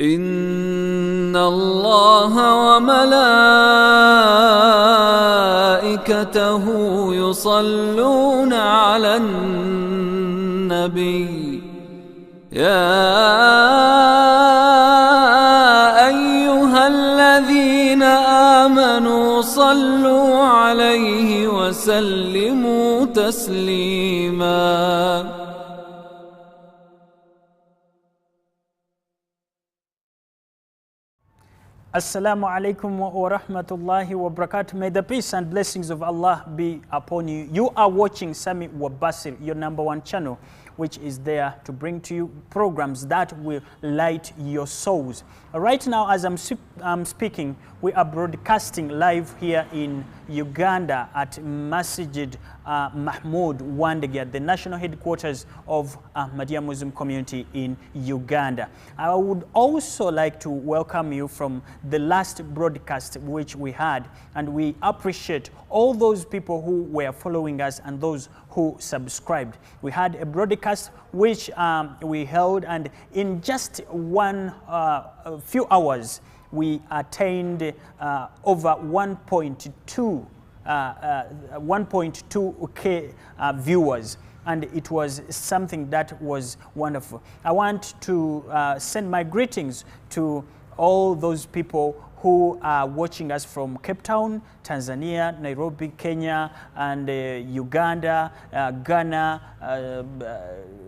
إن الله وملائكته يصلون على النبي يا أيها الذين آمنوا صلوا عليه وسلموا تسليما. Assalamu alaikum wa rahmatullahi wa barakatuh. May the peace and blessings of Allah be upon you. You are watching Sami wa Basir, your #1 channel, which is there to bring to you programs that will light your souls. Right now, as I'm speaking, we are broadcasting live here in Uganda at Masjid Mahmoud Wandegi, the national headquarters of Ahmadiyya Muslim community in Uganda. I would also like to welcome you from the last broadcast which we had, and we appreciate all those people who were following us and those who subscribed. We had a broadcast which we held, and in just a few hours we attained over 1.2K viewers, and it was something that was wonderful. I want to send my greetings to all those people who are watching us from Cape Town, Tanzania, Nairobi, Kenya, and Uganda, Ghana,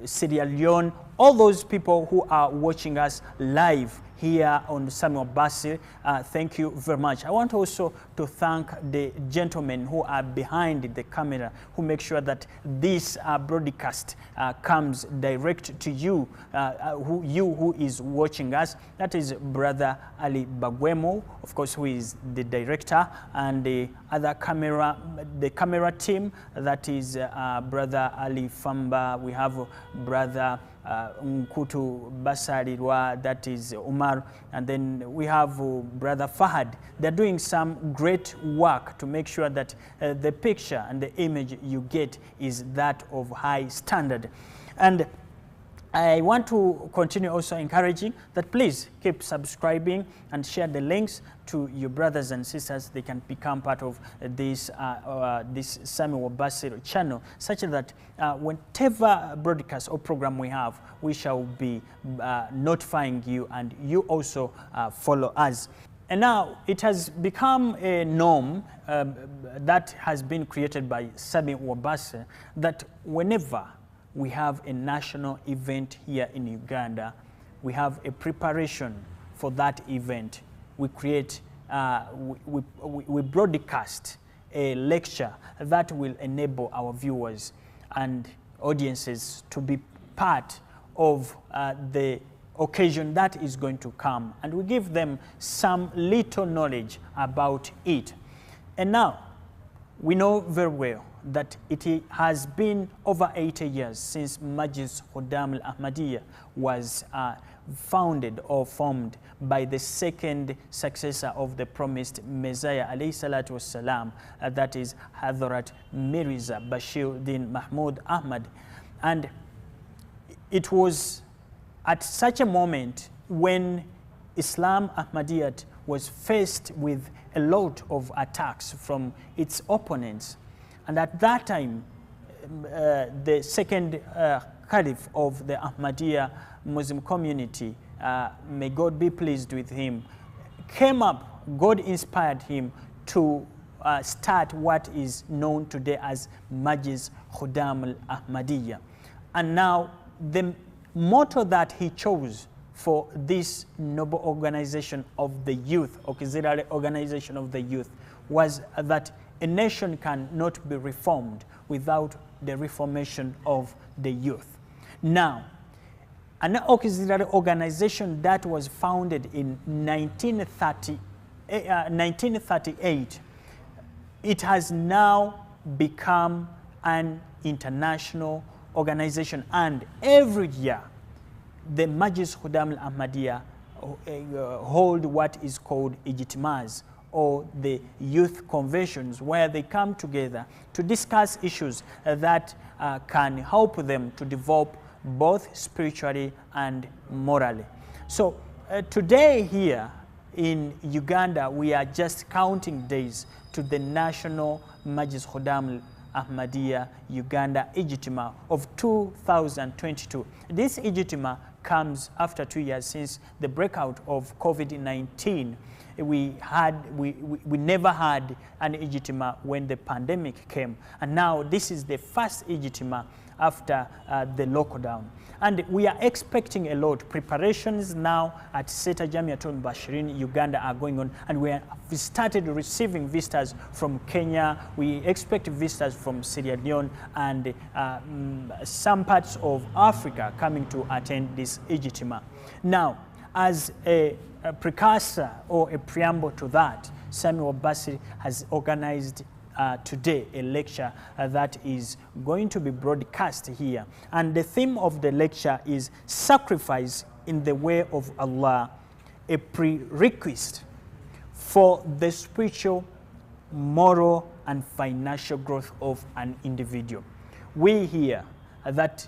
Sierra Leone, all those people who are watching us live here on Sami wa Basir. Thank you very much. I want also to thank the gentlemen who are behind the camera, who make sure that this broadcast comes direct to you, who is watching us. That is Brother Ali Bagwemo, of course, who is the director, and the other camera team, that is Brother Ali Famba. We have Brother Nkutu Basarirwa, that is Umar, and then we have Brother Fahad. They're doing some great work to make sure that the picture and the image you get is that of high standard. And I want to continue also encouraging that please keep subscribing and share the links to your brothers and sisters. They can become part of this Sami wa Basir channel, such that whatever broadcast or program we have, we shall be notifying you, and you also follow us. And now it has become a norm that has been created by Sami wa Basir, that whenever we have a national event here in Uganda, we have a preparation for that event. We create, we broadcast a lecture that will enable our viewers and audiences to be part of the occasion that is going to come, and we give them some little knowledge about it. And now, we know very well that it has been over 80 years since Masjid al-Ahmadiyya was founded or formed by the second successor of the promised Messiah, alayhi sallam, that is Hadhrat Mirza Bashir Din Mahmud Ahmad. And it was at such a moment when Islam Ahmadiyyat was faced with a lot of attacks from its opponents. And at that time, the second Caliph of the Ahmadiyya Muslim community, may God be pleased with him, came up, God inspired him to start what is known today as Majlis al-Ahmadiyya. And now the motto that he chose for this noble organization of the youth, auxiliary organization of the youth, was that a nation cannot be reformed without the reformation of the youth. Now, an auxiliary organization that was founded in 1938, it has now become an international organization, and every year the Majlis al-Ahmadiyya hold what is called ijtimaz, or the youth conventions, where they come together to discuss issues that can help them to develop both spiritually and morally. So today here in Uganda, we are just counting days to the National Majlis Khudam Ahmadiyya Uganda Ijtima of 2022. This Ijtima comes after 2 years since the breakout of COVID-19. We never had an Ijtima when the pandemic came, and now this is the first Ijtima after the lockdown. And we are expecting a lot. Preparations now at Seta Jamiatul Mubashirin, Uganda are going on, and we started receiving visitors from Kenya. We expect visitors from Sierra Leone and some parts of Africa coming to attend this Ijtima. Now, as a precursor or a preamble to that, s.a.w.s has organized today a lecture that is going to be broadcast here, and the theme of the lecture is sacrifice in the way of Allah, a prerequisite for the spiritual, moral and financial growth of an individual. We hear that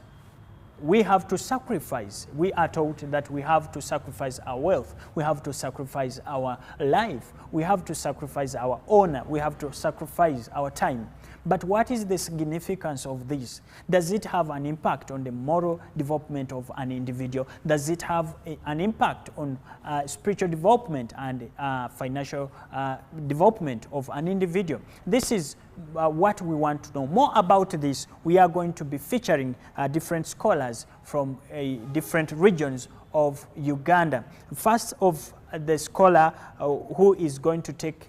we have to sacrifice. We are taught that we have to sacrifice our wealth, we have to sacrifice our life, we have to sacrifice our honor, we have to sacrifice our time. But what is the significance of this? Does it have an impact on the moral development of an individual? Does it have an impact on spiritual development and financial development of an individual? This is what we want to know. More about this, we are going to be featuring different scholars from different regions of Uganda. First of the scholar who is going to take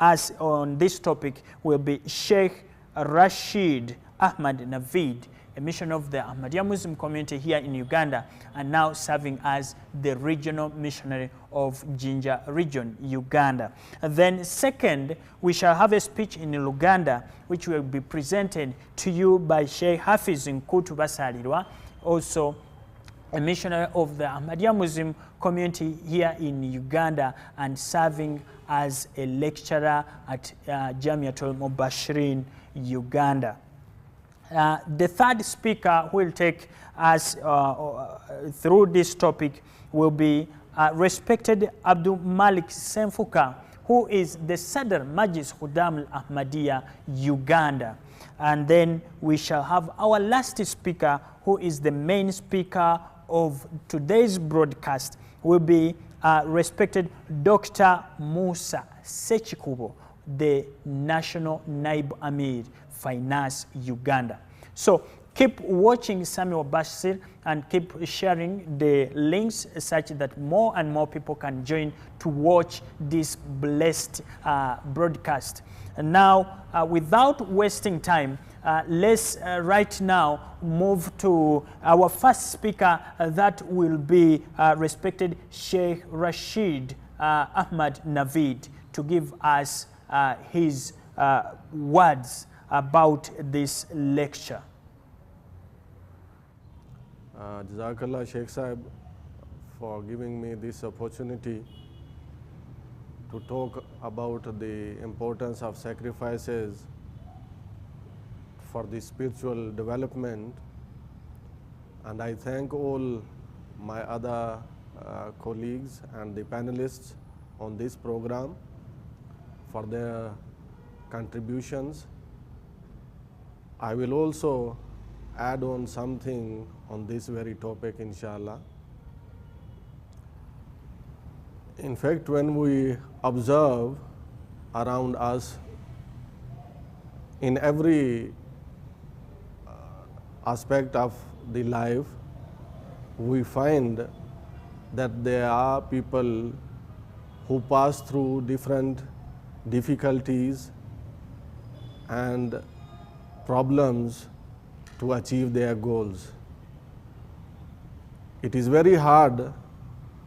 us on this topic will be Sheikh Rashid Ahmad Naveed, a missioner of the Ahmadiyya Muslim community here in Uganda, and now serving as the regional missionary of Jinja region, Uganda. And then second, we shall have a speech in Luganda, which will be presented to you by Sheikh Hafiz Nkutu Basalirwa, also a missionary of the Ahmadiyya Muslim community here in Uganda and serving as a lecturer at Jamiatul Mubashirin, Uganda. The third speaker who will take us through this topic will be respected Abdul Malik Senfuka, who is the Sadr Majlis Khudam al-Ahmadiyya, Uganda. And then we shall have our last speaker, who is the main speaker of today's broadcast, will be respected Dr. Musa Sechikubo, the National Naib Amir, Finance, Uganda. So keep watching s.a.w.s and keep sharing the links such that more and more people can join to watch this blessed broadcast. And now, without wasting time, let's right now move to our first speaker, that will be respected Sheikh Rashid Ahmad Naveed, to give us his words about this lecture. Jazakallah Sheikh Sahib for giving me this opportunity to talk about the importance of sacrifices for the spiritual development, and I thank all my other colleagues and the panelists on this program for their contributions. I will also add on something on this very topic, inshallah. In fact, when we observe around us, in every aspect of the life, we find that there are people who pass through different difficulties and problems to achieve their goals. It is very hard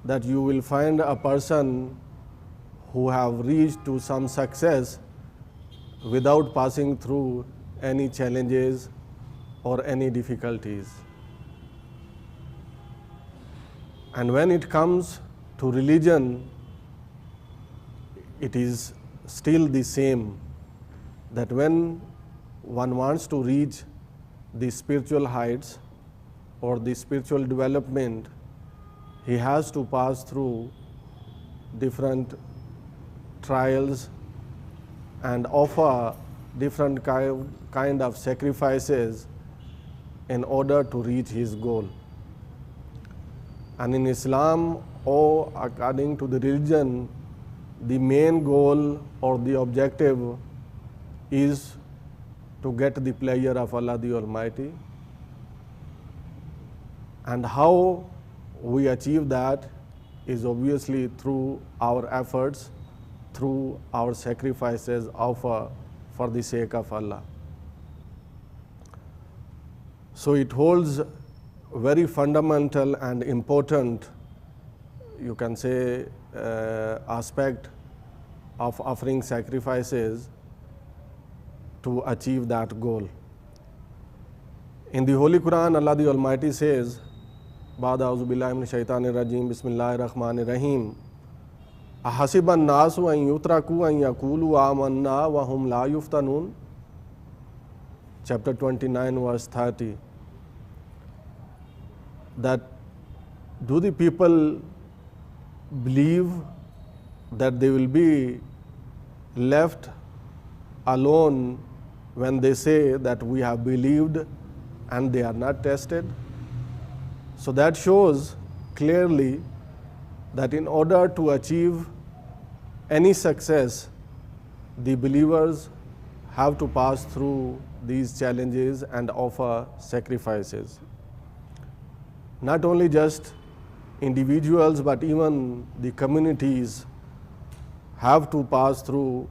that you will find a person who have reached to some success without passing through any challenges or any difficulties. And when it comes to religion, it is still the same, that when one wants to reach the spiritual heights or the spiritual development, he has to pass through different trials and offer different kind of sacrifices in order to reach his goal. And in Islam, or according to the religion, the main goal or the objective is to get the pleasure of Allah the Almighty. And how we achieve that is obviously through our efforts, through our sacrifices offered for the sake of Allah. So it holds very fundamental and important, you can say, aspect of offering sacrifices to achieve that goal. In the Holy Qur'an, Allah the Almighty says, Ba'd a'udhu billahi minash shaitanir rajim, bismillahir rahmanir rahim, ahasiban nasu an yutraku an yaqulu amanna wa hum la yuftanun. Chapter 29, verse 30. That do the people believe that they will be left alone when they say that we have believed and they are not tested? So that shows clearly that in order to achieve any success, the believers have to pass through these challenges and offer sacrifices. Not only just individuals, but even the communities have to pass through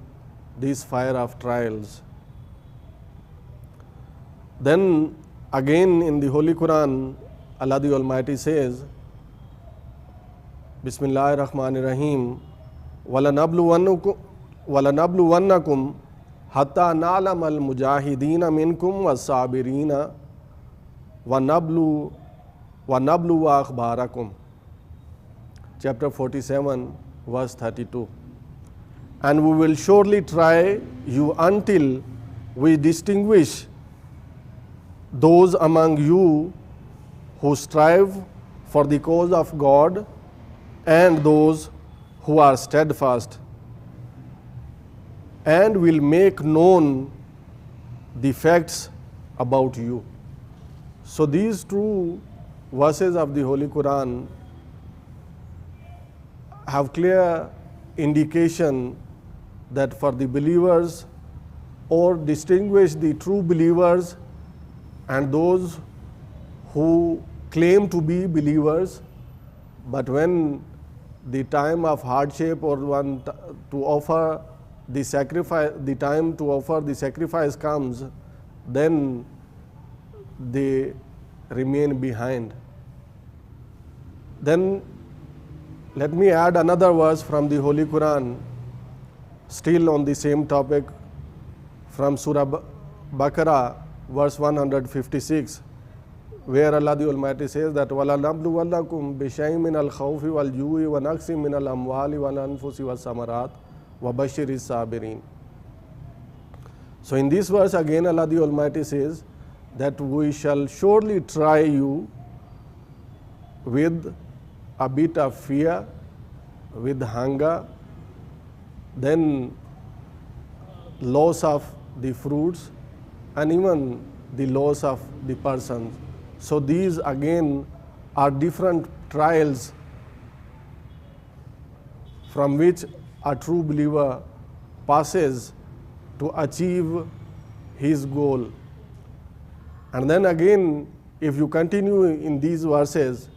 this fire of trials. Then again in the Holy Quran, Allah the Almighty says, Bismillahir Rahmanir Rahim, وَلَنَبْلُوَنَّكُمْ حَتَّى نَعْلَمَ الْمُجَاهِدِينَ مِنْكُمْ وَالصَّابِرِينَ وَنَبْلُوَ أَخْبَارَكُمْ. Chapter 47, verse 32. And we will surely try you until we distinguish those among you who strive for the cause of God and those who are steadfast, and will make known the facts about you. So these two verses of the Holy Quran have clear indication that for the believers, or distinguish the true believers and those who claim to be believers, but when the time of hardship or to offer the sacrifice, the time to offer the sacrifice comes, then they remain behind. Then let me add another verse from the Holy Quran, still on the same topic, from Surah Baqarah, verse 156, where Allah the Almighty says that وَلَنَبْلُوَنَّكُمْ بِشَيْءٍ مِنَ الْخَوْفِ وَالْجُوعِ وَنَقْصٍ مِنَ الْأَمْوَالِ وَالْأَنفُسِ وَالثَّمَرَاتِ وَبَشِّرِ الصَّابِرِينَ. So in this verse again Allah the Almighty says that we shall surely try you with a bit of fear, with hunger, then loss of the fruits, and even the loss of the person. So these again are different trials from which a true believer passes to achieve his goal. And then again, if you continue in these verses,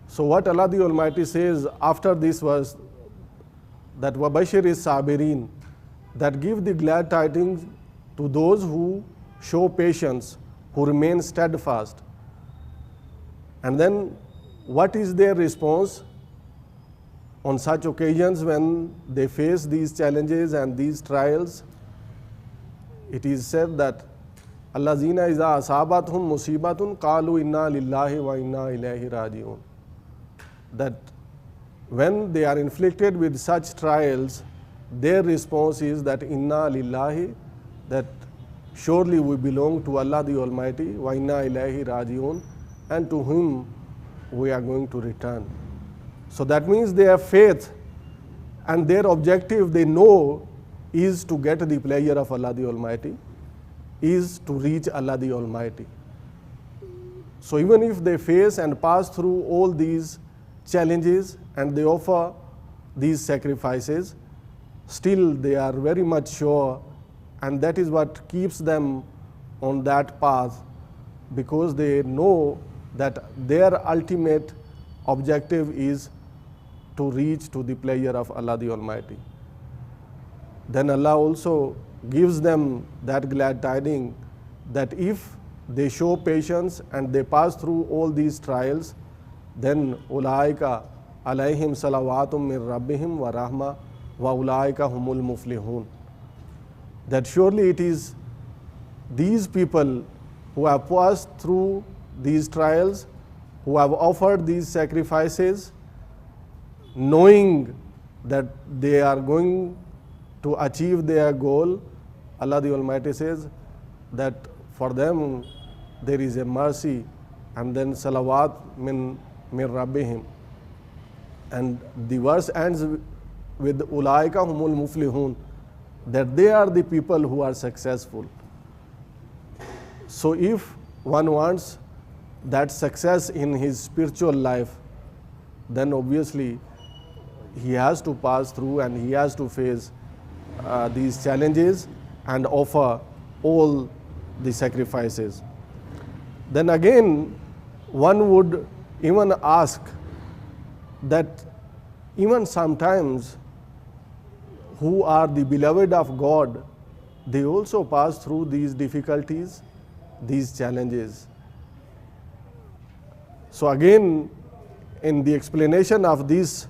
so what Allah the Almighty says after this verse, that وَبَشِّرِ الصَّابِرِينَ, that give the glad tidings to those who show patience, who remain steadfast. And then what is their response on such occasions when they face these challenges and these trials? It is said that allazina iza asabathum musibatun qalu inna lillahi wa inna ilayhi raji'un, that when they are inflicted with such trials, their response is that inna lillahi, that surely we belong to Allah the Almighty, wa inna ilayhi raji'un, and to Him we are going to return. So that means their faith and their objective, they know, is to get the pleasure of Allah the Almighty, is to reach Allah the Almighty. So even if they face and pass through all these challenges and they offer these sacrifices, still they are very much sure, and that is what keeps them on that path, because they know that their ultimate objective is to reach to the pleasure of Allah the Almighty. Then Allah also gives them that glad tidings that if they show patience and they pass through all these trials, then ulaika alayhim salawatum min rabbihim wa rahma wa ulaika humul muflihun. That surely it is these people who have passed through these trials, who have offered these sacrifices, knowing that they are going to achieve their goal. Allah the Almighty says that for them there is a mercy, and then salawat min rabbihim. And the verse ends with ulaika humul muflihun, that they are the people who are successful. So if one wants that success in his spiritual life, then obviously he has to pass through and he has to face these challenges and offer all the sacrifices. Then again, one would even ask that even sometimes who are the beloved of God, they also pass through these difficulties, these challenges. So again, in the explanation of this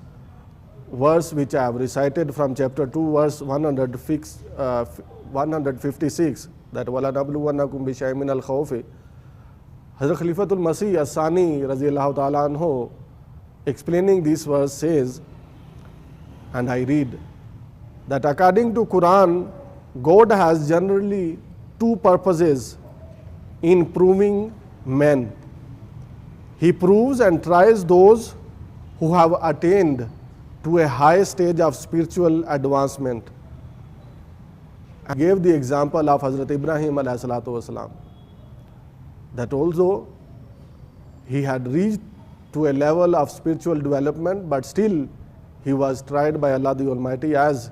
verse which I have recited from chapter 2, verse 156, that وَلَنَبْلُوَنَّكُمْ بِشَيْءٍ مِنَ الْخَوْفِ, Hazrat Khalifatul Masih as-Sani radiyallahu ta'ala anhu, explaining this verse, says, and I read, that according to Qur'an, God has generally two purposes in proving men. He proves and tries those who have attained to a high stage of spiritual advancement. I gave the example of Hazrat Ibrahim alayhi salatu wasalam, that although he had reached to a level of spiritual development, but still he was tried by Allah the Almighty, as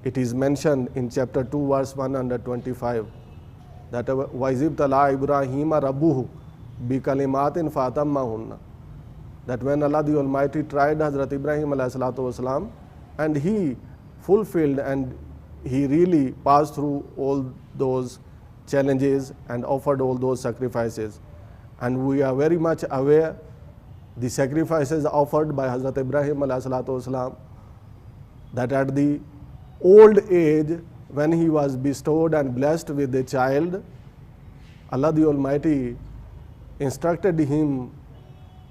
it is mentioned in chapter 2, verse 125, that وَإِذِ ابْتَلَىٰ إِبْرَاهِيمَ رَبُّهُ بِكَلِمَاتٍ فَأَتَمَّهُنَّ, that when Allah the Almighty tried Hazrat Ibrahim alayhi salatu wasalam, and he fulfilled and he really passed through all those challenges and offered all those sacrifices. And we are very much aware the sacrifices offered by Hazrat Ibrahim alayhi salatu wasalam, that at the old age, when he was bestowed and blessed with a child, Allah the Almighty instructed him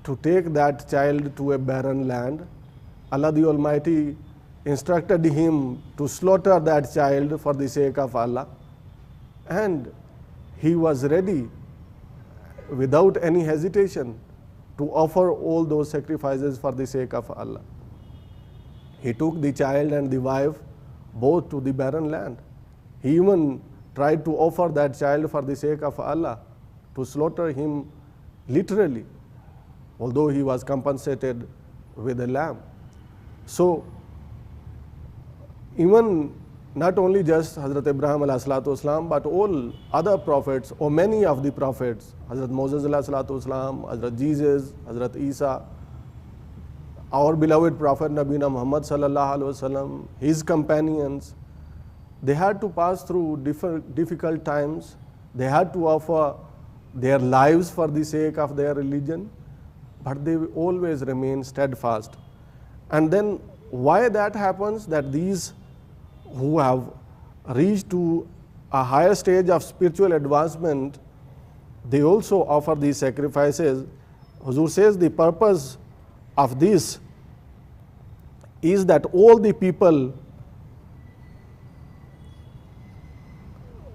to take that child to a barren land. Allah the Almighty instructed him to slaughter that child for the sake of Allah, and he was ready without any hesitation to offer all those sacrifices for the sake of Allah. He took the child and the wife both to the barren land. He even tried to offer that child for the sake of Allah, to slaughter him literally, although he was compensated with a lamb. So even not only just Hazrat Ibrahim alayhi salatu wasalam, but all other prophets, or many of the prophets, Hazrat Moses alayhi salatu wasalam, Hazrat Jesus, Hazrat Isa, our beloved Prophet Nabina Muhammad sallallaahu alayhi wasallam, his companions, they had to pass through difficult times. They had to offer their lives for the sake of their religion, but they always remain steadfast. And then why that happens, that these who have reached to a higher stage of spiritual advancement, they also offer these sacrifices. Huzur says the purpose of this is that all the people,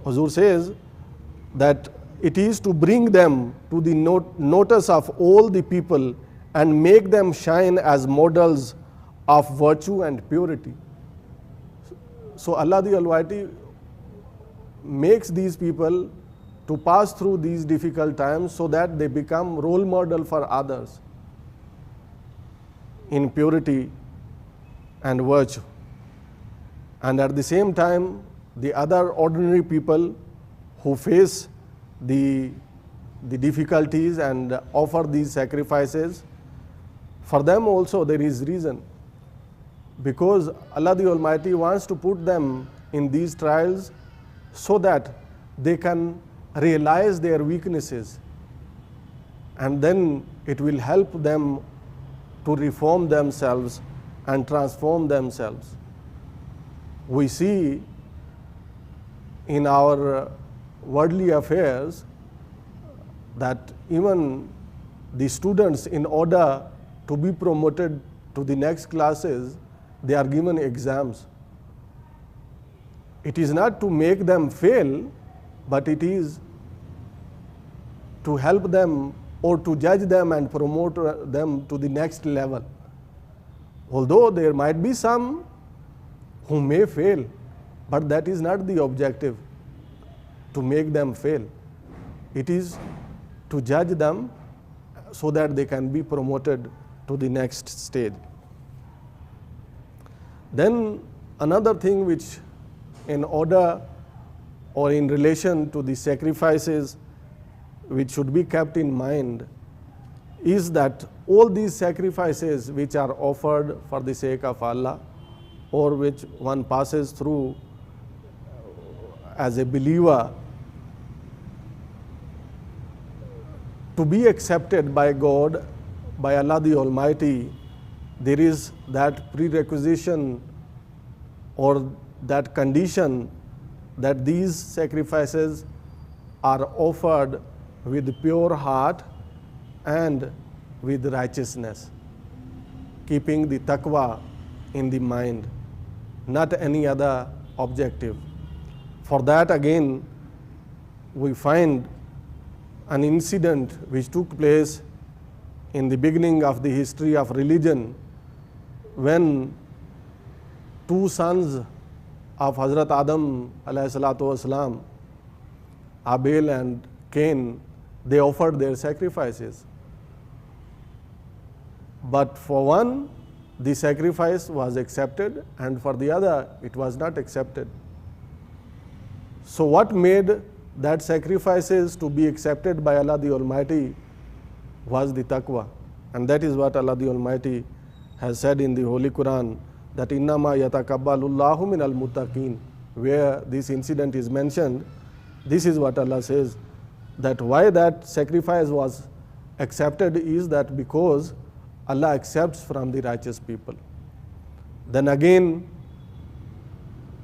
Huzur says that it is to bring them to the notice of all the people and make them shine as models of virtue and purity. So Allah the Almighty makes these people to pass through these difficult times so that they become role model for others in purity and virtue. And at the same time, the other ordinary people who face the difficulties and offer these sacrifices, for them also there is reason, because Allah the Almighty wants to put them in these trials so that they can realize their weaknesses, and then it will help them to reform themselves and transform themselves. We see in our worldly affairs that even the students, in order to be promoted to the next classes, they are given exams. It is not to make them fail, but it is to help them or to judge them and promote them to the next level. Although there might be some who may fail, but that is not the objective, to make them fail. It is to judge them so that they can be promoted to the next stage. Then another thing which, in order or in relation to the sacrifices which should be kept in mind, is that all these sacrifices which are offered for the sake of Allah, or which one passes through as a believer, to be accepted by God, by Allah the Almighty, there is that prerequisite or that condition that these sacrifices are offered with pure heart and with righteousness, keeping the taqwa in the mind, not any other objective. For that again, we find an incident which took place in the beginning of the history of religion, when two sons of Hazrat Adam alayhi, Abel and Cain, they offered their sacrifices. But for one, the sacrifice was accepted, and for the other, it was not accepted. So what made that sacrifices to be accepted by Allah the Almighty was the taqwa. And that is what Allah the Almighty has said in the Holy Qur'an, that innama yatakabbalullahu min al-muttaqin, where this incident is mentioned. This is what Allah says, that why that sacrifice was accepted is that because Allah accepts from the righteous people. Then again,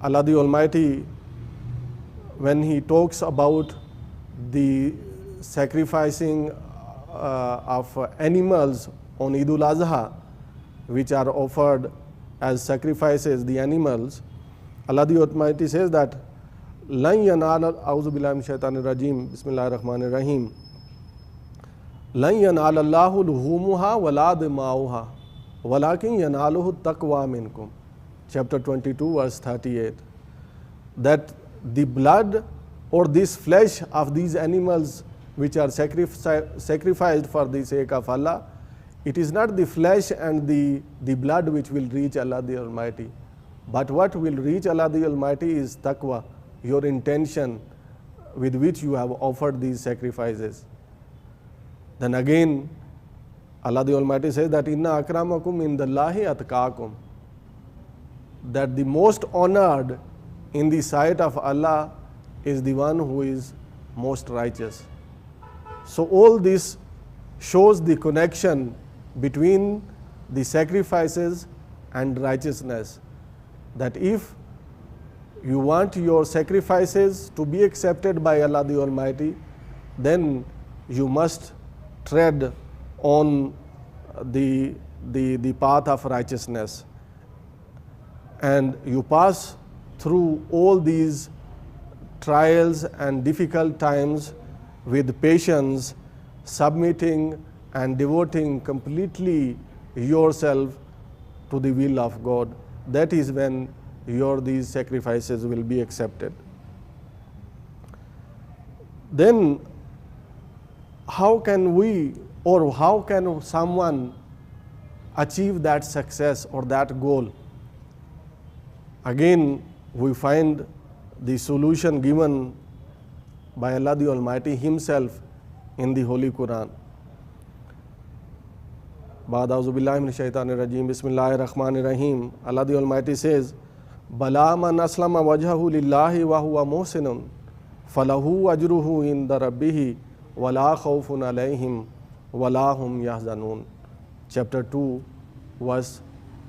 Allah the Almighty, when He talks about the sacrificing of animals on Eid al-Adha, which are offered as sacrifices, the animals, Allah the Almighty says that lan yanala, a'udhu billahi minash shaitanir rajim, bismillahir rahmanir rahim, lan yanala Allahu luhumuha wala dima'uha walakin yanaluhu taqwa minkum, chapter 22 verse 38, that the blood or this flesh of these animals which are sacrificed for the sake of Allah, it is not the flesh and the blood which will reach Allah the Almighty, but what will reach Allah the Almighty is taqwa, your intention with which you have offered these sacrifices. Then again, Allah the Almighty says that inna akramakum indallahi atqakum, that the most honored in the sight of Allah is the one who is most righteous. So all this shows the connection between the sacrifices and righteousness, that if you want your sacrifices to be accepted by Allah the Almighty, then you must tread on the path of righteousness, and you pass through all these trials and difficult times with patience, submitting and devoting completely yourself to the will of God. That is when these sacrifices will be accepted. Then how can we, or how can someone achieve that success or that goal? Again, we find the solution given by Allah the Almighty Himself in the Holy Qur'an. Ba'd a'udhu billahi minash shaitanir rajeem, bismillahir rahmanir rahim. Allah the Almighty says, Bala man aslama wajhahu lillahi wa huwa muhsinun falahu ajruhu inda rabbihi wala khawfun alayhim wala hum yahzanun. Chapter 2, verse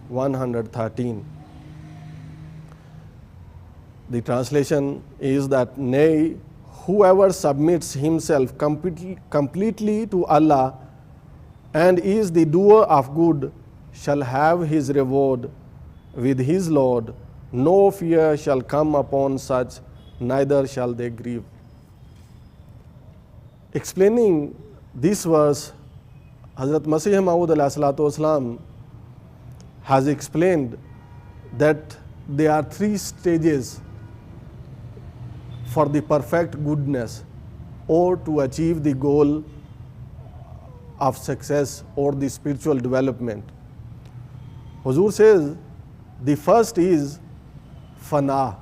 113. The translation is that, nay, whoever submits himself completely to Allah and is the doer of good shall have his reward with his Lord. No fear shall come upon such, neither shall they grieve. Explaining this verse, Hazrat Masih Maud alayhi has explained that there are 3 stages for the perfect goodness, or to achieve the goal of success or the spiritual development. Huzur says the first is fana,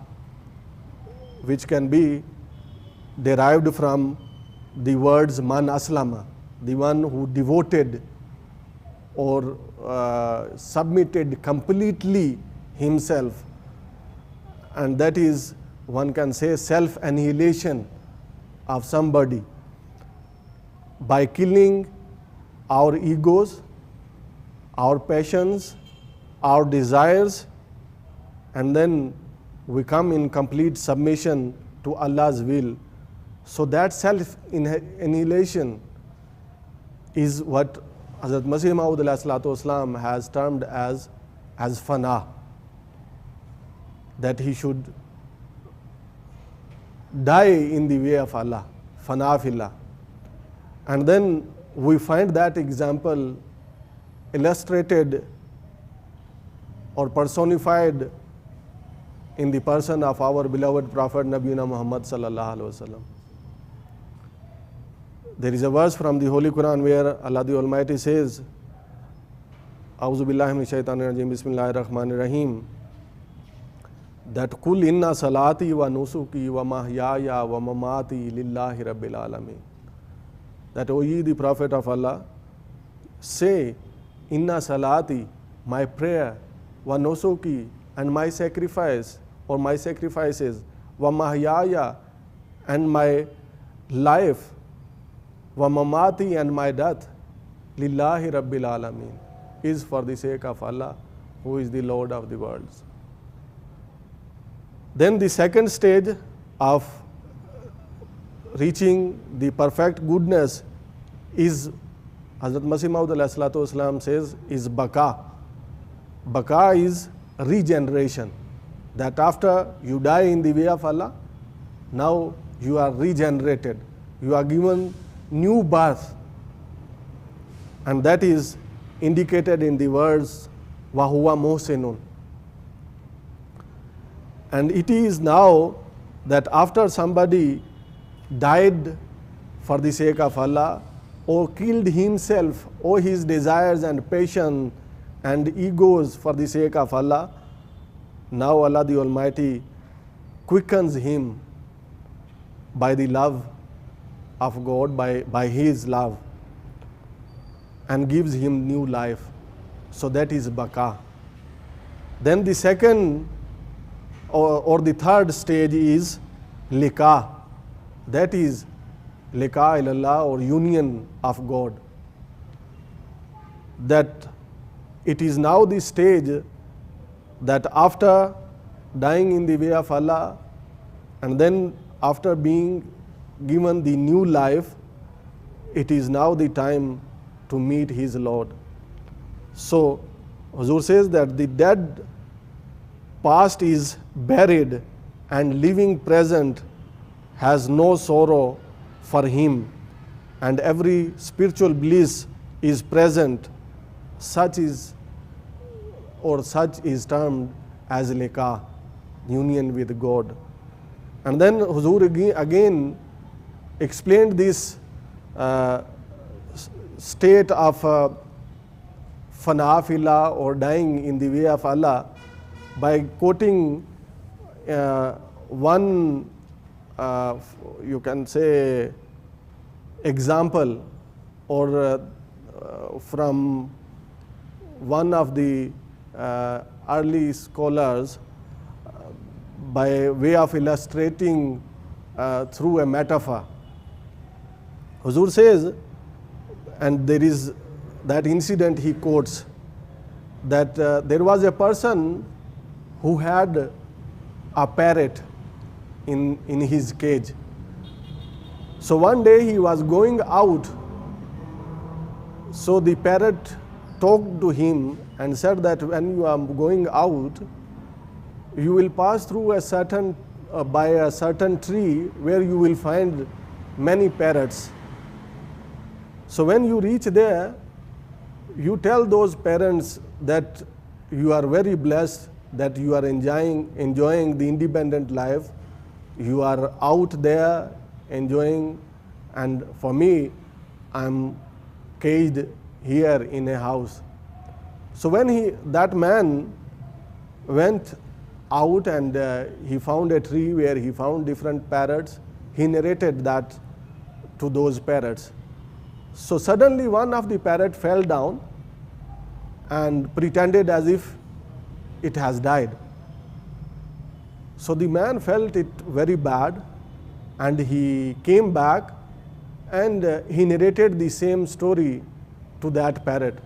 which can be derived from the words man aslama, the one who devoted or submitted completely himself, and that is, one can say, self-annihilation of somebody by killing our egos, our passions, our desires, and then we come in complete submission to Allah's will. So that self-annihilation is what Hazrat Masih Maud alayhi has termed as fana, that he should die in the way of Allah, fana fillah. And then we find that example illustrated or personified in the person of our beloved Prophet Nabiyuna Muhammad sallallaahu alayhi wa sallam. There is a verse from the Holy Qur'an where Allah the Almighty says, A'udhu billahi minash shaitanir rajeem, bismillahir rahmanir rahim, that kul inna salati wa nusuki wa mahyaya wa mamati lillahi rabbil alamin. That, O ye the Prophet of Allah, say, inna salati, my prayer, wa nusuki, and my sacrifice or my sacrifices, wa mahyaya, and my life, wa mamati, and my death, lillahi rabbil alamin, is for the sake of Allah, who is the Lord of the worlds. Then the second stage of reaching the perfect goodness is, Hazrat Masih Maud alayhi says, is baka. Baka is regeneration, that after you die in the way of Allah, now you are regenerated, you are given new birth, and that is indicated in the words wa huwa muhsinun. And it is now that after somebody died for the sake of Allah, or killed himself, or his desires and passion and egos for the sake of Allah, now Allah the Almighty quickens him by the love of God, by His love, and gives him new life. So that is baka. Then the second or the third stage is liqa, that is liqa ilallah, or union of God. That it is now the stage that after dying in the way of Allah, and then after being given the new life, it is now the time to meet his Lord. So Huzur says that the dead past is buried and living present has no sorrow for him, and every spiritual bliss is present, such is termed as liqā, union with God. And then Huzur again explained this state of fana fillah, or dying in the way of Allah, by quoting one you can say example, or from one of the early scholars, by way of illustrating through a metaphor. Huzur says, and there is that incident he quotes, that there was a person who had a parrot in his cage. So one day he was going out, so the parrot talked to him and said that when you are going out, you will pass through by a certain tree where you will find many parrots. So when you reach there, you tell those parents that you are very blessed, that you are enjoying the independent life, you are out there enjoying, and for me, I'm caged here in a house. So when that man went out and he found a tree where he found different parrots, he narrated that to those parrots. So suddenly one of the parrot fell down and pretended as if it has died. So the man felt it very bad, and he came back and he narrated the same story to that parrot.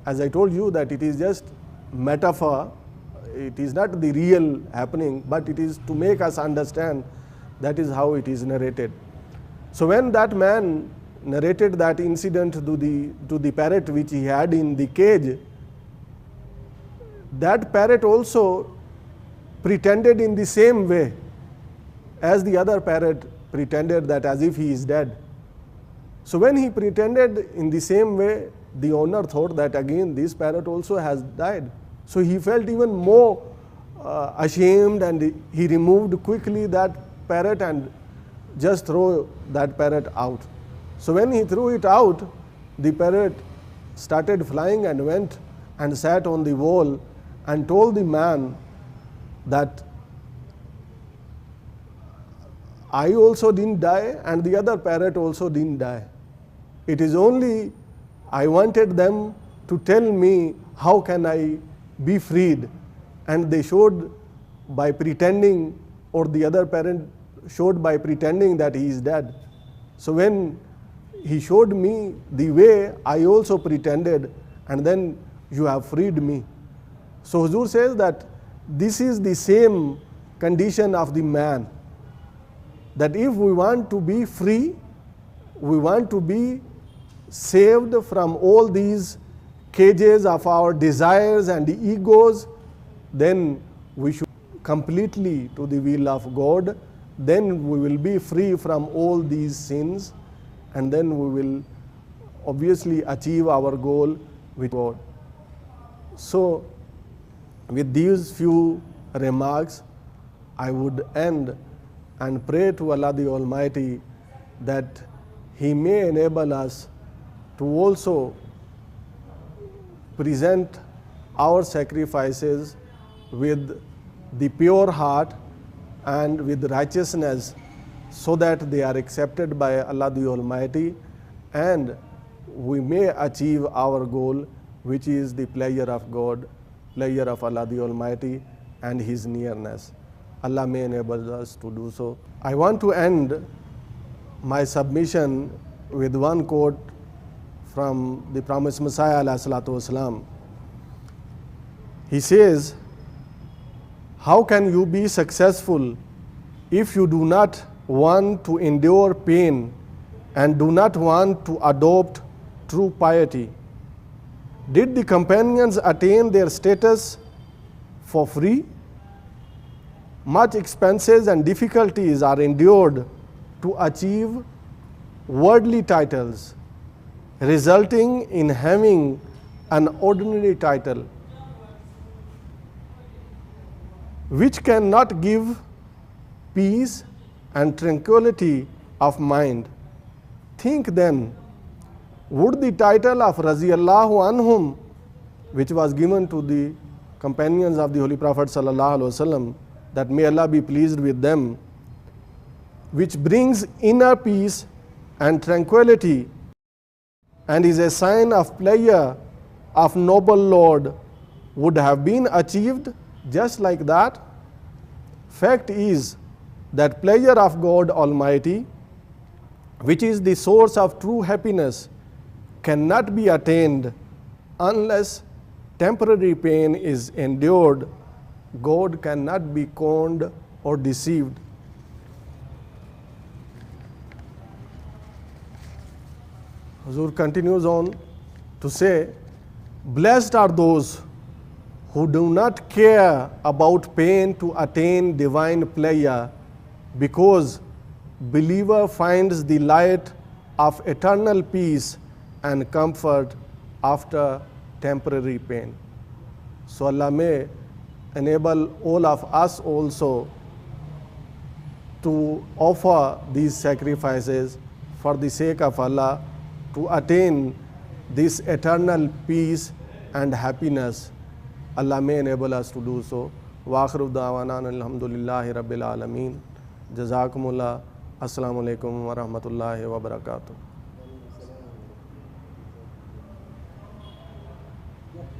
As I told you that it is just metaphor, it is not the real happening, but it is to make us understand that is how it is narrated. So when that man narrated that incident to the parrot which he had in the cage, that parrot also pretended in the same way as the other parrot pretended, that as if he is dead. So when he pretended in the same way, the owner thought that again this parrot also has died. So he felt even more ashamed, and he removed quickly that parrot and just threw that parrot out. So when he threw it out, the parrot started flying and went and sat on the wall and told the man that I also didn't die and the other parrot also didn't die. It is only I wanted them to tell me how can I be freed, and they showed by pretending, or the other parent showed by pretending that he is dead. So when he showed me the way, I also pretended, and then you have freed me. So Huzur says that this is the same condition of the man, that if we want to be free, we want to be saved from all these cages of our desires and egos, then we should completely to the will of God. Then we will be free from all these sins, and then we will obviously achieve our goal with God. So with these few remarks, I would end and pray to Allah the Almighty that He may enable us to also present our sacrifices with the pure heart and with righteousness, so that they are accepted by Allah the Almighty, and we may achieve our goal, which is the pleasure of God, pleasure of Allah the Almighty and His nearness. Allah may enable us to do so. I want to end my submission with one quote from the promised Messiah ﷺ. He says, how can you be successful if you do not want to endure pain and do not want to adopt true piety? Did the companions attain their status for free? Much expenses and difficulties are endured to achieve worldly titles, resulting in having an ordinary title which cannot give peace and tranquility of mind. Think then, would the title of Allahu anhum, which was given to the companions of the Holy Prophet ﷺ, that may Allah be pleased with them, which brings inner peace and tranquility and is a sign of pleasure of noble Lord, would have been achieved just like that? Fact is that pleasure of God Almighty, which is the source of true happiness, cannot be attained unless temporary pain is endured. God cannot be conned or deceived. Huzur continues on to say, blessed are those who do not care about pain to attain divine pleasure, because believer finds the light of eternal peace and comfort after temporary pain. So Allah may enable all of us also to offer these sacrifices for the sake of Allah, to attain this eternal peace and happiness. Allah may enable us to do so. Wa akhiru da'wana alhamdulillahi rabbil alameen. Jazakumullah. Assalamu alaikum wa rahmatullahi wa barakatuh.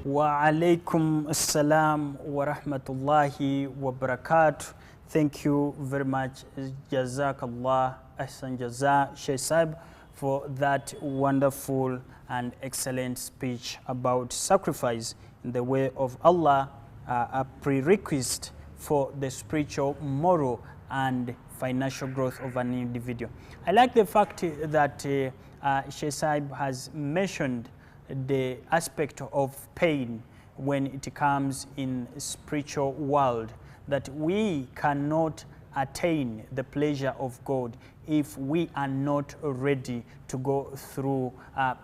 Wa alaikum assalam wa rahmatullahi wa barakatuh. Thank you very much, Jazakallah, Ahsan Jaza, Sheikh S.a.w.s, for that wonderful and excellent speech about sacrifice in the way of Allah, a prerequisite for the spiritual, moral, and financial growth of an individual. I like the fact that Sheikh S.a.w.s has mentioned the aspect of pain when it comes in spiritual world, that we cannot attain the pleasure of God if we are not ready to go through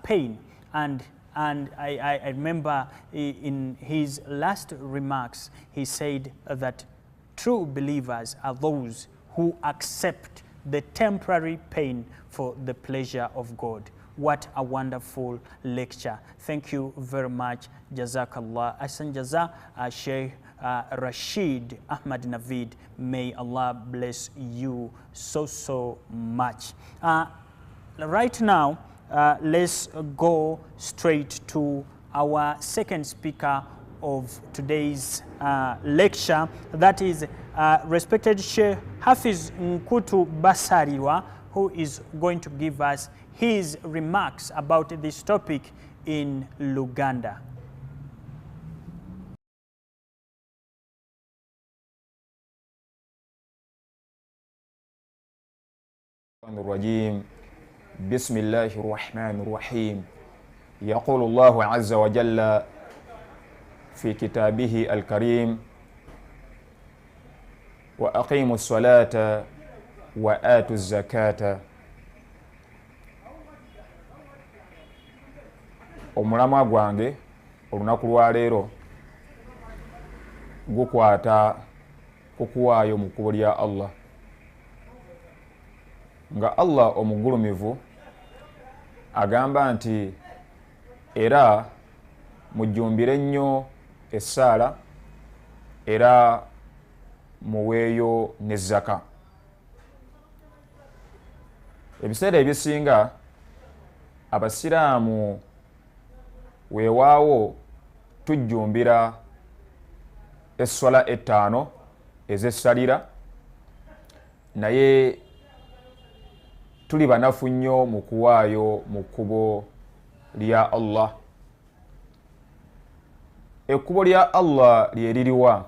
pain. And I remember in his last remarks, he said that true believers are those who accept the temporary pain for the pleasure of God. What a wonderful lecture. Thank you very much. Jazakallah. Ahsan Jaza, Sheikh Rashid Ahmad Naveed. May Allah bless you so much. Right now, let's go straight to our second speaker of today's lecture. That is respected Sheikh Hafiz Nkutu Basariwa, who is going to give us his remarks about this topic in Luganda. الرجيم بسم الله الرحمن الرحيم يقول الله عز وجل في كتابه الكريم وأقيموا الصلاة وآتوا الزكاة. Omulamwa gwange olunaku lwa leero gukwata kukuwaayo mu kkubo lya Allah, nga Allah omugulumivu agamba nti era mujjumbire nnyo essaala era muweeyo ne zaka. Ebiseera ebisinga abasiraamu weewaawo tujjumbira esswala ettaano ez'essalira, naye tuli banafu nnyo mu kuwaayo mu kkubo lya Allah. Ekkubo lya Allah lye liriwa?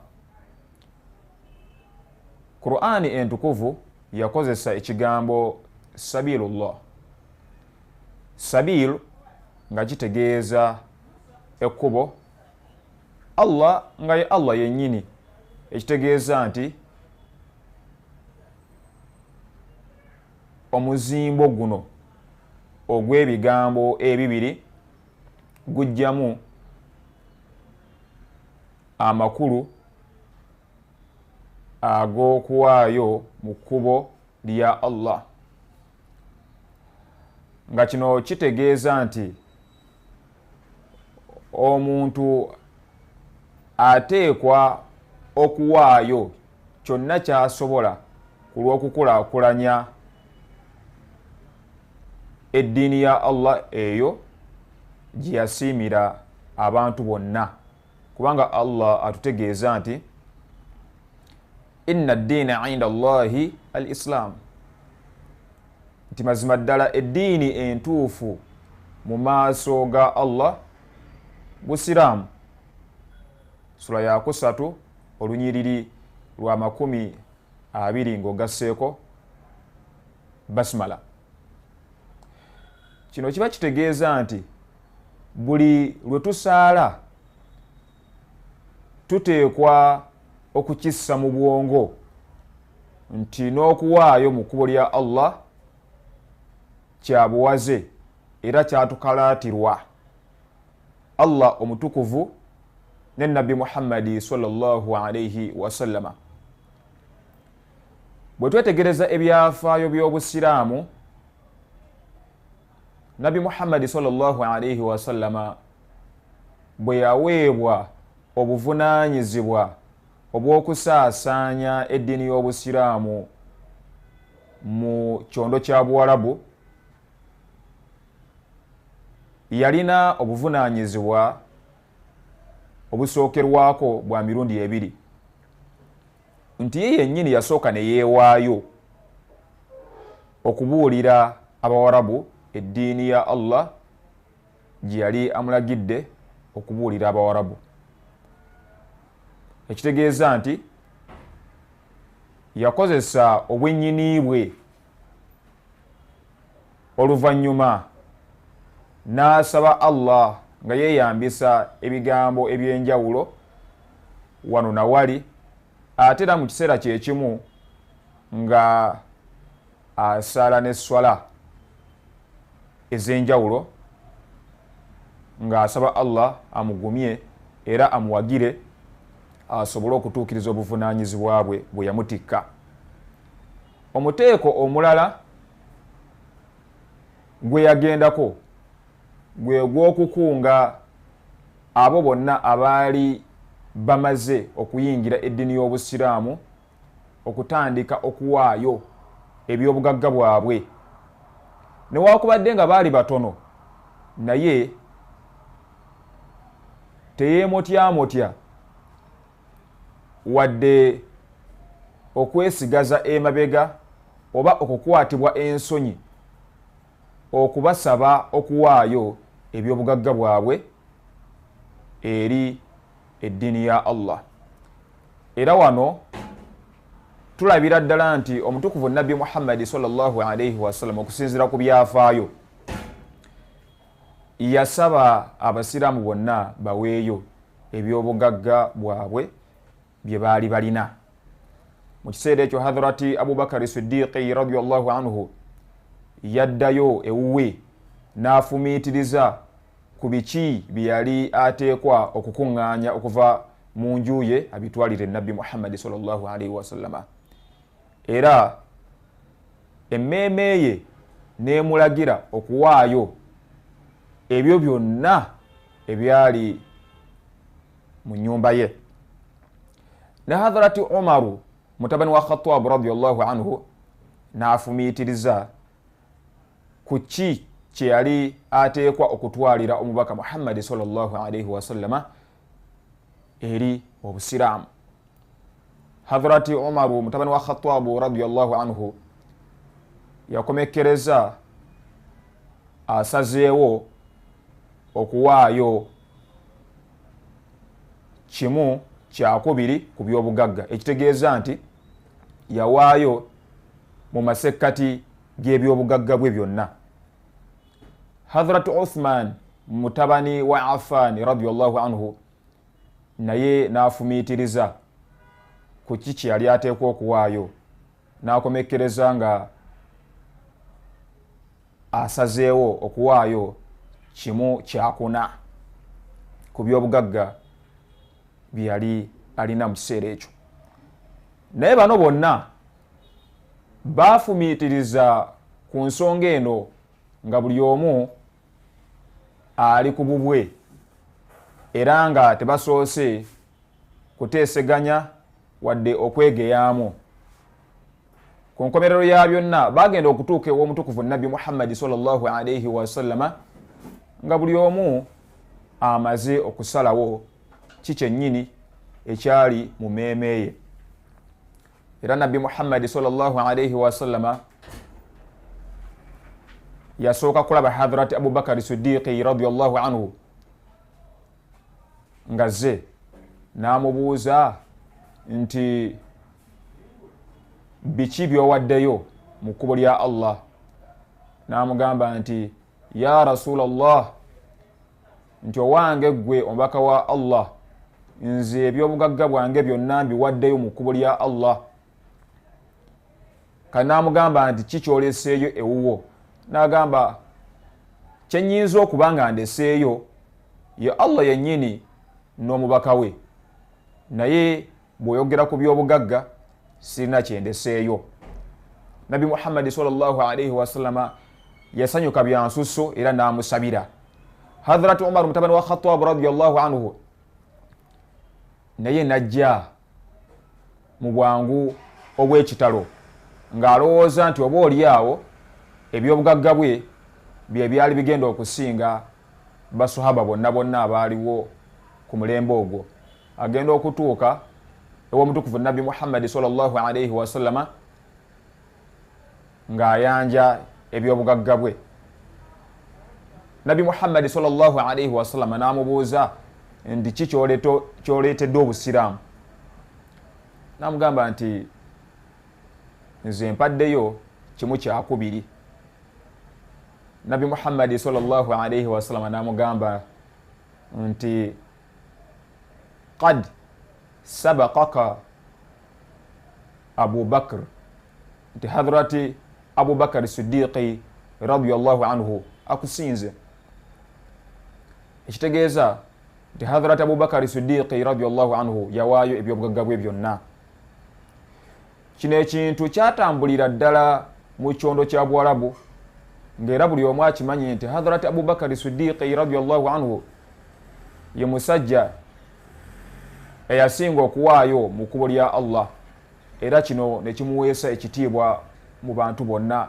Qur'an entukuvu yakozesa ekigambo sabilullah. Sabil nga kitegeeza ekkubo, Allah nga ye Allah yennyini, ekitegeeza nti omuzimbo guno ogw'ebigambo ebibiri gujjamu amakulu ag'okuwaayo mu kkubo lya Allah, nga kino kitegeeza nti omuntu ateekwa okuwaayo kyonna ky'asobola ku lw'okukulaakulanya eddiini ya Allah eyo gye yasiimira abantu bonna, kubanga Allah atutegeeza nti inna addiina inda Allahi al-Islam, nti mazima ddala eddiini entuufu mu maaso ga Allah Busiraamu. Sura ya 3 olunyiriri lwa 20 ng'ogasseeko basmala. Kino kiba kitegeeza nti buli lwe tusaala tuteekwa okukissa mu bwongo nti n'okuwaayo mu kkubo lya Allah kya buwaze era kyatukalaatirwa Allah omutukuvu ne Nabbi Muhammadi sallallahu alayhi wa sallama. Bwe twetegereza ebyafaayo by'Obusiraamu, Nabbi Muhammadi sallallahu alayhi wa sallama bwe yaweebwa obuvunaanyizibwa obw'okusaasaanya eddiini y'Obusiraamu mu kyondo kya Buwarabu, yalina obuvunaanyizibwa obusookerwako bwa mirundi ebiri, nti ye yennyini yasooka ne yeewaayo okubuulira Abawarabu eddiini ya Allah gye yali amulagidde okubuulira Abawarabu. Ekitegeeza nti yakozesa obwennyini bwe oluvannyuma n'asaba Allah nga yeeyambisa ebigambo eby'enjawulo wano na wali, ate era mu kiseera kye kimu nga asala n'esswala ez'enjawulo ng'asaba Allah amugumye era amuwagire asobole okutuukiriza obuvunaanyizibwa bwe bwe yamutikka. Omuteeko omulala gwe yagendako gwe gw'okukunga abo bonna abaali bamaze okuyingira eddiini y'Obusiraamu okutandika okuwaayo eby'obugagga bwabwe. Newaakubadde nga baali batono, naye teyeemotyamotya wadde okwesigaza emabega oba okukwatibwa ensonyi okubasaba okuwaayo eby'obugagga bwabwe eri eddiini ya Allah. Era wano tulabira ddala nti omutukuvu Nabbi Muhammadi sallallahu alayhi wa sallam okusinziira ku byafaayo yasaba Abasiraamu bonna baweeyo eby'obugagga bwabwe bye baali balina. Mu kiseera ekyo Hadhrati Abubakari Siddiqi radiyallahu anhu yaddayo ewuwe n'afumiitiriza ku biki bye yali ateekwa okukuŋŋaanya okuva mu nju ye abitwalire Nabbi Muhammadi sallallahu alayhi wa sallama. Era emmeeme ye n'emulagira okuwaayo ebyo byonna ebyali mu nnyumba ye. Ne Hadhrati Umaru mutabani wa Khattab radiyallahu anhu n'afumiitiriza ku ki kye yali ateekwa okutwalira omubaka Muhammadi sallallahu alayhi wa sallama eri Obusiraamu. Hadhrati Umaru mutabani wa Khattab radiyallahu anhu yakomekkereza asazeewo okuwaayo kimu kyakubiri ku by'obugagga, ekitegeeza nti yawaayo mu masekkati g'ebyobugagga bwe byonna. Hadhrat Uthman mutabani wa Affan radiyallahu anhu naye n'afumiitiriza ku kiki yali ateekwa okuwaayo, n'akomekkereza nga asazeewo okuwaayo kimu kyakuna ku byobugagga bye yali alina mu kiseera ekyo. Naye bano bonna baafumiitiriza ku nsonga eno nga buli omu ali ku bubwe era nga tebasoose kuteeseganya wadde okwegeyaamu. Ku nkomerero ya byonna bagenda okutuuka ew'omutukuvu Nabbi Muhammad sallallahu alayhi wa sallama nga buli omu amaze okusalawo kikyennyini ekyali mu meeme ye. Era Nabbi Muhammad sallallahu alayhi wa sallama yasooka kulaba Hadhrati Abu Bakar Siddiqi radiyallahu anhu nga ze n'amubuuza nti biki by'owaddeyo mu kkubo lya Allah. N'amugamba nti ya Rasulallah, nti owange gwe omubaka wa Allah, nze ebyobugagga bwange byonna mbiwaddeyo mu kkubo lya Allah. Kale n'amugamba nti kikyoleseeyo ewuwo. N'agamba kyenyinza okuba nga ndeseeyo ye Allah yennyini n'omubaka we, naye bw'oyogera ku byobugagga sirina kyendeseeyo. Nabbi Muhammad sallallahu alayhi wa sallama yasanyuka byansusso era n'amusabira. Hadhrati Umar mutabani wa Khattab radiyallahu anhu naye najja mu bwangu obw'ekitalo ng'alowooza nti oba oli awo ebyobugagga bwe bye byali bigenda okusinga basahaba bonna abaaliwo ku mulembe ogwo. Agenda okutuuka ew'omutukuvu Nabbi Muhammad sallallahu alayhi wa sallama ng'ayanja ebyobugagga bwe. Nabbi Muhammad sallallahu alayhi wa sallama n'amubuuza nti ki kyoleetedde obusiraamu. N'amugamba nti nze mpaddeyo kimu kyakubiri. Nabbi Muhammad sallallahu alayhi wa sallama n'amugamba nti qad sabaqaka Abu Bakr, nti Hadhrati Abu Bakr Siddiqi radiyallahu anhu akusinze. Ekitegeeza nti Hadhrati Abu Bakr Siddiqi radiyallahu anhu yawaayo ebyobugagga bwe byonna. Kino ekintu kyatambulira ddala mu kyondo kya Bwarabu, ng'era buli omu akimanyi nti Hadhrati Abu Bakr Siddiqi radiyallahu anhu ye musajja eyasinga okuwaayo mu kkubo lya Allah, era kino ne kimuweesa ekitiibwa mu bantu bonna.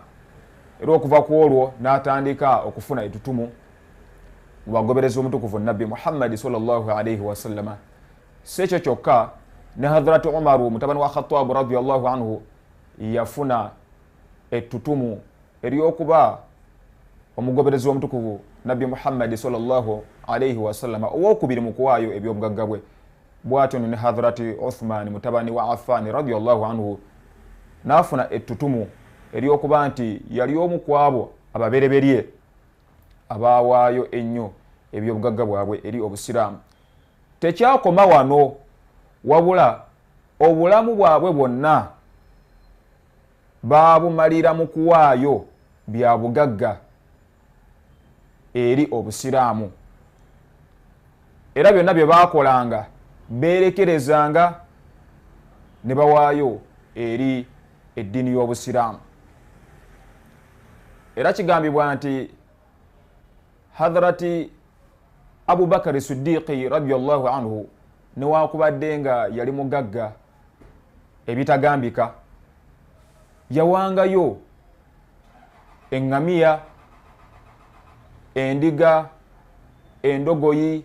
Era okuva ku olwo n'atandika okufuna ettutumu mu bagoberezi b'omutukuvu Nabbi Muhammad sallallahu alayhi wa sallama. Si ekyo kyokka, ne Hadhrati Umaru mutabani wa Khattab radiyallahu anhu yafuna ettutumu ery'okuba omugoberezi w'omutukuvu Nabbi Muhammad sallallahu alayhi wa sallama owokubiri mu kuwaayo ebyobugagga bwe. Bw'atyo ne Hadhrati Uthman mutabani wa Affan radiyallahu anhu n'afuna ettutumu ery'okuba nti yali omu ku abo ababereberye abaawaayo ennyo ebyobugagga bwabwe eri obusiraamu. Tekyakoma wano, wabula obulamu bwabwe bwonna baabumalira mu kuwaayo bya bugagga eri obusiraamu. Era byonna bye baakolanga beerekerezanga ne bawaayo eri eddiini y'obusiraamu. Era kigambibwa nti Hadhrati Abu Bakr Siddiqi radiyallahu anhu newakubadde nga yali mugagga ebitagambika, yawangayo eŋŋamiya, endiga, endogoyi,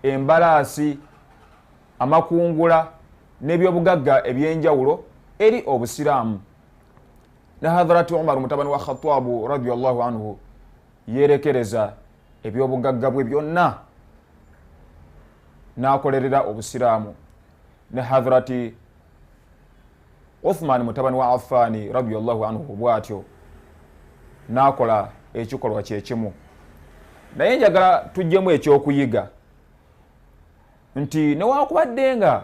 embalaasi, amakungula n'ebyobugagga ebyenjawulo eri obusiraamu. Ne Hadhrati Umar mutabani wa Khattab radiyallahu anhu yerekereza ebyobugagga bwe byonna n'akolerera obusiraamu. Ne Hadhrati Uthman mutabani wa Affan radiyallahu anhu bw'atyo n'akola ekikolwa kye kimu. Naye njagala tujjemu ekyokuyiga nti newakubadde nga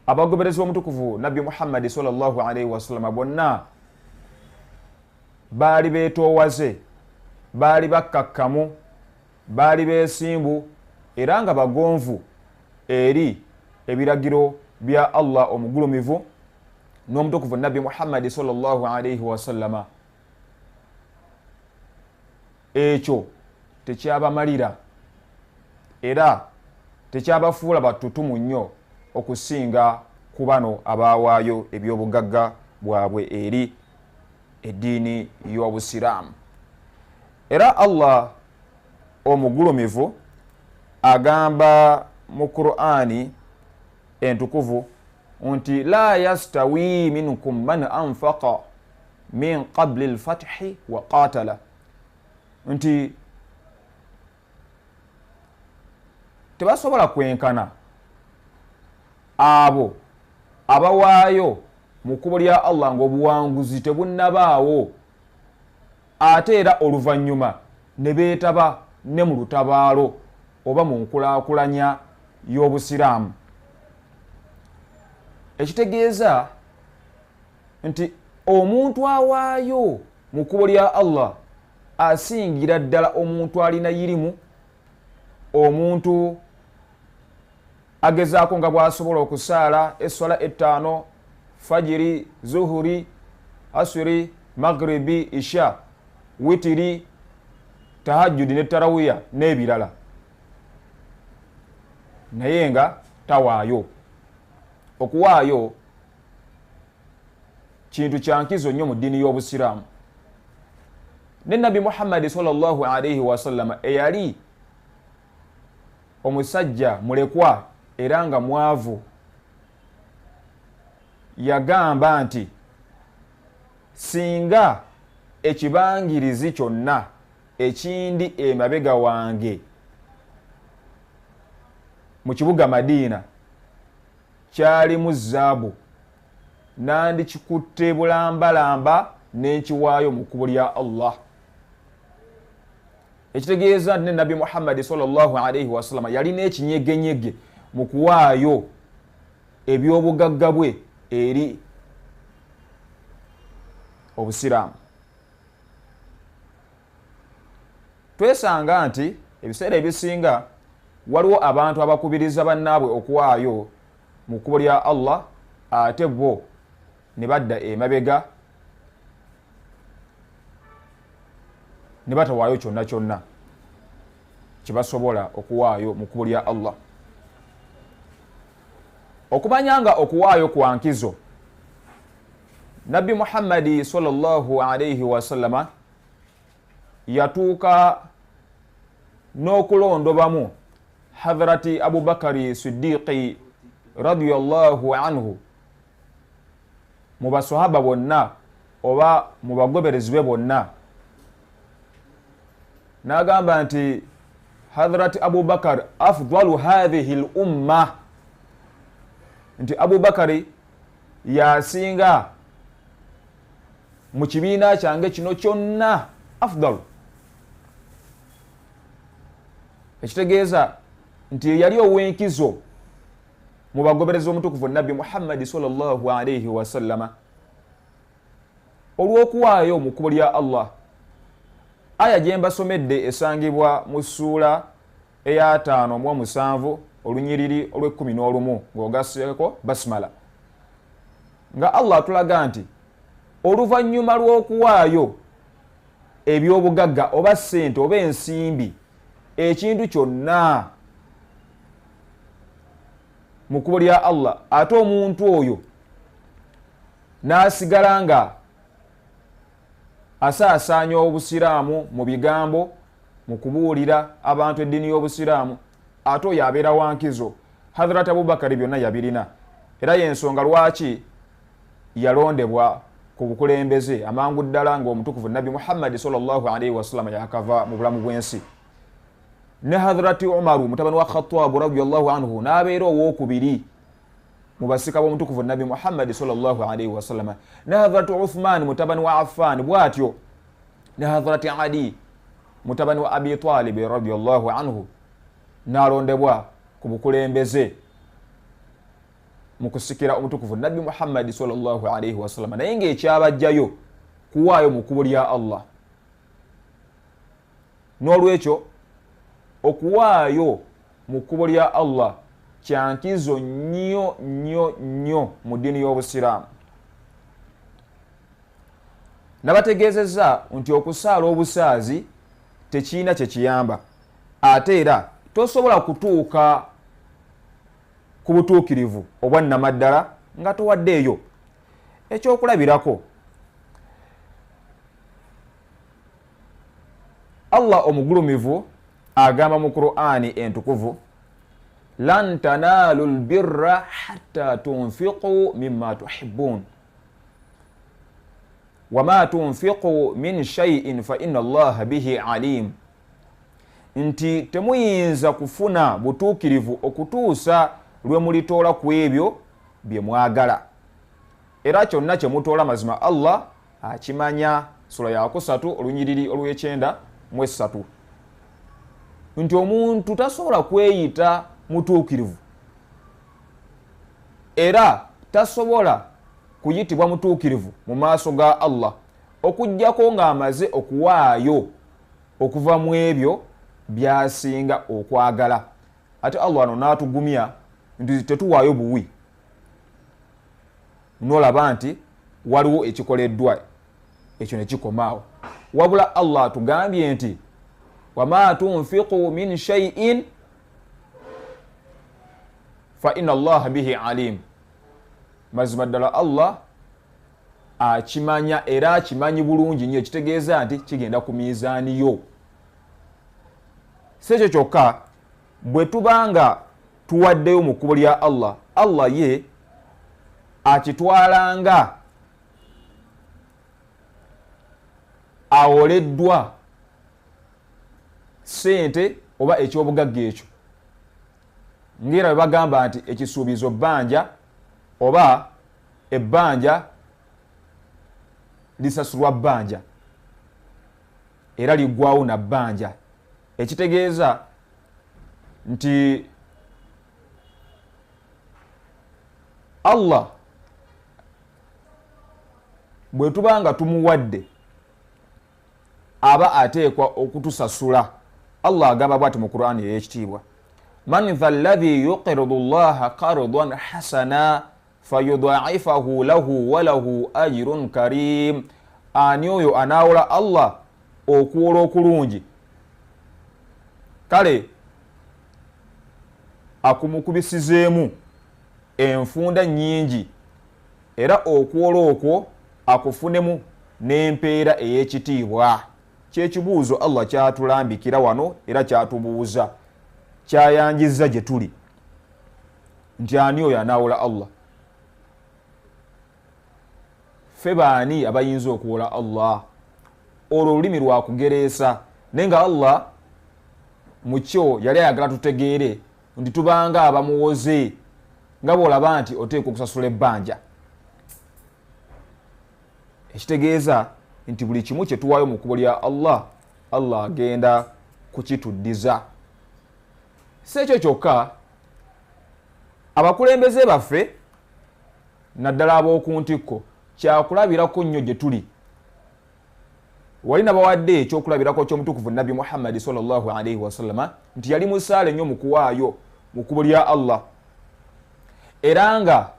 abagoberezi b'omutukuvu Nabbi Muhammad sallallahu alayhi wa sallam bonna baali beetoowaze baali bakkakkamu, baali beesimbu era nga bagonvu eri ebiragiro bya Allah omugulumivu n'omutukuvu Nabbi Muhammad sallallahu alayhi wa sallama. Ekyo tekyabamalira era tekyabafuula batutumu nnyo okusinga ku bano abaawaayo ebyobugagga bwabwe eri eddiini y'Obusiraamu. Era Allah omugulumivu agamba mu Qur'ani entukuvu nti la yastawi minkum man anfaqa min qabli al-fathi wa qatala, nti tebasobola kwenkana abo abawaayo mu kkubo lya Allah ng'obuwanguzi tebunnabaawo ate era oluvannyuma ne beetaba ne mu lutabaalo oba mu nkulaakulanya y'Obusiraamu. Ekitegeeza nti omuntu awaayo mu kkubo lya Allah asingira ddala omuntu alina yirimu, omuntu agezaako nga bw'asobola okusaala esswala 5 fajiri, zuhuri, asuri, maghribi, isha, witiri, tahajjudi ne tarawiya n'ebirala, naye nga tawaayo. Okuwaayo kintu kya nkizo nnyo mu ddiini y'Obusiraamu. Ne Nabbi Muhammad sallallahu alayhi wa sallam eyali omusajja mulekwa era nga mwavu, yagamba nti singa ekibangirizi kyonna ekindi emabega wange mu kibuga Madiina kyalimu zaabu, nandikikutte bulambalamba n'enkiwaayo mu kkubo lya Allah. Ekitegeeza nti ne Nabbi Muhammad sallallahu alayhi wa sallam yalina ekinyegenyege mu kuwaayo ebyobugagga bwe eri Obusiraamu. Twesanga nti ebiseera ebisinga waliwo abantu abakubiriza bannaabwe okuwaayo mu kkubo lya Allah ate bo ne badda emabega ne batawaayo kyonna kyonna kyebasobola okuwaayo mu kkubo lya Allah. Okumanya nga okuwaayo kwa nkizo, Nabbi Muhammad sallallahu alayhi wa sallama yatuuka n'okulondobamu Hadhrati Abu Bakari Siddiqi radiyallahu anhu mu basahaba bonna oba mu bagoberezi be bonna, n'agamba nti Hadhrati Abu Bakar afdalu hadhihi al-umma, nti Abu Bakari yasinga mu kibiina kyange kino kyonna afdalu. Ekitegeeza nti yali ow'enkizo mu bagoberezi omutukuvu Nabbi Muhammad sallallahu alayhi wa sallama olw'okuwaayo mu kkubo lya Allah. Aya gye mbasomedde esangibwa mu ssuula eya 5:7 olunyiriri olw'11 ng'ogasseeko basmala, nga Allah atulaga nti oluvannyuma lw'okuwaayo ebyobugagga oba ssente oba ensimbi, ekintu kyonna mu kkubo lya Allah, ate omuntu oyo n'asigala nga asaasaanya Obusiraamu mu bigambo, mu kubuulira abantu eddiini y'Obusiraamu, ate oyo abeera wa nkizo. Hadhrati Abubakari byonna yabirina, era y'ensonga lwaki yalondebwa ku bukulembeze amangu ddala ng'omutukuvu Nabbi Muhammad sallallahu alayhi wa sallam yakava mu bulamu bw'ensi. Ne Hadhrati Umaru mutabani wa Khattab radiyallahu anhu n'abeera ow'okubiri mu basika b'omutukuvu Nabbi Muhammad sallallahu alayhi wa sallam. Ne Hadhrati Uthman mutabani wa Affan bw'atyo, ne Hadhrati Ali mutabani wa Abi Talib radiyallahu anhu n'alondebwa ku bukulembeze mu kusikira omutukuvu Nabbi Muhammad sallallahu alayhi wa sallam, naye ng'ekyabajjayo kuwaayo mu kkubo lya Allah. N'olwekyo okuwaayo mu kkubo lya Allah kyankizo nnyo nnyo nnyo mu ddiini y'Obusiraamu. Nabategeezezza nti okusaala obusaazi tekirina kye kiyamba, ate era tosobola kutuuka ku butuukirivu obwannamaddala nga towaddeeyo. Ekyokulabirako, Allah omugulumivu agamba mu Qur'ani entukuvu, lan tanaalu lbirra hatta tunfiqu mimma tuhibbun wama tunfiqu min shay'in fa inna Allaha bihi alim. Nti temuyinza kufuna butuukirivu okutuusa lwe mulitoola ku ebyo bye mwagala, era kyonna kye mutoola mazima Allah akimanya. Sura ya 3 olunyiriri olw'e9:3. Nti omuntu tasobola kweyita mutuukirivu era tasobola kuyitibwa mutuukirivu mu maaso ga Allah okuggyako ng'amaze okuwaayo okuva mu ebyo byasinga okwagala. Ate Allah ano n'atugumya nti tetuwaayo buwi, n'olaba nti waliwo ekikoleddwa ekyo ne kikomaawo. Wabula Allah atugambye nti wama tunfiqu min shay'in fa inna Allaha bihi alim. Mazima ddala Allah akimanya era akimanyi bulungi nnyo, ekitegeeza nti kigenda ku miizaani yo. Si ekyo kyokka, bwe tubanga tuwaddeyo mu kkubo lya Allah, Allah ye akitwalanga awoleddwa sente oba ekyobugagga ekyo. Ngera bwe bagamba nti ekisuubizo bbanja oba ebbanja lisasulwa bbanja era liggwawo na bbanja, ekitegeeza nti Allah bwe tubanga tumuwadde aba ateekwa okutusasula. Allah agamba bw'ati mu Qur'ani ey'ekitiibwa, man dha alladhi yuqridu Allaha qardan hasana fayudha'ifahu lahu wa lahu ajrun karim. Ani oyo anaawola Allah okuwola okulungi, kale akumukubisizeemu enfunda nnyingi, era okuwola okwo akufunemu n'empeera ey'ekitiibwa. Kyekibuuzo Allah kyatulambikira wano era kyatubuuza, kyayanjizza gye tuli, nti ani oyo anaawola Allah? Ffe baani abayinza okuwola Allah? Olwo olulimi lwakugereesa, naye nga Allah mu kyo yali ayagala tutegeere nti tubanga abamuwoze nga bw'olaba nti oteekwa okusasula ebbanja. Ekitegeeza nti buli kimu kye tuwaayo mu kkubo lya Allah, Allah agenda kukituddiza. Si ekyo kyokka, abakulembeze baffe naddala ab'oku ntikko kyakulabirako nnyo gye tuli. Wali nabawadde ekyokulabirako ky'omutukuvu Nabbi Muhammad sallallahu alayhi wa sallam nti yali musaale nnyo mu kuwaayo mu kkubo lya Allah, era nga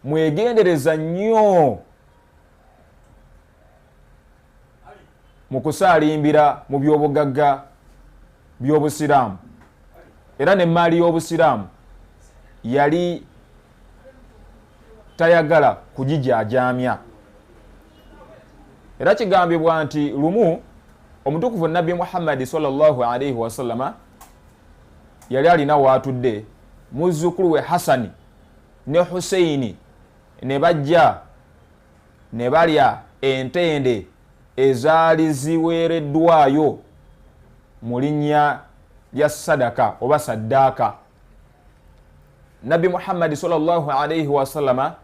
mwegendereza nnyo mu kusaalimbira mu by'obugagga by'Obusiraamu, era n'emmaali y'Obusiraamu yali tayagala kugijajaamya. Era kigambibwa nti lumu omutukuvu Nabbi Muhammad sallallahu alayhi wa sallama yali alina waatudde muzzukulu we Hasani ne Husaini, ne bajja ne balya entende ezaali ziweereddwayo mu linnya lya sadaka oba saddaaka. Nabbi Muhammad sallallahu alayhi wa sallama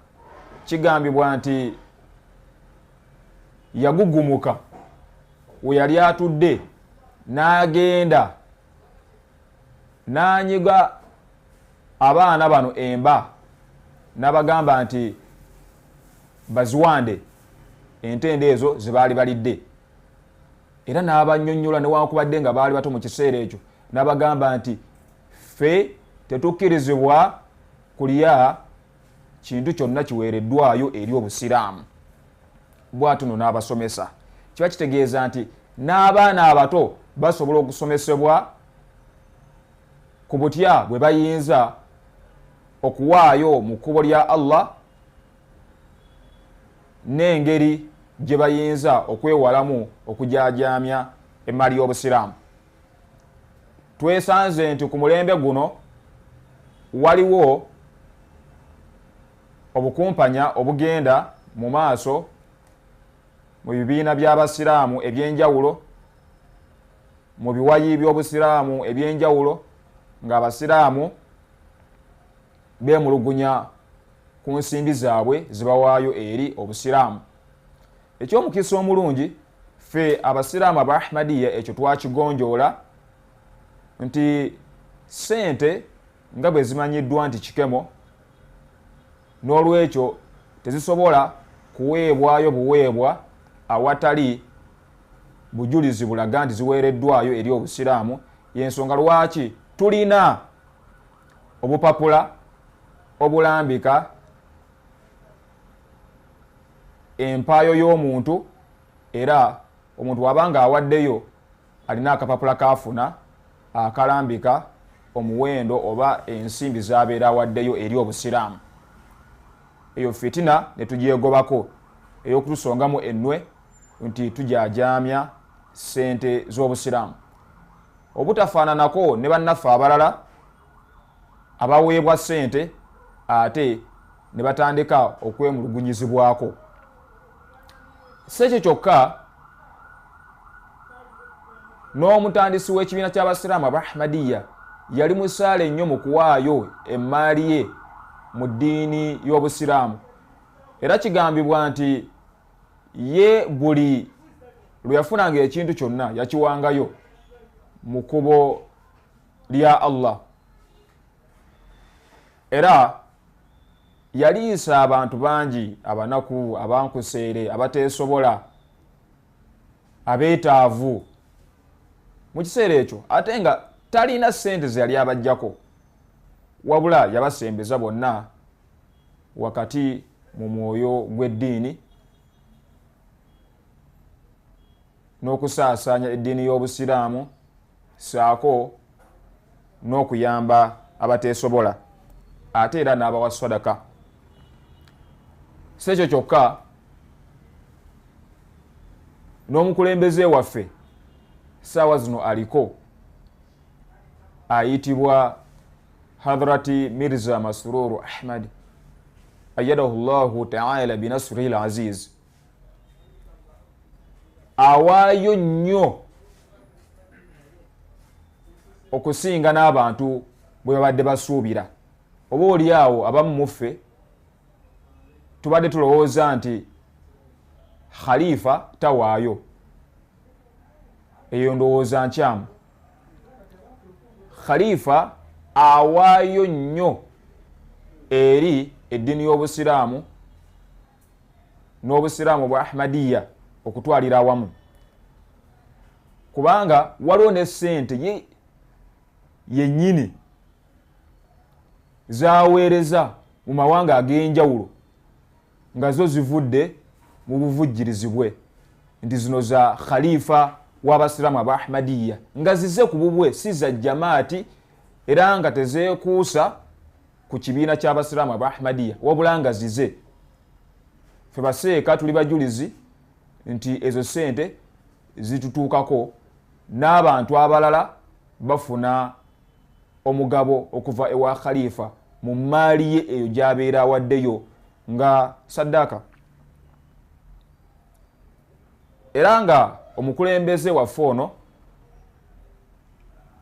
kigambibwa nti yagugumuka we yali atudde n'agenda n'anyiga abaana bano emba, n'abagamba nti baziwande entende ezo ze baali balidde. era n'abannyonnyola newankubadde nga baali bato mu kiseera ekyo n'abagamba nti ffe tetukkirizibwa kulya kintu kyonna kiweereddwayo eri obusiraamu. Bw'atuno n'abasomesa kiba kitegeeza nti n'abaana abato basobola okusomesebwa ku butya bwe bayinza okuwaayo mu kkubo lya Allah n'engeri gye bayinza okwewalamu okujaajamya emmali y'obusiraamu. Twesanze nti ku mulembe guno waliwo obukumpanya obugenda mu maaso mu bibiina by'abasiraamu ebyenjawulo, mu biwayi by'obusiraamu ebyenjawulo, ng'abasiraamu beemulugunya ku nsimbi zaabwe zibawaayo eri obusiraamu. Eky'omukisa omulungi ffe abasiraamu aba Ahmadiyya ekyo twakigonjoola nti ssente nga bwe zimanyiddwa nti kikemo, n'olwekyo tezisobola kuweebwayo buweebwa awatali bujulizi bulaga nti ziweereddwayo eri obusiraamu. Y'ensonga lwaki tulina obupapula obulambika empaayo y'omuntu, era omuntu wabanga awaddeyo alina akapapula kafuna akalambika omuwendo oba ensimbi z'abeera awaddeyo eri obusiraamu. Eyo fitina ne tugyegobako ey'okutusongamu ennwe nti tujaajamya ssente z'obusiraamu, obutafaananako ne bannaffe abalala abaweebwa ssente ate ne batandika okwemulugunyizibwako. Si ekyo kyokka, n'omutandisi w'ekibiina ky'abasiraamu aba Ahmadiyya yali musaale nnyo mu kuwaayo emmaali ye mu ddiini y'obusiraamu, era kigambibwa nti ye buli lwe yafunanga ekintu kyonna yakiwangayo mu kkubo lya Allah, era yaliisa abantu bangi abanaku, abankuseere, abateesobola, abeetaavu mu kiseera ekyo, ate nga talina ssente ze yali abajjako, wabula yabasembeza bonna wakati mu mwoyo gw'eddiini n'okusaasaanya eddiini y'obusiraamu saako n'okuyamba abateesobola, ate era n'abawa sadaka. Si ekyo kyokka, n'omukulembeze waffe ssaawa zino aliko ayitibwa Hadrati Mirza Masrur Ahmad ayyadahu Allahu ta'ala binasrihi al-aziz. Awaayo nnyo okusinga n'abantu bwe babadde basuubira. Oba oli awo abamu muffe tubadde tulowooza nti khalifa tawaayo, eyo ndowooza nkyamu. Khalifa awaayo nnyo eri eddiini y'obusiraamu n'obusiraamu bwa Ahmadiyya okutwalira awamu, kubanga waliwo ne ssente yennyini zaaweereza mu mawanga ag'enjawulo nga zo zivudde mu buvujjirizi bwe nti zino za khalifa w'abasiraamu aba Ahmadiyya, nga zize ku bubwe si za jamaati, era nga tezeekuusa ku kibiina ky'abasiraamu aba Ahmadiyya, wabula nga zize. Ffe baseeka tuli bajulizi nti ezo ssente zitutuukako, n'abantu abalala bafuna omugabo okuva ewa khalifa mu mmaali ye eyo gy'abeera awaddeyo nga Sadaqah. Era nga omukulembeze waffe ono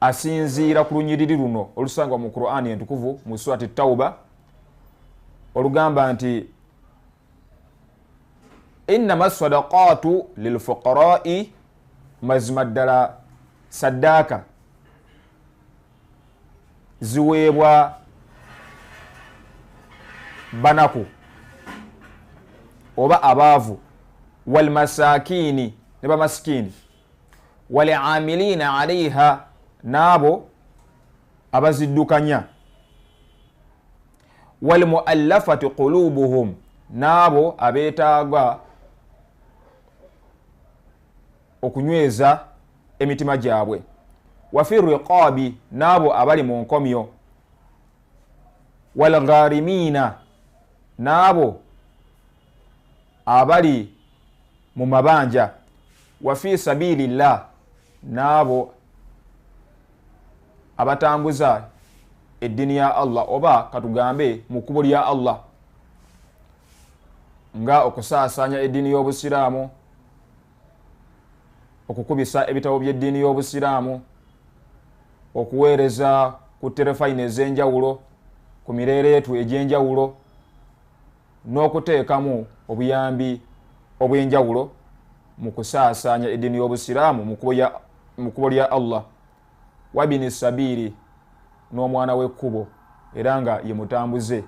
asinziira ku lunyiriri luno olusangwa mu Qur'an entukuvu mu surati Tawba olugamba nti innama sadaqatu lilfuqara'i, mazima ddala Sadaqah ziweebwa banaku oba abaavu, wal masakini ne bamasikini, wal amilina alayha nabo abaziddukanya wal muallafati qulubuhum nabo abetaaga okunyweza emitima gyabwe wa fi riqabi nabo abali mu nkomyo wal gharimina nabo abali mu mabanja wa fi sabilillah nabo abatambuza eddiini ya Allah oba katugambe mu kkubo lya Allah nga okusaasanya eddiini y'obusiraamu okukubisa ebitabo by'eddiini y'obusiraamu okuweereza ku terefayini ez'enjawulo ku mireereetu egy'enjawulo n'okuteekamu obuyambi obw'enjawulo mu kusaasanya eddiini y'obusiraamu mu kkubo lya Allah wabini sabiiri n'omwana w'ekkubo era nga ye mutambuze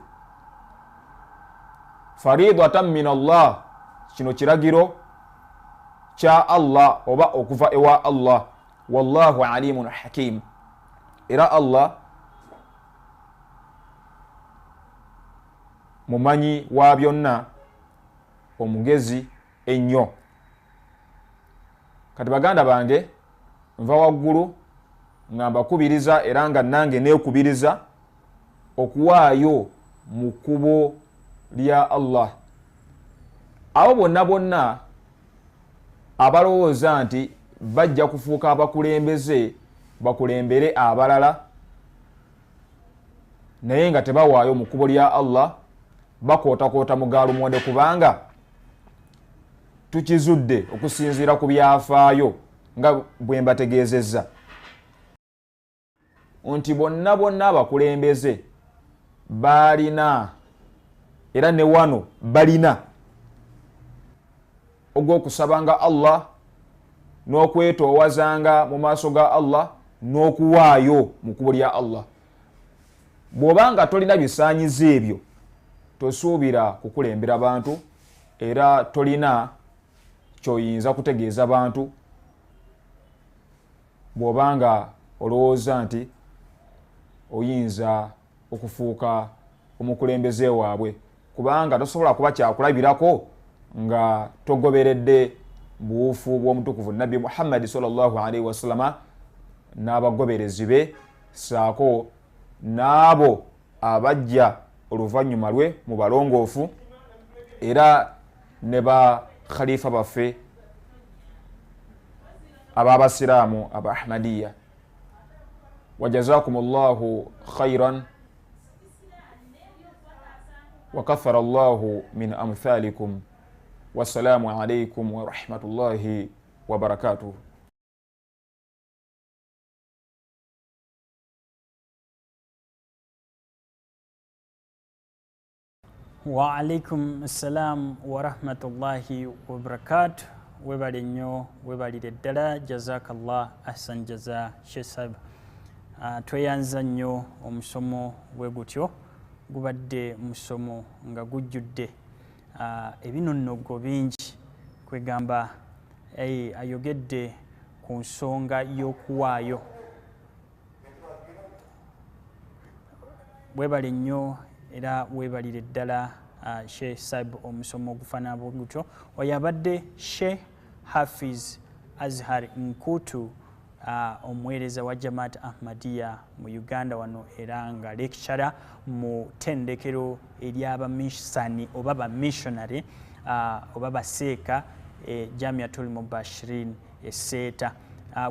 faridatan min Allah kino kiragiro kya Allah oba okuva ewa Allah wallahu alimun hakim era Allah mumanyi wa byonna omugezi ennyo. Kati baganda bange nva waggulu nga mbakubiriza era nga nange neekubiriza okuwaayo mu kkubo lya Allah. Abo bonna bonna abalowooza nti bajja kufuuka abakulembeze bakulembere abalala naye nga tebawaayo mu kkubo lya Allah bakootakoota mu gaalumonde kubanga tukizudde okusinziira ku byafaayo nga bwe mbategeezezza nti bonna bonna abakulembeze balina era ne wano balina ogw'okusabanga Allah n'okwetoowazanga mu maaso ga Allah n'okuwaayo mu kkubo lya Allah. Bw'obanga tolina bisaanyizo ebyo tosuubira kukulembera bantu era tolina kyoyinza kutegeeza bantu bw'obanga olowooza nti oyinza okufuuka omukulembeze waabwe kubanga tosobola kuba kyakulabirako nga togoberedde buufu bw'omutukuvu Nabbi Muhammad sallallahu alayhi wasallama n'abagoberezi be saako n'abo abajja oluvannyuma lwe mu balongoofu era ne ba khalifa baffe ab'abasiraamu aba Ahmadiyya. Wajazakumullahu khairan wa kathara Allahu min amthalikum. Wassalamu alaykum wa rahmatullahi wa barakatuh. Wa alaikum assalam wa rahmatullahi wa barakatuh. Webali nnyo webalire ddala jazakallah ahsan jaza shesab. Tweyanza nnyo omusomo bwe gutyo gubadde musomo nga gujjudde ebinonnogo bingi kwegamba ayogedde ku nsonga y'okuwaayo. Webali nnyo era webalire ddala Sheikh Sab omusomo ogufaanana bwe gutyo. Oyo abadde Sheikh Hafiz Azhar Nkutu omuweereza wa Jamaat Ahmadiyya mu Uganda wano era nga lecturer mu ttendekero ery'abamisani oba bamissionary oba baseeka Jamiatul Mubashirin Esseeta.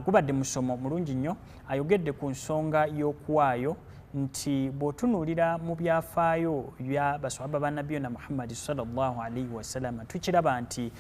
Gubadde musomo mulungi nnyo ayogedde ku nsonga y'okuwaayo nti bw'otunuulira mu byafaayo bya baswahaba ba Nabiyuna Muhammad sallallahu alayhi wasallam tukiraba nti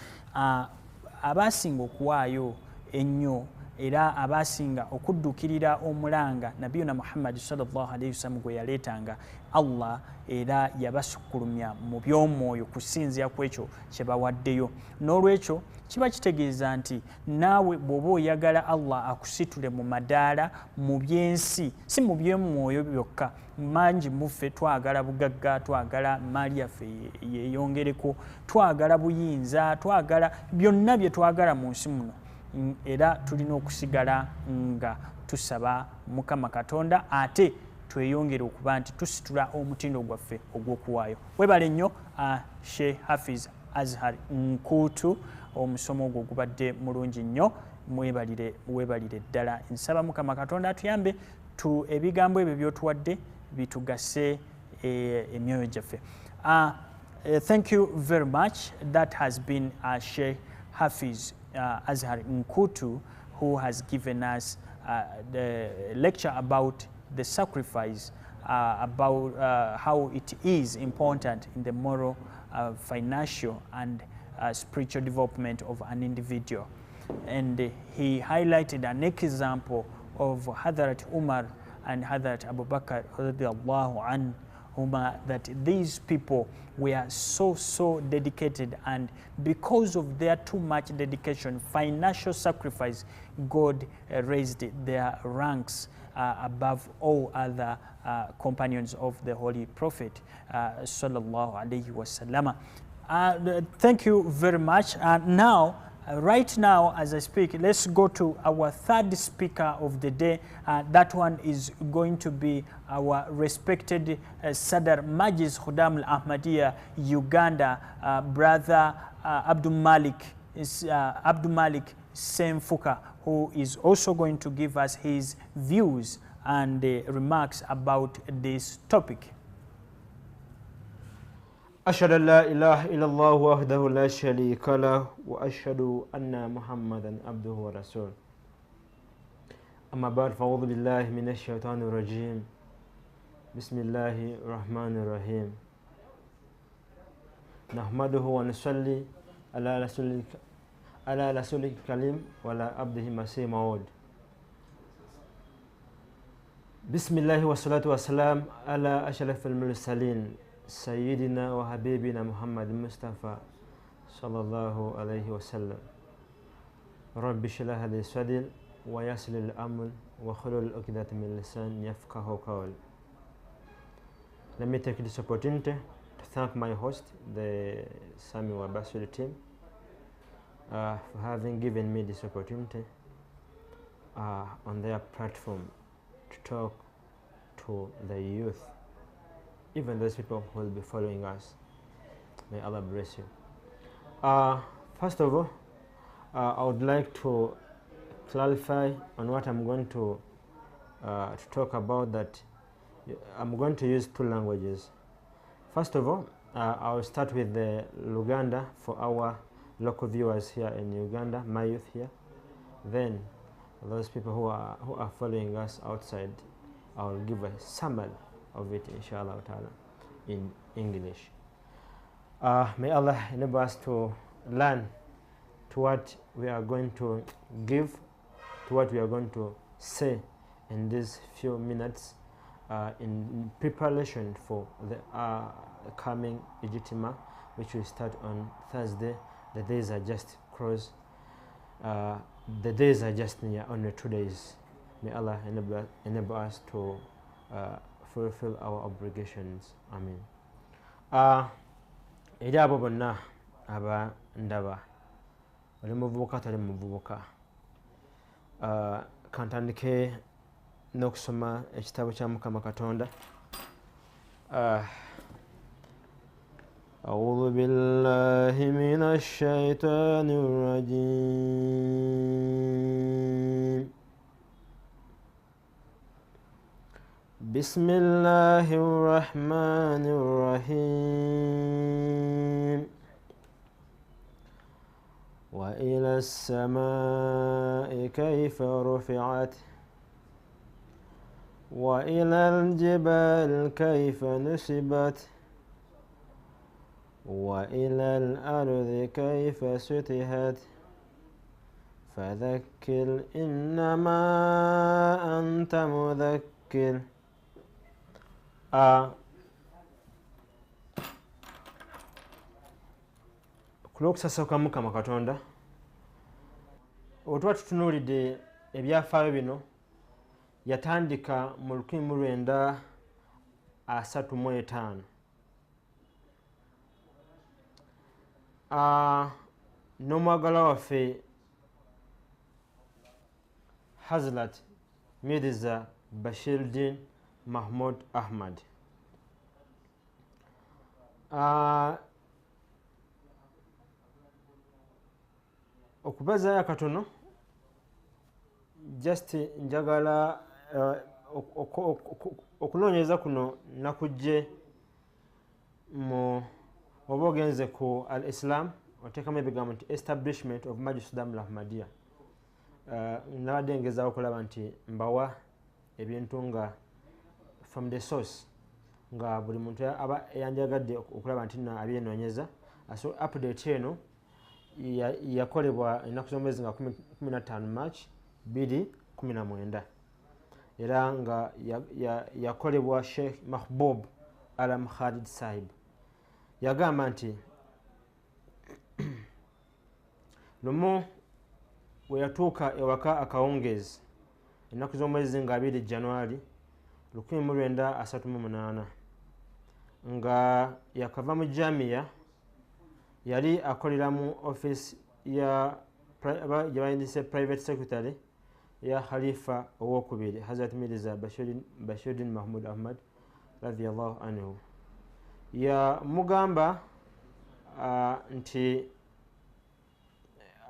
abasinga okuwaayo ennyo era abasinga okuddukirira omulanga Nabiyuna Muhammad sallallahu alayhi wasallam gwe yaleetanga Allah era yabasukkulumya mu by'omwoyo kusinzira ku ekyo kye bawaddeyo. N'olwekyo kiba kitegeeza nti naawe bw'oba oyagala Allah akusitule mu madaala mu byensi si mu by'omwoyo byokka. Mangi muffe twagala bugagga, twagala maali yaffe yeeyongereko, twagala buyinza, twagala byonna bye twagala mu nsi muno. era tulina okusigala nga tusaba Mukama Katonda ate tweyongere okuba nti tusitula omutindo gwaffe ogw'okuwaayo. Webale nnyo Sheikh Hafiz Azhar Nkutu, omusomo ogwo gubadde mulungi nnyo, webalire ddala. Nsaba Mukama Katonda atuyambe ebigambo ebyo by'otuwadde bitugase emyoyo gyaffe. Thank you very much. That has been Sheikh Hafiz Azhar Nkutu, who has given us the lecture about the sacrifice, about how it is important in the moral, financial and spiritual development of an individual. And he highlighted an example of Hadrat Umar and Hadrat Abu Bakr radiyallahu anhuma, that these people were so dedicated, and because of their too much dedication, financial sacrifice, God raised their ranks above all other companions of the Holy Prophet sallallaahu alayhi wa sallam. Thank you very much. Now, right now, as I speak, let's go to our third speaker of the day. That one is going to be our respected Sadr Majlis Khudam al-Ahmadiyya, Uganda, brother Abdul Malik Semfuka, who is also going to give us his views and remarks about this topic. أشهد أن لا إله إلا الله وحده لا شريك له وأشهد أن محمدا عبده ورسوله. أما بعد فأعوذ بالله من الشيطان الرجيم. بسم الله الرحمن الرحيم. نحمده ونصلي على رسولك الكريم وعلى عبده المسيح موعود. بسم الله والصلاة والسلام على أشرف المرسلين سيدنا وحبيبنا محمد المصطفى صلى الله عليه وسلم. رب اشرح لي صدري ويسر لي الأمر واحلل عقدة من لساني يفقهوا قولي. Let me take this opportunity to thank my host, the Samuel Basuri team, for having given me this opportunity on their platform to talk to the youth, even those people who will be following us. May Allah bless you. First of all, I would like to clarify on what I'm going to talk about. That I'm going to use two languages. First of all, I will start with the Luganda for our local viewers here in Uganda, my youth here. Then those people who are following us outside, I will give a summary of it, inshallah ta'ala, in English. May Allah enable us to learn to what we are going to give, to what we are going to say in these few minutes in preparation for the coming Ijtima, which will start on Thursday. The days are just close. The days are just near, only 2 days. May Allah enable us to fulfill our obligations. Amen. Eri abo bonna aba ndaba oli muvubuka tali muvubuka, kantandike n'okusoma ekitabo kya Mukama Katonda. أعوذ بالله من الشيطان الرجيم. بسم الله الرحمن الرحيم. وإلى السماء كيف رفعت وإلى الجبال كيف نصبت وإلى الأرض كيف سطحت فذكر إنما أنت مذكر. Kulwokusasauka Mukama Katonda, otuba tutunuulidde ebyafaayo bino yatandika mu 1935. N'omwagala waffe Hazrat Mirza Bashiruddin Mahmud Ahmad. Okubaza akatono just njagala okunoonyereza kuno nakujje mu oba ogenze ku al-Islam oteekamu ebigambo nti establishment of Majlis Sudan al-Ahmadiyya. Nabadde ngezaawo okulaba nti mbawa ebintu nga from the source nga buli muntu aba yanjagadde okulaba nti abyenoonyeza. So update eno yakolebwa ennaku z'omwezi nga 15 March 2019 era nga yakolebwa Sheikh Mahbub Alam Khalid Sahib. Yagamba nti lumu we yatuuka ewaka akawungeezi ennaku z'omwezi nga 2 January 1938 nga yakava mu jamiya yali akolera mu office ya gyebayindise private secretary ya Khalifa owokubiri Hazrat Mirza Bashiruddin Mahmud Ahmad radhiyallahu anhu. Ya mugamba nti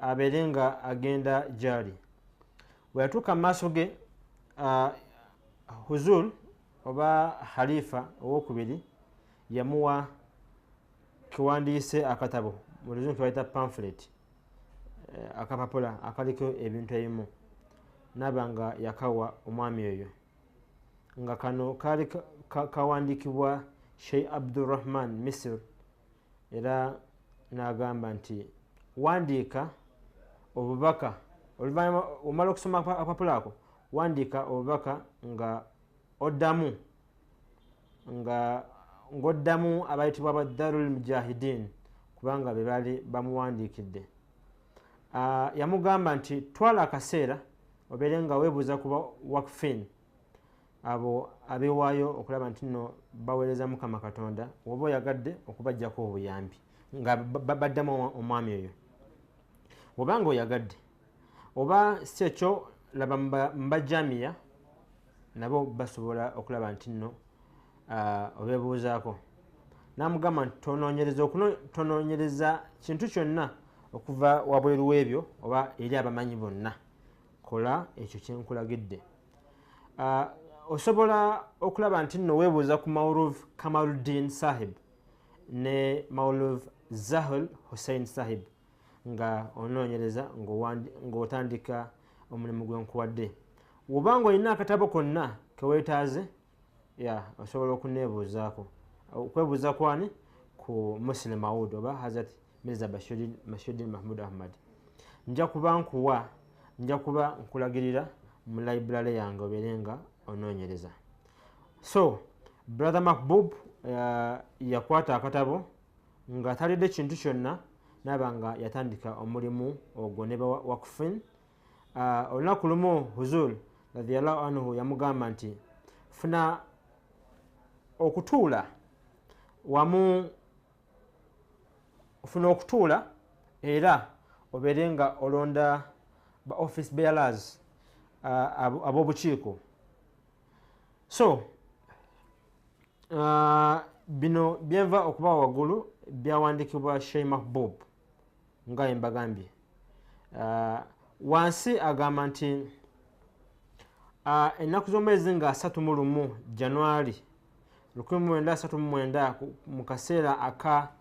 abeere nga agenda gyali. Bwe yatuuka mu maaso ge Huzul oba Khalifa owokubiri yamuwa kiwandiise akatabo mu luzungu kebayita pamphlet, akapapula akaliko ebintu ebimu, naba nga yakawa omwami oyo nga kano kaali kawandiikibwa Sheikh Abdurrahman Misr era n'agamba nti wandiika obubaka oluvannyuma omala okusoma akapapula ako wandiika obubaka nga oddamu abayitibwa Badarul Mujahideen kubanga be baali bamuwandiikidde. Yamugamba nti twala akaseera obeere nga weebuuza kuba wakfin abo abewaayo okulaba nti nno baweereza Mukama Katonda oba oyagadde okubajjako obuyambi nga baddamu omwami oyo. Obanga oyagadde oba si ekyo laba mbajamiya nabo basobola okulaba nti nno obeebuuzaako. N'amugamba nti tonoonyereza kintu kyonna okuva wabweru w'ebyo oba eri abamanyi bonna, kola ekyo kyenkulagidde. Osobola okulaba nti nno weebuuza ku Maulud Kamaluddin Sahib ne Maulud Zahul Hussein Sahib nga onoonyereza ng'otandika omulimu gwenkuwadde. Wobanga olina akatabo konna keweetaaze osobola okuneebuuzaako. Okwebuuza kwani ku Muslim Maud oba Hazrat Mirza Bashiruddin Mahmud Ahmad. Nja kuba nkulagirira mu library yange obeere nga onoonyereza. So Brother Mahbub yakwata akatabo nga talidde kintu kyonna naba nga yatandika omulimu ogwo ne wakfin. Olunaku lumu Huzul radhiyallahu anhu yamugamba nti funa okutuula era obeere nga olonda ba office bearers ab'obukiiko. So bino byenva okuba waggulu byawandiikibwa Sheikh Mahbub nga embagambye. Wansi agamba nti ennaku z'omwezi nga 31 January 1939 mu kaseera aka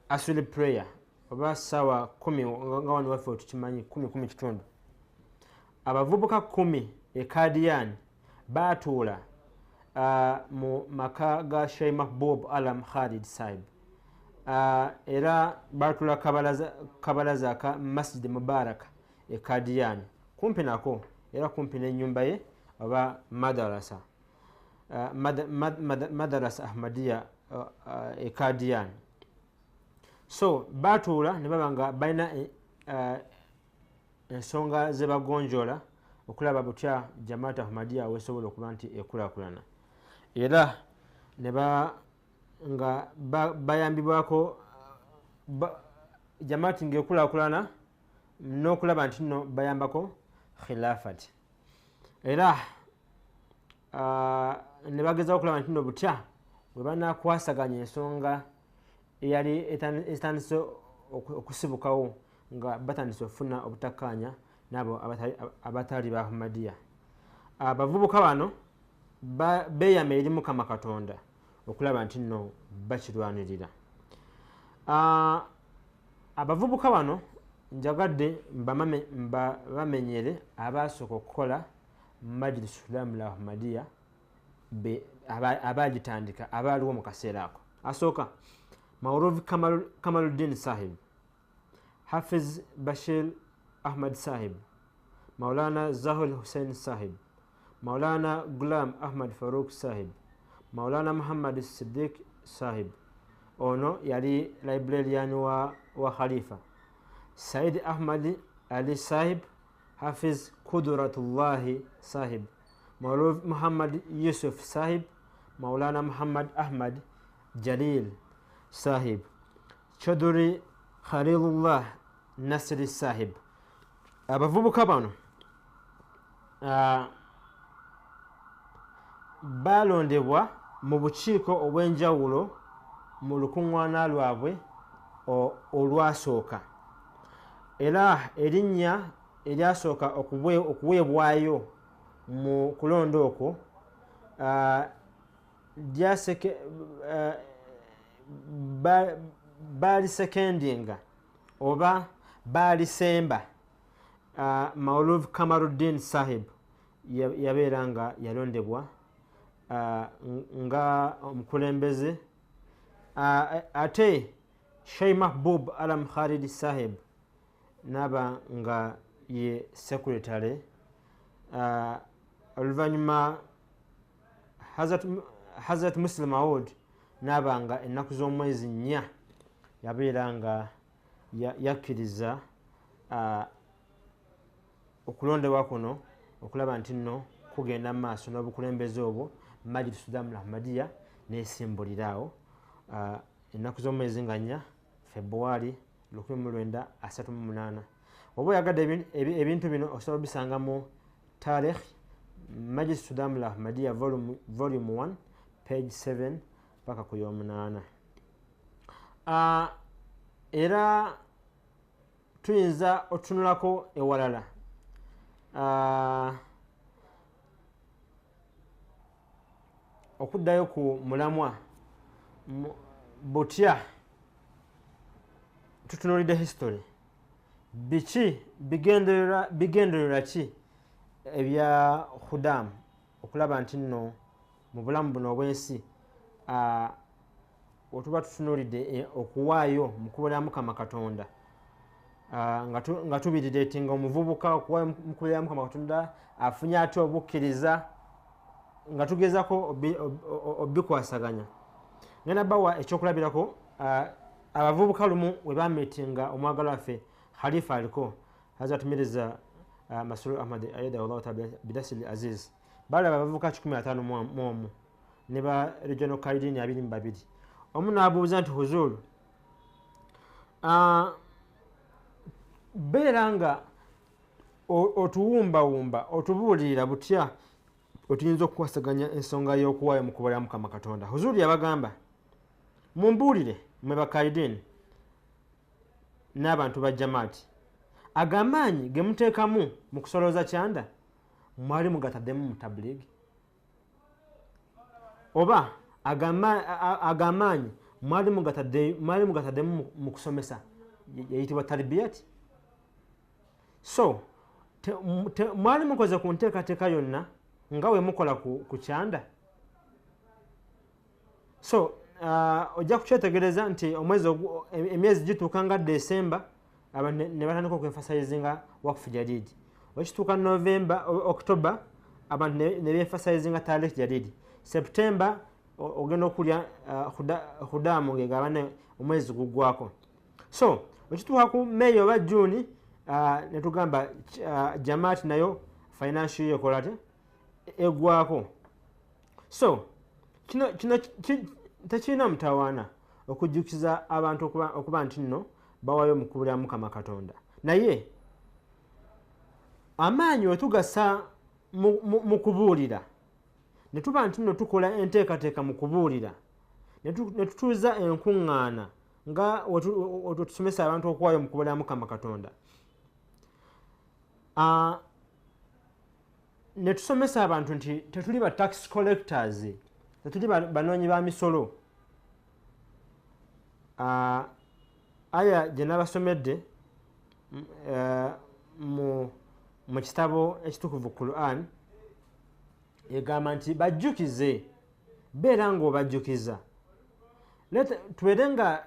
asuli prayer oba ssaawa 10 nga wano waffe tukimanyi 10 abavubuka 10 e Qadian baatuula mu maka ga Sheikh Mahbub Alam Khalid Sahib era baatuula kabalaza ka Masjid Mubarak e Qadian kumpi nako era kumpi n'ennyumba ye oba madarasa Ahmadiyya e Qadian. So baatuula ne baba nga balina ensonga ze bagonjoola okulaba butya Jamaat Ahmadiyya weesobola okuba nti ekulaakulana era ne nga bayambibwako Jamaat ng'ekulaakulana n'okulaba nti nno bayambako khilafati. era ne bagezaho okulaba nti nno butya bwe banakwasaganya ensonga eyali etandise okusibukawo nga batandise okufuna obutakkaanya n'abo abataali ba Ahmadiyya. Abavubuka bano beeyama eri Mukama Katonda okulaba nti nno bakirwanirira. Abavubuka bano njagadde bamenyere abaasooka okukola Majlis Sulam Ahmadiyya abagitandika abaaliwo mu kaseera ako. Asooka Maulvi Kamaluddin Sahib, Hafiz Bashir Ahmad Sahib, Maulana Zahul Hussein Sahib, Maulana Ghulam Ahmad Farooq Sahib, Maulana Muhammad Siddiq Sahib, ono yali librarian wa Khalifa, Said Ahmad Ali Sahib, Hafiz Qudratullahi Sahib, Maulvi Muhammad Yusuf Sahib, Maulana Muhammad Ahmad Jalil Sahib, Chaudhry Khalilullah Nasri Sahib. Abavubuka bano balondebwa mu bukiiko obw'enjawulo mu lukuŋŋaana lwabwe olwasooka, era erinnya eryasooka okuweebwayo mu kulonda okwo baalisekendinga oba baalisemba Maulvi Kamaluddin Sahib yabeera nga yalondebwa nga omukulembeze, ate Sheikh Mahbub Alam Khalid Sahib naba nga ye secretary. Oluvannyuma Hazrat Muslim Maud naba nga ennaku z'omwezi 4 yabeera nga yakkiriza okulondebwa kuno okulaba nti nno kugenda mu maaso n'obukulembeze obwo Majlis Sulam Ahmadiyya n'esimbuliraawo ennaku z'omwezi nga 4 February 1938. Oba oyagadde ebintu bino osobola obisanga mu Tarikh Majlis Sulam Ahmadiyya volume 1 page 7 paka ku y'omunaana. Era tuyinza otunulako ewalala okuddayo ku mulamwa butya tutunulidde history, biki bigendererwa ki ebya Khudam okulaba nti nno mu bulamu buno obw'ensi otuba tutunulidde okuwaayo mu kubeera Mukama Katonda nga tubirireetinga omuvubuka okuwaayo mu kubeera Mukama Katonda afunye ate obukkiriza nga tugezako obikwasaganya. Ngenda bawa ekyokulabirako abavubuka lumu we bamitinga omwagalwa waffe Khalifa aliko Hazrat Mirza Masroor Ahmad alayhi bidasili aziz, balaba abavubuka 151 ne ba regional kaidini 22. Omu n'abuuza nti Huzur, beera nga otuwumbawumba otubuulirira butya otuyinza okukwasaganya ensonga y'okuwaayo mu kubeera Mukama Katonda. Huzur yabagamba, mumbuulire mwe bakaidini n'abantu ba jamaati, agamaanyi ge muteekamu mu kusolooza kyanda mwali mugataddemu mu tablighi, oba agamaanyi mwali mugataddemu mu kusomesa yayitibwa tarbiyati. So mwali mukoze ku nteekateeka yonna nga we mukola ku kyanda. So ojja kukyetegereza nti emyezi gituuka nga December abantu ne batandika okwenfasizinga wakufu jadidi, wekituuka November October abantu ne benfasizinga Tarikh jadidi, September ogenda okulya Khudamu ngegabane omwezi guggwako. So wekituuka ku May oba June ne tugamba jamaati nayo financial year ekolate eggwako. So kino tekirina mutawaana okujjukiza abantu okuba nti nno bawayo mu kubeera Mukama Katonda, naye amaanyi wetugasa mu kubuulira ne tuba nti nno tukola enteekateeka mu kubuulira ne tutuuza enkuŋŋaana nga wetusomesa abantu okuwaayo mu kubuulira Mukama Katonda, ne tusomesa abantu nti tetuli ba tax collectors, tetuli banoonyi ba misolo. Aya gye nabasomedde mu kitabo ekitukuvu Qur'an egamba nti bajjukize, beera ng'obajjukiza. Tubeere nga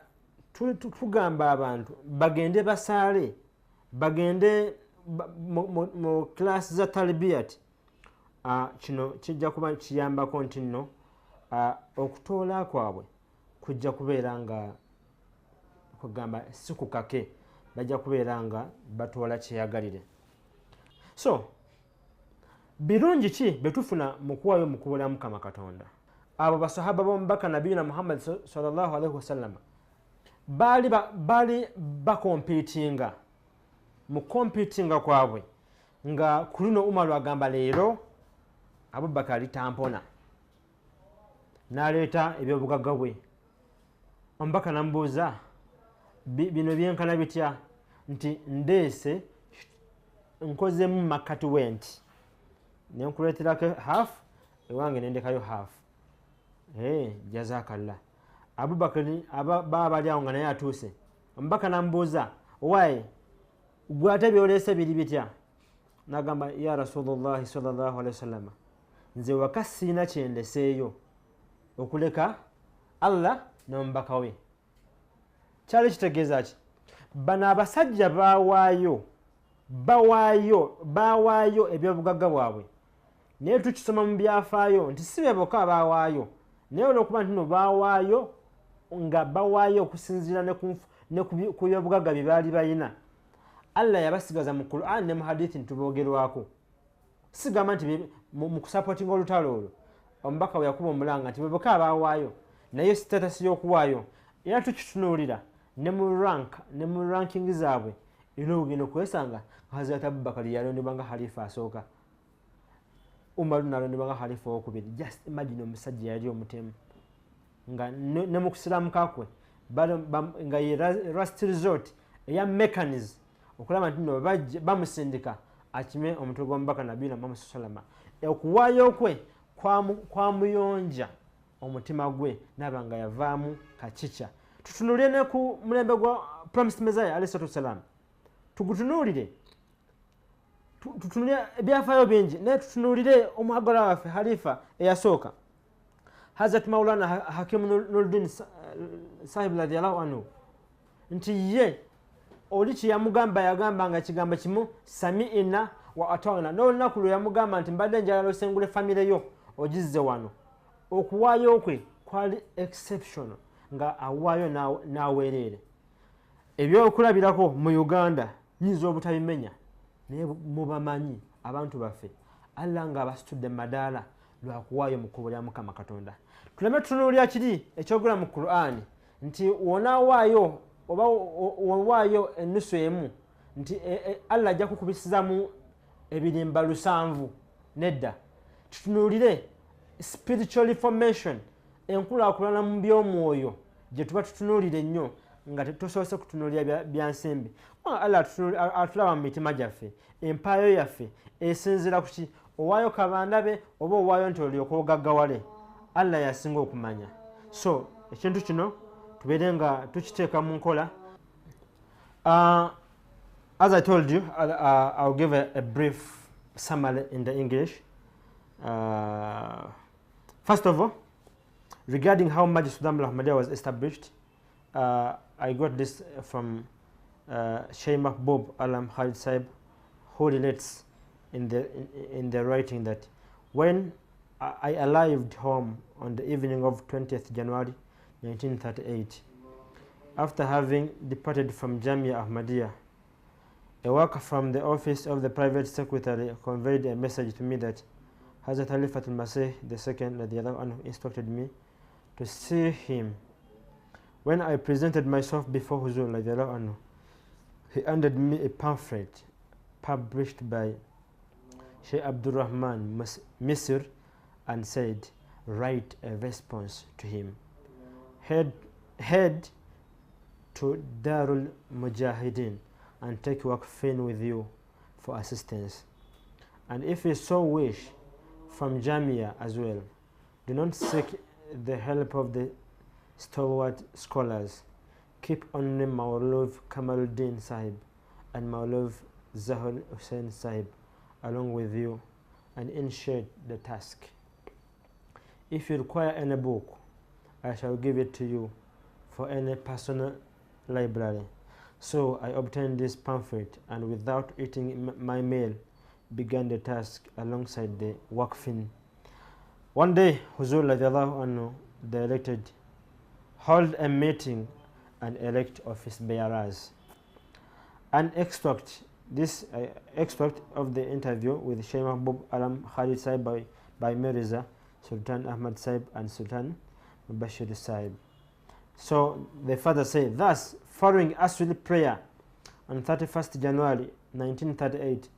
tugamba abantu bagende basaale, bagende mu class za talbiyat. Kino kijja kuba kiyambako nti nno okutoola kwabwe kujja kubeera nga kugamba si kukake, bajja kubeera nga batoola kyeyagalire. So birungi ki betufuna mu kuwaayo mu kubuulira Mukama Katonda? Abo basahaba b'omubaka nabiyina Muhammad sallallahu alayhi wasallam baali bakompiitinga mu kompiitinga kwabwe nga ku luno Umaru agamba leero Abubakar litampona, n'aleeta ebyobugagga bwe. Omubaka namubuuza bino byenkana bitya? Nti ndeese nkozemu makati wenti, nenkuleeterako half, ewange nendekayo half. Jazakallah. Abubakari baba bali awo nga naye atuuse. Omubaka namubuuza waye gwe ate byoleese biri bitya? Nagamba ya Rasulullahi sallallahu alaihi wasallam, nze waka siina kyendeseeyo okuleka Allah n'omubaka we. Kyali kitegeeza ki? Bano abasajja bawaayo ebyobugagga bwabwe, naye tukisoma mu byafaayo nti si be bokka bawaayo, naye olwokuba nti no bawaayo nga bawaayo okusinziira ne ku byobugagga bye baali balina, Allah yabasigaza mu Qur'an ne mu hadeeth ntiboogerwako. Sigamba nti mu kusapootinga olutalo olwo omubaka we yakuba omulanga nti be bokka abawaayo, naye status y'okuwaayo era tukitunuulira ne mu ranking zaabwe era ogenda okwesanga Hazrat Abubakar yalondebwa nga halifa asooka, Umaru nalondebwa nga halifa owokubiri. Just imagine omusajja yali omutemu nga ne mu kusiramuka kwe nga ye last resort eya mechanism okulaba nti no bamusindika akime omutwe gw'omubaka nabiyina Muhammad sallallahu alaihi wasallam. Okuwaayo kwe kwamuyonja omutima gwe naba nga yavaamu kakica. Tutunuulire ne ku mulembe gwa promised Messiah alayhi wasallam, tugutunuulire, tutunuulire ebyafaayo bingi, naye tutunuulire omwagala waffe halifa eyasooka Hazrat Maulana Hakim Nuruddin Sahib radiyallahu anhu, nti ye oli kyeyamugamba yagamba nga kigambo kimu sami'ina wa ata'na. N'olunaku lwe yamugamba nti mbadde njagala osengule famire yo ogizze wano, okuwaayo kwe kwali exceptional nga awaayo n'aweerere. Ebyokulabirako mu Uganda nyinza obutabimenya, naye mubamanyi abantu baffe Allah nga abasitudde mu madaala lwakuwaayo mu kubuulira Mukama Katonda. Tuleme tutunuulira kiri ekyogera mu Qur'an nti wonaawaayo oba owaayo ennusu emu nti Allah ajja kukubisizamu ebirimba 700. Nedda, tutunuulire spiritual reformation, enkulaakulana mu by'omwoyo gye tuba tutunuulire ennyo nga tusoose kutunuulira byansimbi. Allah atulaba mu mitima gyaffe, empaayo yaffe esinziira ku ki? Owaayo kabanda be oba owaayo nti olyoka ogaggawale. Allah yasinga okumanya. So ekintu kino tubeere nga tukiteeka mu nkola. As I told you, I'll give a brief summary in the English. First of all, regarding how Majlis Ahmadiyya was established, I got this from Shaykh Mahbub Alam Khalid Saib, who relates in the writing that when I arrived home on the evening of 20th January 1938, after having departed from Jamia Ahmadiyya, a worker from the office of the private secretary conveyed a message to me that Hazrat Khalifatul Masih II instructed me to see him. When I presented myself before Huzur anhu, he handed me a pamphlet published by Sheikh Abdul Rahman Misr and said, write a response to him. Head to Darul Mujahideen and take Waqfin with you for assistance. And if you so wish, from Jamia as well. Do not seek the help of the stalwart scholars. Keep only Maulov Kamaluddin Sahib and Maulov Zahul Hussain Sahib along with you and initiate the task. If you require any book, I shall give it to you for any personal library. So I obtained this pamphlet and without eating my meal began the task alongside the Waqfin. One day, Huzur radiallahu anhu, the elected, hold a meeting and elect office bearers. An extract, this extract of the interview with Shaykh Mahbub Alam Khalid Sahib by Mirza, Sultan Ahmad Sahib and Sultan Bashir Sahib. So the father said, thus, following Asr prayer on 31st January 1938,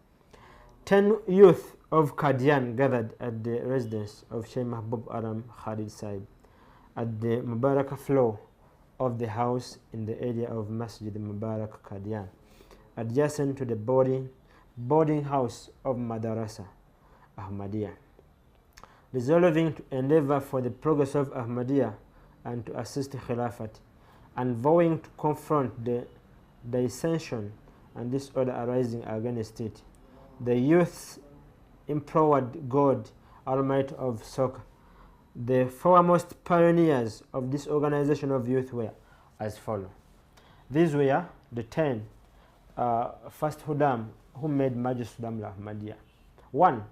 10 youth of Qadian gathered at the residence of Shaykh Mahbub Alam Khalid Sahib at the Mubarak floor of the house in the area of Masjid Mubarak Qadian, adjacent to the boarding house of Madarasa Ahmadiyya, resolving to endeavor for the progress of Ahmadiyya and to assist Khilafat, and vowing to confront the dissension and disorder arising against it. The youths implored God Almighty of Soka. The foremost pioneers of this organization of youth were as follows. These were the 10 first Hudam who made Majlis Sudam al-Ahmadiyya. One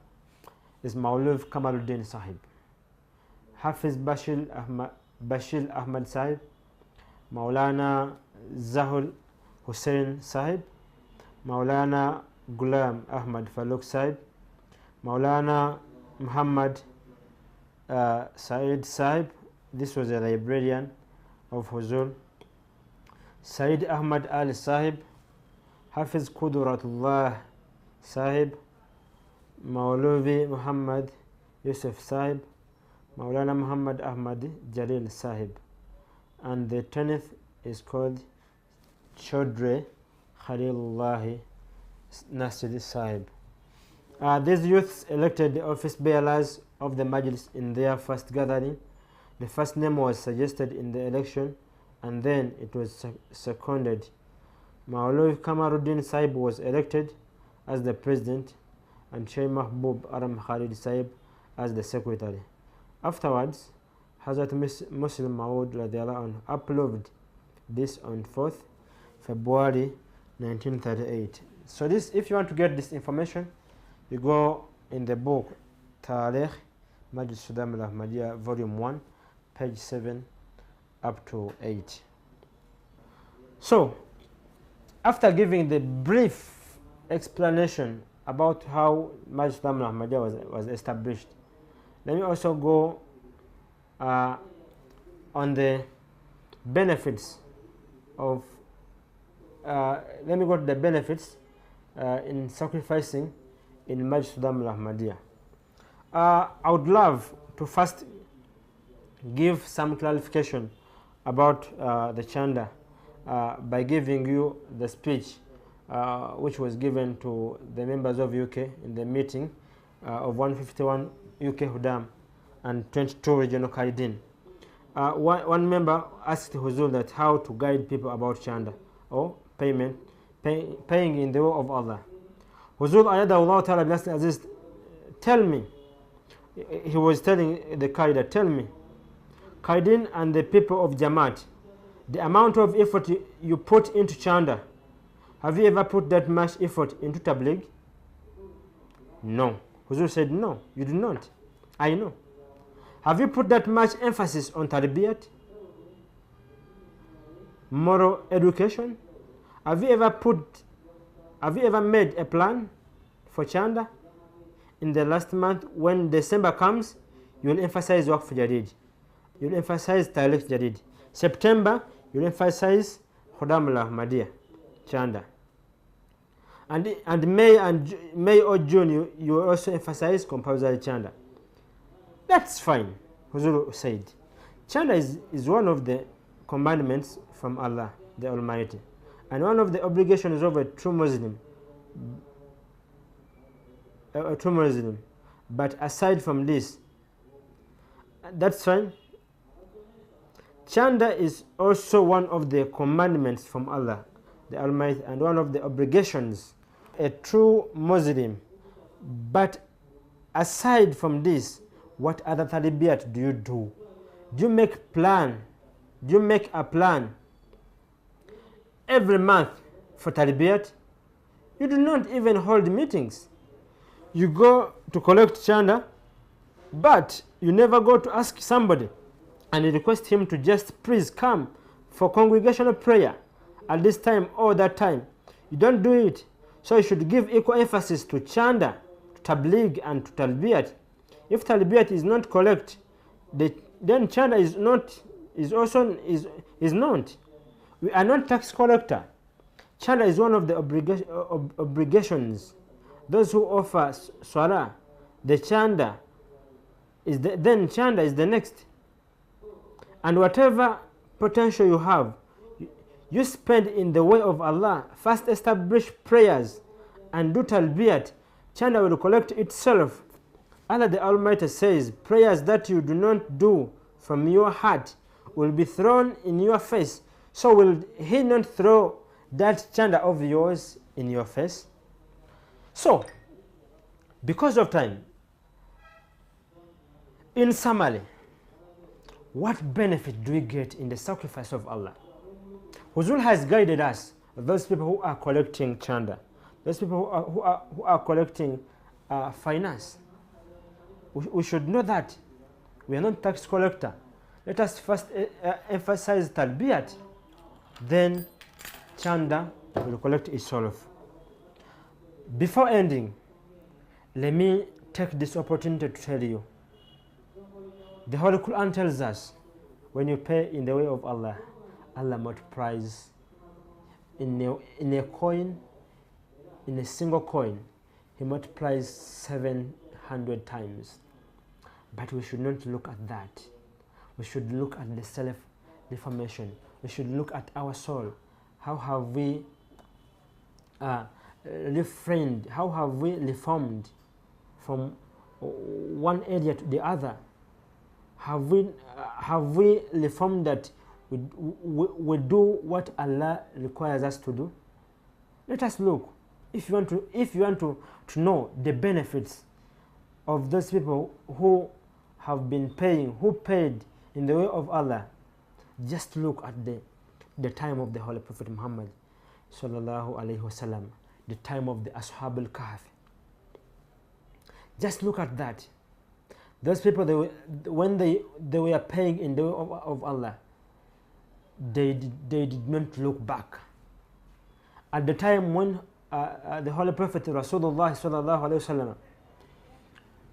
is Maulud Kamaluddin Sahib, Hafiz Bashir Ahmad Sahib, Maulana Zahul Hussain Sahib, Maulana Ghulam Ahmad Farooq Sahib, Maulana Muhammad Said Sahib, this was a librarian of Huzur, Said Ahmad Ali Sahib, Hafiz Quduratullah Sahib, Maulavi Muhammad Yusuf Sahib, Maulana Muhammad Ahmad Jalil Sahib, and the 10th is called Chaudhry Khalilullah Nasir Sahib. These youths elected the office bearers of the Majlis in their first gathering. The first name was suggested in the election and then it was seconded. Maulud Kamaruddin Sahib was elected as the president and Shaykh Mahbub Aram Khalid Sahib as the secretary. Afterwards, Hazrat Muslim Maud radiallahu anhu uploaded this on 4th February 1938. So this, if you want to get this information, you go in the book Tarikh Majlis Sudam al-Ahmadiyya volume 1 page 7 up to 8. So after giving the brief explanation about how Majlis Sudam al-Ahmadiyya was established, let me also go on the benefits of let me go to the benefits in sacrificing in Majlis Sudam al-Ahmadiyya. I would love to first give some clarification about the Chanda by giving you the speech which was given to the members of UK in the meeting of 151 UK Hudam and 22 regional Qaidin. One member asked Huzur that how to guide people about Chanda or paying in the way of Allah. Huzur Ayadahullah Ta'ala blessed Aziz, tell me, he was telling the Qaida, tell me, Qaidin and the people of Jamaat, the amount of effort you put into Chanda, have you ever put that much effort into Tabligh? No. Huzur said, no, you do not. I know. Have you put that much emphasis on Tarbiyat? Moral education? Have you ever made a plan for Chanda? In the last month, when December comes, you will emphasize Waqf Jadid. You will emphasize Tariq Jadid. September, you will emphasize Khudam al-Ahmadiyya, Chanda. And May or June, you also emphasize compulsory chanda. That's fine, Huzuru said. Chanda is one of the commandments from Allah, the Almighty, and one of the obligations of a true Muslim. But aside from this, that's fine. Chanda is also one of the commandments from Allah, the Almighty, and one of the obligations a true Muslim. But aside from this, what other talibiyat do you do? Do you make a plan every month for talibiyat? You do not even hold meetings. You go to collect chanda, but you never go to ask somebody and you request him to just please come for congregational prayer at this time or that time. You don't do it. So you should give equal emphasis to chanda, to tabligh, and to talbiyat. If talbiyat is not correct, then chanda is not. We are not tax collector. Chanda is one of the obligations. Those who offer salah, the chanda is then chanda is the next. And whatever potential you have, you spend in the way of Allah. First establish prayers and do talbiyat. Chanda will collect itself. Allah the Almighty says, prayers that you do not do from your heart will be thrown in your face. So will He not throw that chanda of yours in your face? So, because of time, in summary, what benefit do we get in the sacrifice of Allah? Huzul has guided us, those people who are collecting chanda, those people who are collecting finance. We should know that we are not tax collector. Let us first emphasize talbiyat, then chanda will collect itself. Before ending, let me take this opportunity to tell you, the Holy Qur'an tells us, when you pay in the way of Allah, Allah multiplies in a coin, in a single coin, He multiplies 700 times. But we should not look at that. We should look at the self-reformation. We should look at our soul. How have we refrained? How have we reformed from one area to the other? Have we reformed that we do what Allah requires us to do? Let us look. If you want to know the benefits of those people who have been paying, who paid in the way of Allah, just look at the time of the Holy Prophet Muhammad sallallahu alayhi wasallam, the time of the Ashab al-Kahf. Just look at that. Those people, when they were paying in the way of Allah, they did not look back. At the time when the Holy Prophet Rasulullah sallallahu alayhi wasallam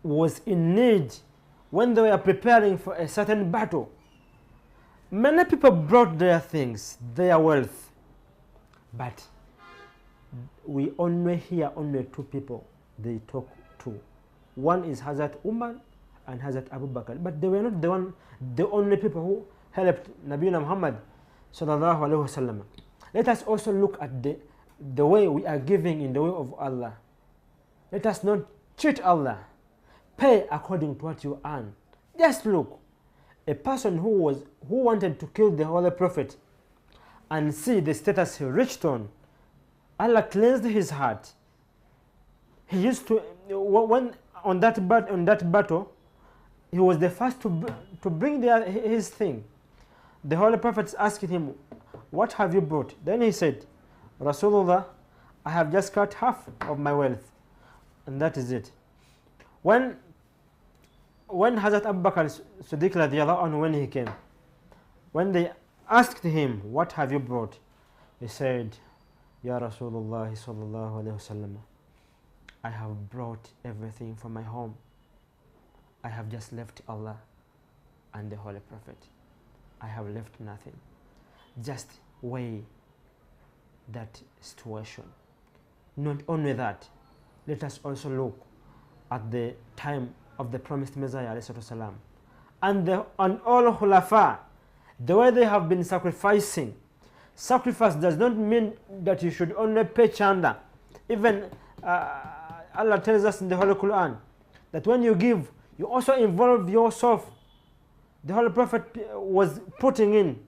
was in need, when they were preparing for a certain battle, many people brought their things, their wealth, but we only hear only two people they talk to. One is Hazrat Umar and Hazrat Abu Bakr, but they were not the only people who helped Nabi Muhammad sallallahu alaihi wasallam. Let us also look at the way we are giving in the way of Allah. Let us not cheat Allah. Pay according to what you earn. Just look. A person who wanted to kill the Holy Prophet and see the status he reached on, Allah cleansed his heart. He used to, when on that battle, he was the first to bring his thing. The Holy Prophet asked him, "What have you brought?" Then he said, "Rasulullah, I have just cut half of my wealth, and that is it." When Hazrat Abu Bakr Siddiq radiallahu anhu, when he came, when they asked him, "What have you brought?" he said, "Ya Rasulullah sallallahu alayhi wasallam, I have brought everything from my home. I have just left Allah and the Holy Prophet. I have left nothing." Just weigh that situation. Not only that, let us also look at the time of the promised Messiah alayhi and all khulafa, the way they have been sacrificing. Sacrifice does not mean that you should only pay chanda. Even Allah tells us in the Holy Qur'an that when you give, you also involve yourself. The Holy Prophet was putting in,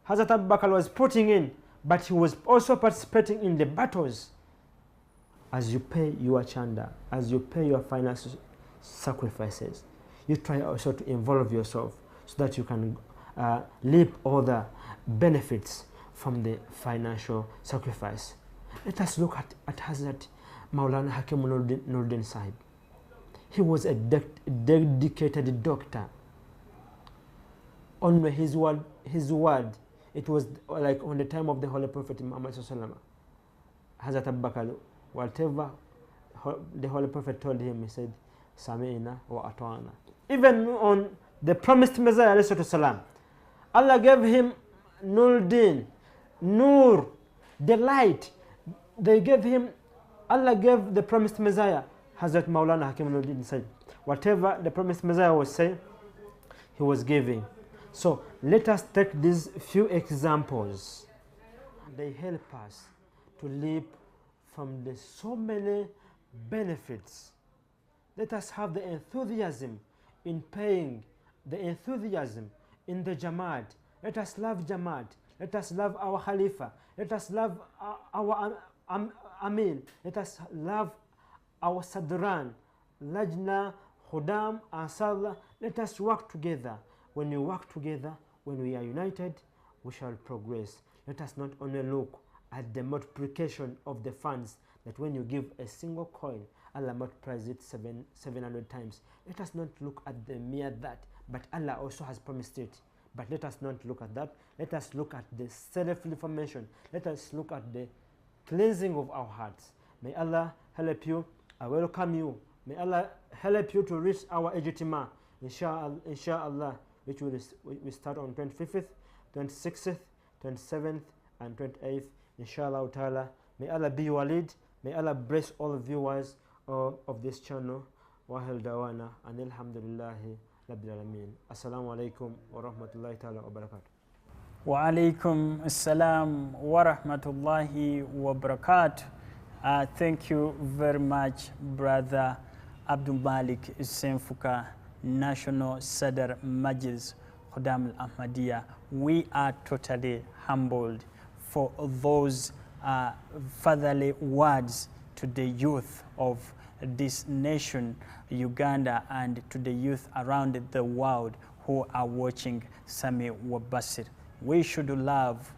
Hazrat Abu Bakr was putting in, but he was also participating in the battles. As you pay your chanda, as you pay your financial sacrifices, you try also to involve yourself so that you can reap all the benefits from the financial sacrifice. Let us look at Hazrat Maulana Hakim Nuruddin Sahib. He was a dedicated doctor. On his word, it was like on the time of the Holy Prophet Muhammad Sallallahu Hazrat Abu Bakr, whatever the Holy Prophet told him, he said, Sami'ina wa ata'ana. Even on the promised Messiah alayhi Allah gave him Nuruddin, Nur, the light. They gave him, Allah gave the promised Messiah, Hazrat Maulana Hakim Nuruddin said, whatever the promised Messiah was saying, he was giving. So let us take these few examples. They help us to live from the so many benefits. Let us have the enthusiasm in paying, the enthusiasm in the Jamaat. Let us love Jamaat. Let us love our Khalifa. Let us love our Amin. Let us love our Sadran, Lajna, Khudam, Ansarullah. Let us work together. When we work together, when we are united, we shall progress. Let us not only look at the multiplication of the funds, that when you give a single coin, Allah multiplies it 700 times. Let us not look at the mere that, but Allah also has promised it. But let us not look at that. Let us look at the self-reformation. Let us look at the cleansing of our hearts. May Allah help you. I welcome you. May Allah help you to reach our ijtima, inshallah, which we start on 25th, 26th, 27th, and 28th, inshallah ta'ala. May Allah be your lead. May Allah bless all the viewers of this channel. Wa hal dawana and alhamdulillahi rabbil alameen. Assalamu alaikum wa rahmatullahi ta'ala wa barakatuh. Wa alaikum assalam wa rahmatullahi wa barakatuh. Thank you very much, Brother Abdul Malik Senfuka, National Sadr Majlis Khudam al-Ahmadiyya. We are totally humbled for those fatherly words to the youth of this nation, Uganda, and to the youth around the world who are watching Sami Wabasir. We should love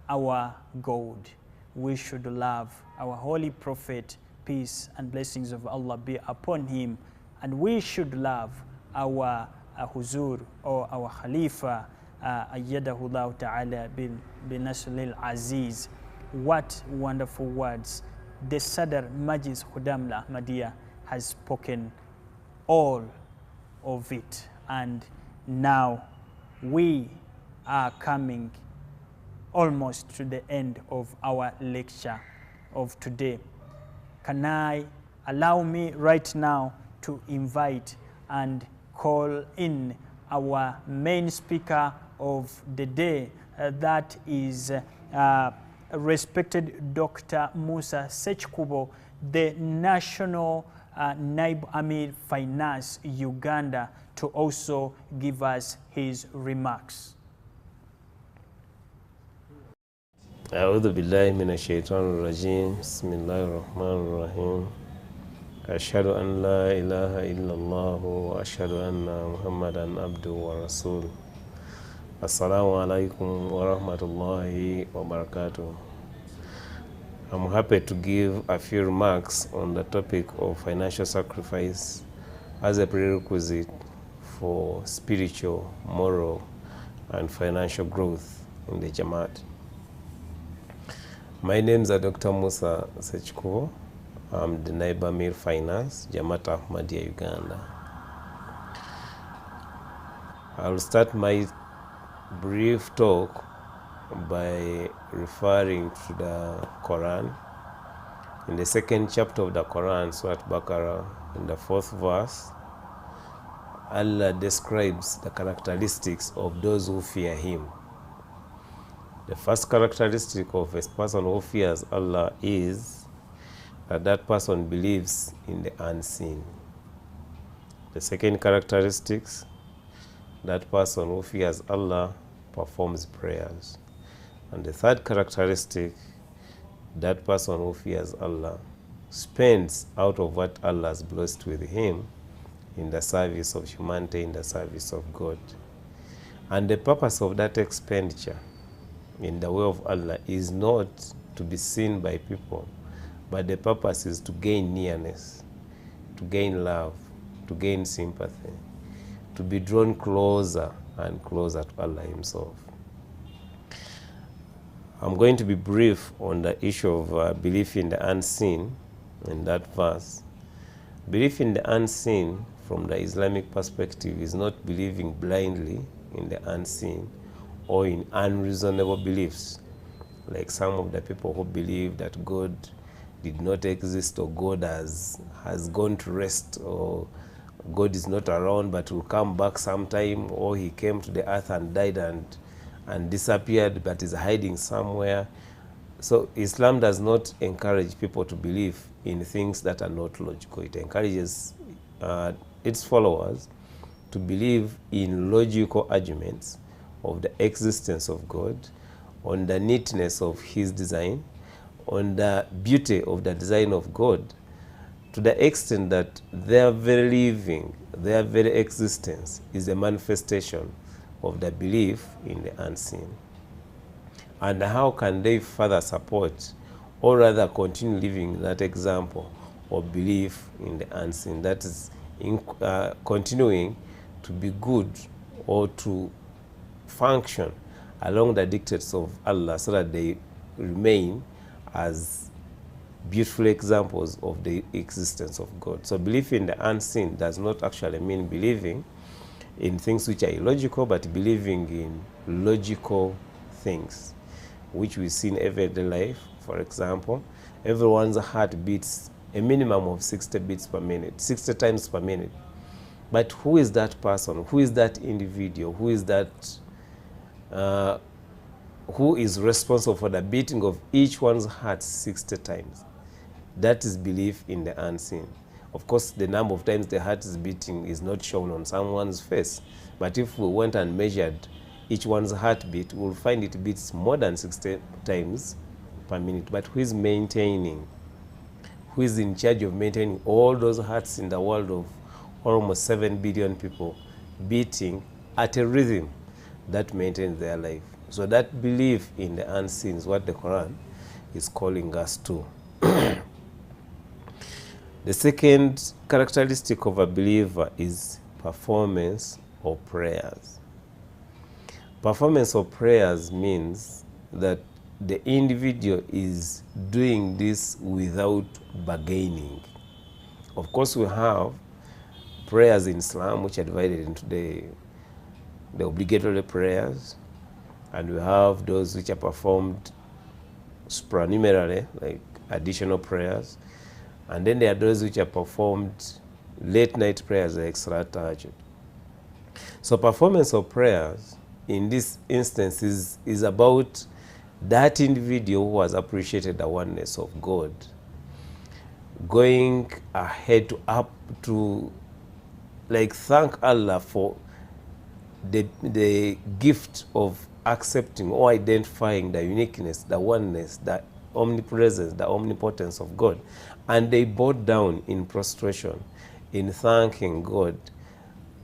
our God. We should love our holy prophet, peace and blessings of Allah be upon him. And we should love our Huzur or our Khalifa, ayyadahullah ta'ala bin Nasril Aziz. What wonderful words. The Sadr Majlis Khudam al-Ahmadiyya has spoken all of it. And now we are coming almost to the end of our lecture of today. Can I allow me right now to invite and call in our main speaker of the day, that is respected Dr. Musa Sechkubo, the National Naib Amir Finance Uganda, to also give us his remarks. أعوذ بالله من الشيطان الرجيم بسم الله الرحمن الرحيم أشهد أن لا إله إلا الله وأشهد أن محمدا عبده ورسوله Assalamu alaikum wa rahmatullahi wa barakatuh. I'm happy to give a few remarks on the topic of financial sacrifice as a prerequisite for spiritual, moral, and financial growth in the Jamaat. My name is Dr. Musa Sechkubo. I'm the Naib Amir Finance, Jamaat Ahmadiyya, Uganda. I'll start my brief talk by referring to the Quran In the second chapter of the Quran, Surah Baqarah, in the 4th verse, Allah describes the characteristics of those who fear Him. The first characteristic of a person who fears Allah is that that person believes in the unseen. The second characteristic, that person who fears Allah performs prayers. And the third characteristic, that person who fears Allah spends out of what Allah has blessed with him in the service of humanity, in the service of God. And the purpose of that expenditure in the way of Allah is not to be seen by people, but the purpose is to gain nearness, to gain love, to gain sympathy, to be drawn closer and closer to Allah Himself. I'm going to be brief on the issue of belief in the unseen in that verse. Belief in the unseen from the Islamic perspective is not believing blindly in the unseen or in unreasonable beliefs, like some of the people who believe that God did not exist, or God has gone to rest, or God is not around but will come back sometime, or He came to the earth and died and disappeared but is hiding somewhere. So Islam does not encourage people to believe in things that are not logical. It encourages its followers to believe in logical arguments of the existence of God, on the neatness of His design, on the beauty of the design of God, to the extent that their very living, their very existence is a manifestation of the belief in the unseen. And how can they further support, or rather continue living that example of belief in the unseen, that is continuing to be good or to function along the dictates of Allah, so that they remain as beautiful examples of the existence of God. So belief in the unseen does not actually mean believing in things which are illogical, but believing in logical things which we see in everyday life. For example, everyone's heart beats a minimum of 60 beats per minute, 60 times per minute. But who is that person? Who is that individual? Who is that who is responsible for the beating of each one's heart 60 times? That is belief in the unseen. Of course, the number of times the heart is beating is not shown on someone's face. But if we went and measured each one's heartbeat, we'll find it beats more than 60 times per minute. But who is maintaining? Who is in charge of maintaining all those hearts in the world of almost 7 billion people beating at a rhythm that maintains their life? So that belief in the unseen is what the Quran is calling us to. The second characteristic of a believer is performance of prayers. Performance of prayers means that the individual is doing this without bargaining. Of course, we have prayers in Islam which are divided into the obligatory prayers, and we have those which are performed supernumerarily, like additional prayers, and then there are those which are performed late night prayers, like Salat Tahajjud. So performance of prayers in this instance is about that individual who has appreciated the oneness of God going ahead to thank Allah for the gift of accepting or identifying the uniqueness, the oneness, the omnipresence, the omnipotence of God. And they bowed down in prostration in thanking God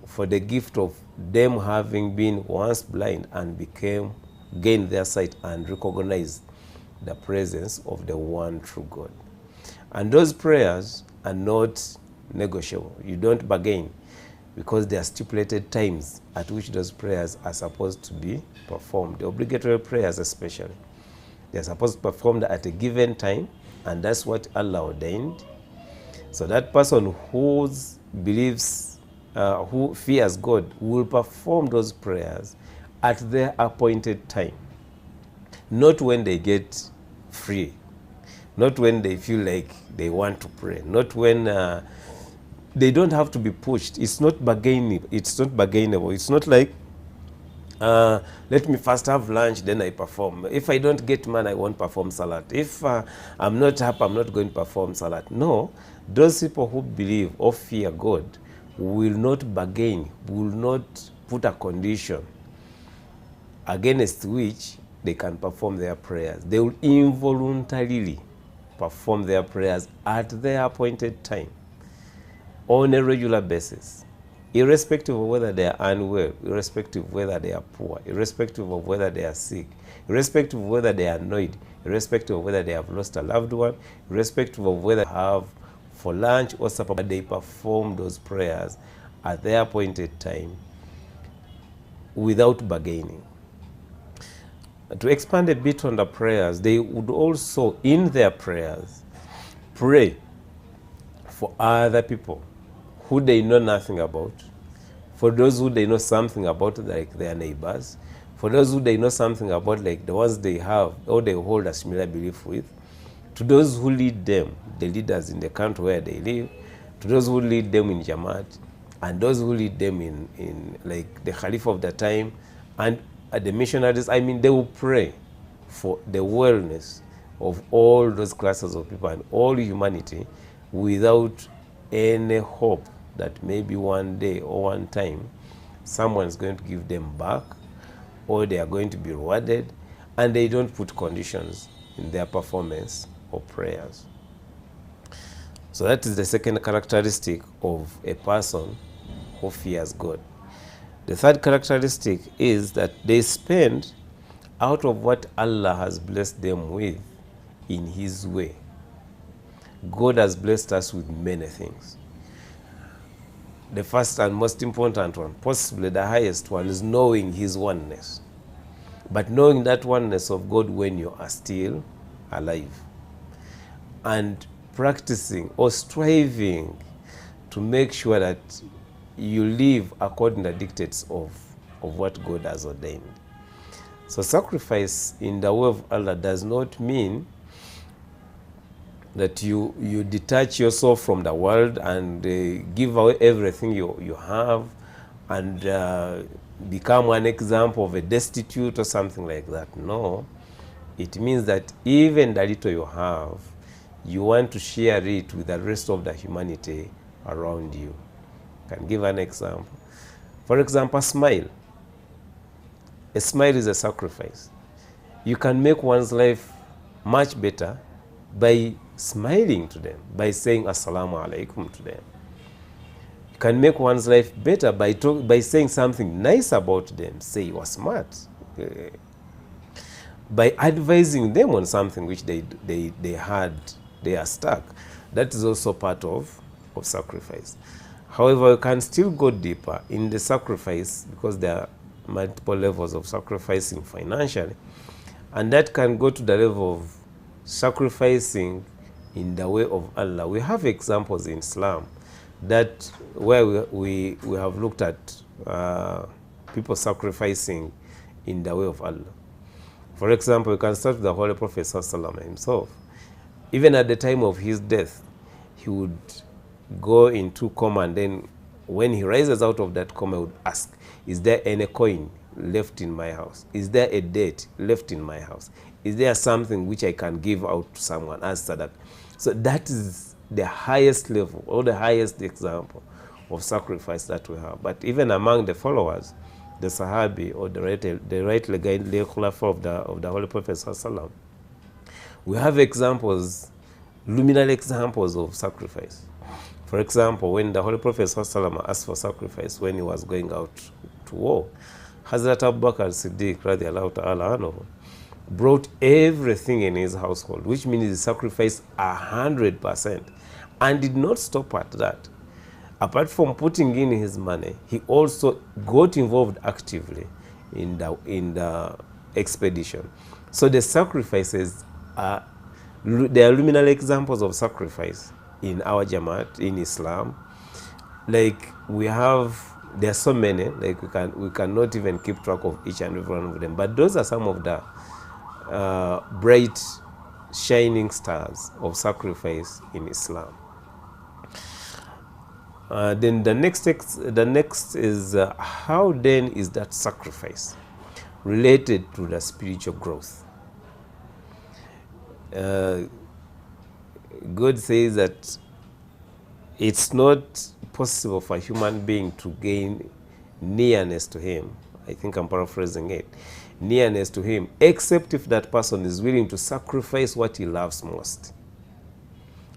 for the gift of them having been once blind and gained their sight and recognized the presence of the one true God. And those prayers are not negotiable. You don't bargain, because there are stipulated times at which those prayers are supposed to be performed. The obligatory prayers especially, they are supposed to be performed at a given time, and that's what Allah ordained. So that person who believes, who fears God, will perform those prayers at their appointed time, not when they get free, not when they feel like they want to pray, not when they don't have to be pushed. It's not bargaining. It's not bargainable. It's not like, let me first have lunch, then I perform. If I don't get money, I won't perform salat. If I'm not happy, I'm not going to perform salat. No, those people who believe or fear God will not bargain, will not put a condition against which they can perform their prayers. They will involuntarily perform their prayers at their appointed time on a regular basis, irrespective of whether they are unwell, irrespective of whether they are poor, irrespective of whether they are sick, irrespective of whether they are annoyed, irrespective of whether they have lost a loved one, irrespective of whether they have for lunch or supper, but they perform those prayers at their appointed time without bargaining. To expand a bit on the prayers, they would also, in their prayers, pray for other people who they know nothing about, for those who they know something about, like their neighbors, for those who they know something about, like the ones they have or they hold a similar belief with, to those who lead them, the leaders in the country where they live, to those who lead them in Jamaat, and those who lead them in like the Caliph of the time, and the missionaries. I mean, they will pray for the wellness of all those classes of people and all humanity without any hope that maybe one day or one time someone is going to give them back or they are going to be rewarded, and they don't put conditions in their performance or prayers. So that is the second characteristic of a person who fears God. The third characteristic is that they spend out of what Allah has blessed them with in His way. God has blessed us with many things. The first and most important one, possibly the highest one, is knowing His oneness. But knowing that oneness of God when you are still alive. And practicing or striving to make sure that you live according to the dictates of what God has ordained. So sacrifice in the way of Allah does not mean that you detach yourself from the world and give away everything you have and become an example of a destitute or something like that. No, it means that even the little you have, you want to share it with the rest of the humanity around you. I can give an example. For example, a smile. A smile is a sacrifice. You can make one's life much better by smiling to them, by saying assalamu alaikum to them. You can make one's life better by saying something nice about them. Say you are smart. By advising them on something which they are stuck. That is also part of sacrifice. However, you can still go deeper in the sacrifice because there are multiple levels of sacrificing financially, and that can go to the level of sacrificing in the way of Allah. We have examples in Islam that where we have looked at people sacrificing in the way of Allah. For example, you can start with the Holy Prophet ﷺ himself. Even at the time of his death, he would go into coma, and then when he rises out of that coma, he would ask, is there any coin left in my house? Is there a date left in my house? Is there something which I can give out to someone as Sadaqah? So that is the highest level or the highest example of sacrifice that we have. But even among the followers, the Sahabi or the right Khulafa of the Holy Prophet ﷺ, we have examples, luminal examples of sacrifice. For example, when the Holy Prophet ﷺ asked for sacrifice when he was going out to war, Hazrat Abu Bakr Siddiq anhu brought everything in his household, which means he sacrificed 100%, and did not stop at that. Apart from putting in his money, he also got involved actively in the expedition. So the sacrifices are luminal examples of sacrifice in our Jamaat, in Islam. Like there are so many, like we cannot even keep track of each and every one of them. But those are some of the bright shining stars of sacrifice in Islam. Then the next is how then is that sacrifice related to the spiritual growth? God says that it's not possible for a human being to gain nearness to him. I think I'm paraphrasing it. Nearness to him, except if that person is willing to sacrifice what he loves most.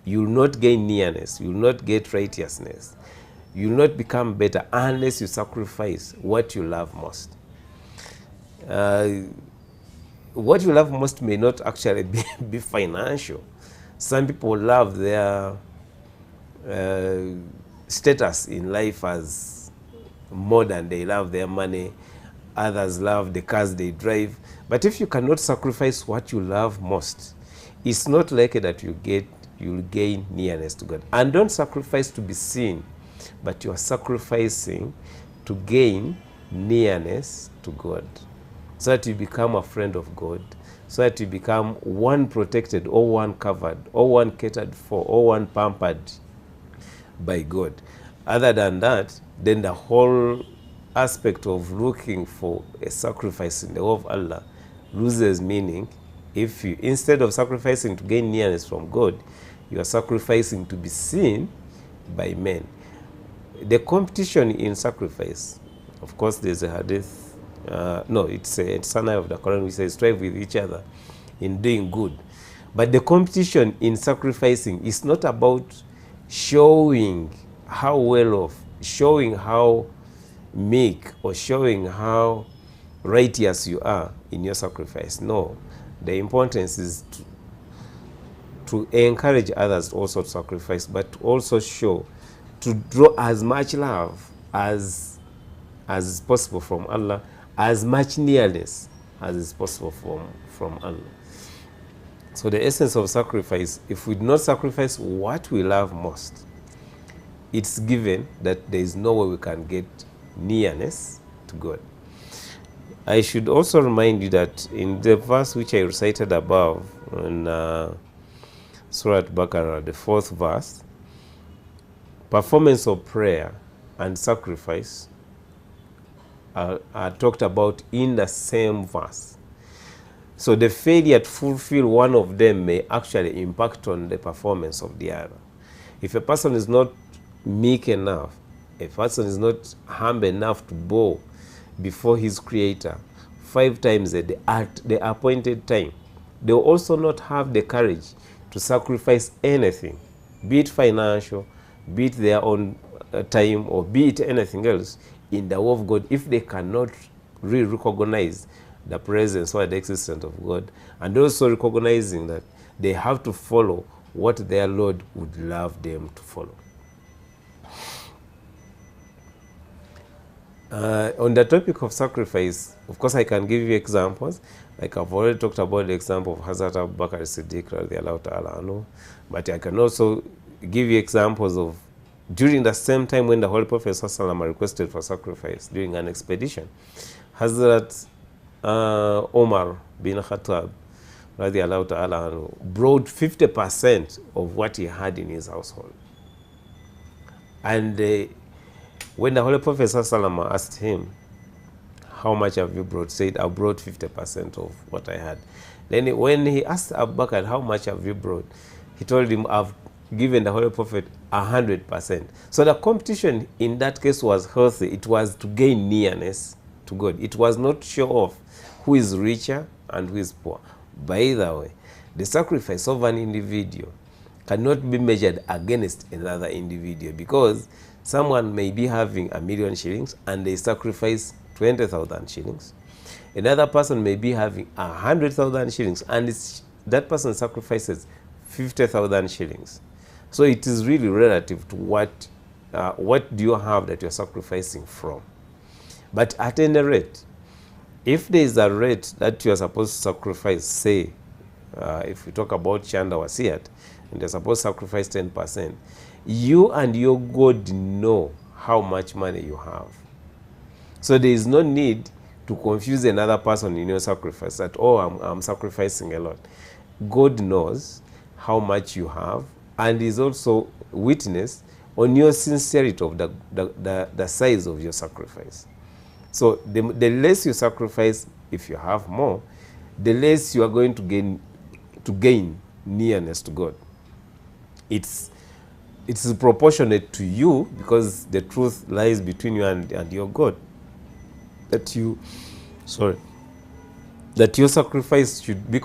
You will not gain nearness, you will not get righteousness, you will not become better unless you sacrifice what you love most. What you love most may not actually be financial. Some people love their status in life as more than they love their money. Others love the cars they drive. But if you cannot sacrifice what you love most, it's not likely that you'll gain nearness to God. And don't sacrifice to be seen, but you are sacrificing to gain nearness to God, so that you become a friend of God, so that you become one protected, or one covered, or one catered for, or one pampered by God. Other than that, then the whole aspect of looking for a sacrifice in the way of Allah loses meaning if you, instead of sacrificing to gain nearness from God, you are sacrificing to be seen by men. The competition in sacrifice, of course, there's a hadeeth, it's a sunnah of the Qur'an which says strive with each other in doing good. But the competition in sacrificing is not about showing how well off, showing how meek, or showing how righteous you are in your sacrifice. No, the importance is to encourage others also to sacrifice, but also show, to draw as much love as is possible from Allah, as much nearness as is possible from Allah. So the essence of sacrifice, if we do not sacrifice what we love most, it's given that there is no way we can get nearness to God. I should also remind you that in the verse which I recited above, in Surah Al-Baqarah, the 4th verse, performance of prayer and sacrifice are talked about in the same verse. So the failure to fulfill one of them may actually impact on the performance of the other. If a person is not meek enough, a person is not humble enough to bow before his Creator 5 times a day at the appointed time, they will also not have the courage to sacrifice anything, be it financial, be it their own time, or be it anything else in the way of God, if they cannot really recognize the presence or the existence of God, and also recognizing that they have to follow what their Lord would love them to follow. On the topic of sacrifice, of course, I can give you examples. Like I've already talked about the example of Hazrat Abu Bakr as-Siddiq, radhi, anhu. But I can also give you examples of during the same time when the Holy Prophet ﷺ requested for sacrifice during an expedition. Hazrat Omar bin Khattab, radhi, anhu, brought 50% of what he had in his household. And when the Holy Prophet ﷺ asked him, how much have you brought? Said, I brought 50% of what I had. Then when he asked Abu Bakr, how much have you brought? He told him, I've given the Holy Prophet 100%. So the competition in that case was healthy. It was to gain nearness to God. It was not to show off who is richer and who is poor. By the way, the sacrifice of an individual cannot be measured against another individual, because someone may be having 1,000,000 shillings and they sacrifice 20,000 shillings. Another person may be having 100,000 shillings and that person sacrifices 50,000 shillings. So it is really relative to what do you have that you're sacrificing from. But at any rate, if there is a rate that you are supposed to sacrifice, say, if we talk about Chanda Wasiyat, and you're supposed to sacrifice 10%, you and your God know how much money you have. So there is no need to confuse another person in your sacrifice that, oh, I'm sacrificing a lot. God knows how much you have and is also witness on your sincerity of the size of your sacrifice. So the less you sacrifice, if you have more, the less you are going to gain nearness to God. It's proportionate to you, because the truth lies between you and your God. That your sacrifice should be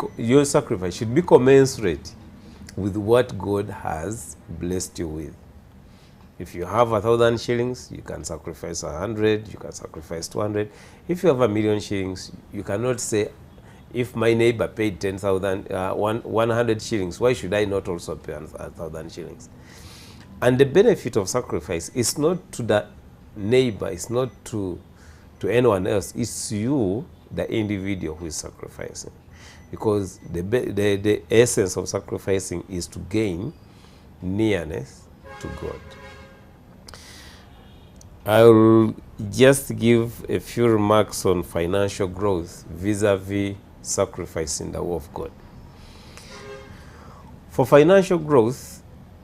commensurate with what God has blessed you with. If you have 1,000 shillings, you can sacrifice 100, you can sacrifice 200. If you have 1,000,000 shillings, you cannot say, if my neighbor paid 100 shillings, why should I not also pay 1,000 shillings? And the benefit of sacrifice is not to the neighbor, it's not to anyone else, it's you, the individual, who is sacrificing. Because the essence of sacrificing is to gain nearness to God. I will just give a few remarks on financial growth vis-a-vis sacrifice in the war of God. For financial growth,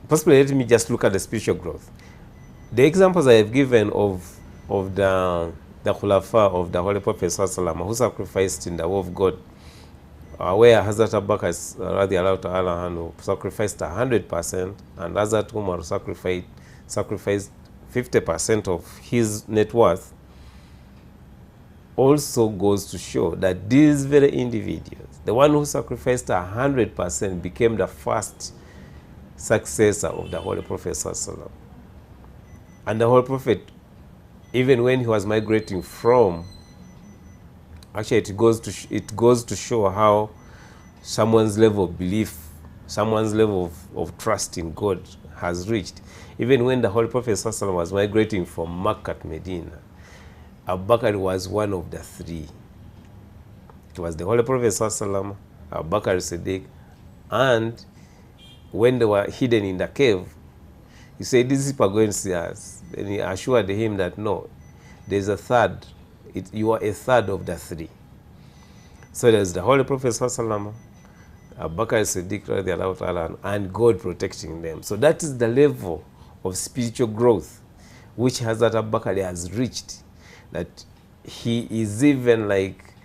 possibly let me just look at the spiritual growth. The examples I have given of the Khulafa of the Holy Prophet ﷺ, who sacrificed in the war of God, where Hazrat Abu Bakr radhi, anhu sacrificed 100%, and Hazrat Umar sacrificed 50% of his net worth, also goes to show that these very individuals, the one who sacrificed 100%, became the first successor of the Holy Prophet ﷺ. And the Holy Prophet, even when he was migrating from, actually it goes to show how someone's level of belief, someone's level of trust in God has reached. Even when the Holy Prophet ﷺ was migrating from Makkah to Medina, Abu Bakr was one of the three. It was the Holy Prophet ﷺ, Abu Bakr Siddiq, and when they were hidden in the cave, he said, these people are going to see us. And he assured him that no, there's a third. You are a third of the three. So there's the Holy Prophet ﷺ, Abu Bakr Siddiq, and God protecting them. So that is the level of spiritual growth which Hazrat Abu Bakr has reached, that he is even like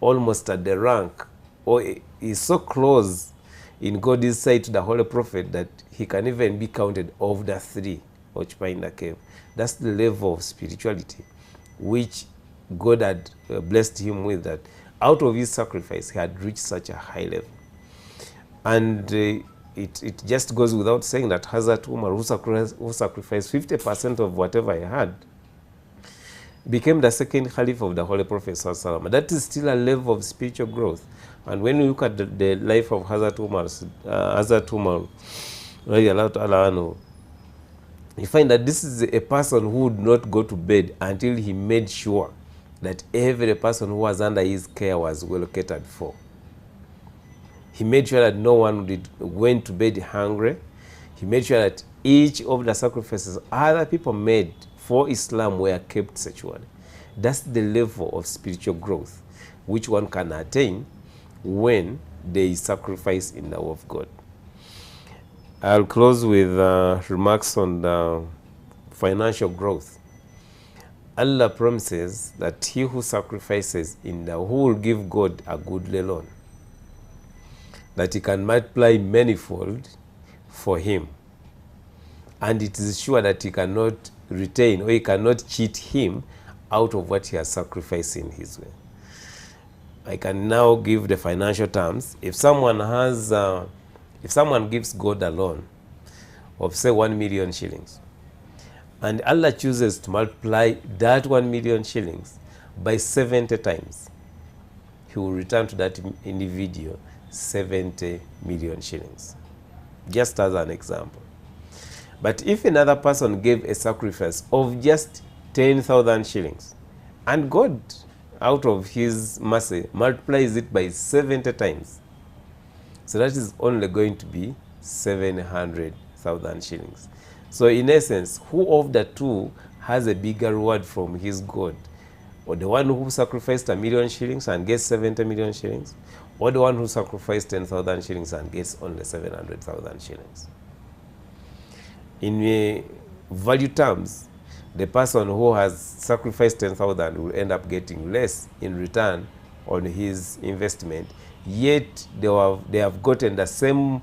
almost at the rank, or is so close in God's sight to the Holy Prophet that he can even be counted of the three occupying the cave. That's the level of spirituality which God had blessed him with, that out of his sacrifice he had reached such a high level. And it just goes without saying that Hazrat Umar, who sacrificed 50% of whatever he had, became the second Caliph of the Holy Prophet ﷺ. That is still a level of spiritual growth. And when you look at the life of Hazrat Umar, anhu, you find that this is a person who would not go to bed until he made sure that every person who was under his care was well catered for. He made sure that no one went to bed hungry. He made sure that each of the sacrifices other people made for Islam were kept sexually. That's the level of spiritual growth which one can attain when there is sacrifice in the war of God. I'll close with remarks on the financial growth. Allah promises that he who sacrifices who will give God a goodly loan, that he can multiply manifold for him, and it is sure that he cannot retain, or he cannot cheat him out of what he has sacrificed in his way. I can now give the financial terms. If someone gives God a loan of say 1,000,000 shillings, and Allah chooses to multiply that 1,000,000 shillings by 70 times, he will return to that individual 70 million shillings, just as an example. But if another person gave a sacrifice of just 10,000 shillings, and God, out of his mercy, multiplies it by 70 times, so that is only going to be 700,000 shillings. So in essence, who of the two has a bigger reward from his God? Or the one who sacrificed 1,000,000 shillings and gets 70 million shillings, or the one who sacrificed 10,000 shillings and gets only 700,000 shillings. In value terms, the person who has sacrificed 10,000 will end up getting less in return on his investment, yet they have gotten the same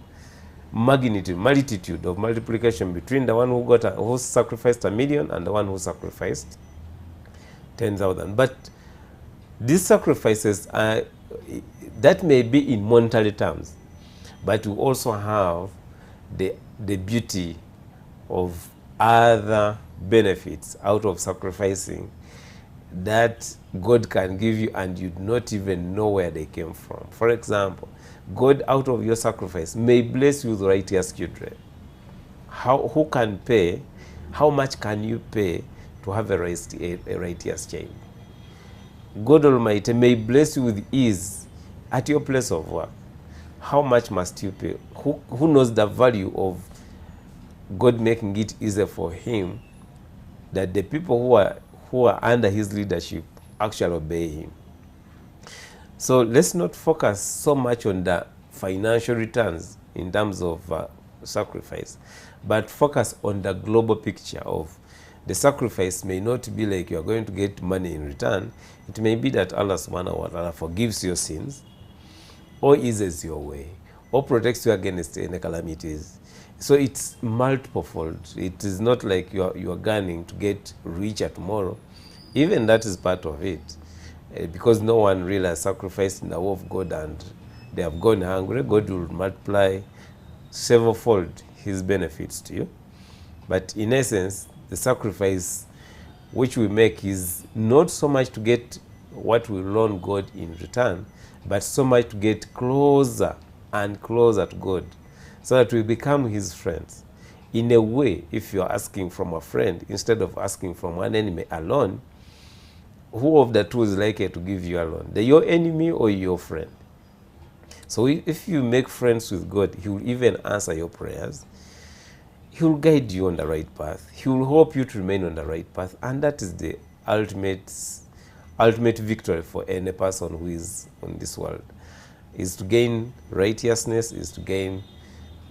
multitude of multiplication between the one who sacrificed 1 million and the one who sacrificed 10,000. But these sacrifices are, that may be in monetary terms, but we also have the beauty of other benefits out of sacrificing that God can give you and you do not even know where they came from. For example, God out of your sacrifice may bless you with righteous children. Who can pay? How much can you pay to have a righteous child? God Almighty may bless you with ease at your place of work. How much must you pay? Who knows the value of God making it easier for him that the people who are under his leadership actually obey him? So let's not focus so much on the financial returns in terms of sacrifice, but focus on the global picture of the sacrifice. May not be like you are going to get money in return. It may be that Allah subhanahu wa ta'ala forgives your sins, or eases your way, or protects you against any calamities. So it's multiple fold. It is not like you are gunning to get richer tomorrow. Even that is part of it. Because no one really has sacrificed in the war of God and they have gone hungry, God will multiply severalfold his benefits to you. But in essence, the sacrifice which we make is not so much to get what we loan God in return, but so much to get closer and closer to God, so that we become his friends. In a way, if you are asking from a friend instead of asking from an enemy alone, who of the two is likely to give you a loan? Your enemy or your friend? So if you make friends with God, he will even answer your prayers. He will guide you on the right path. He will help you to remain on the right path. And that is the ultimate victory for any person who is on this world, is to gain righteousness, is to gain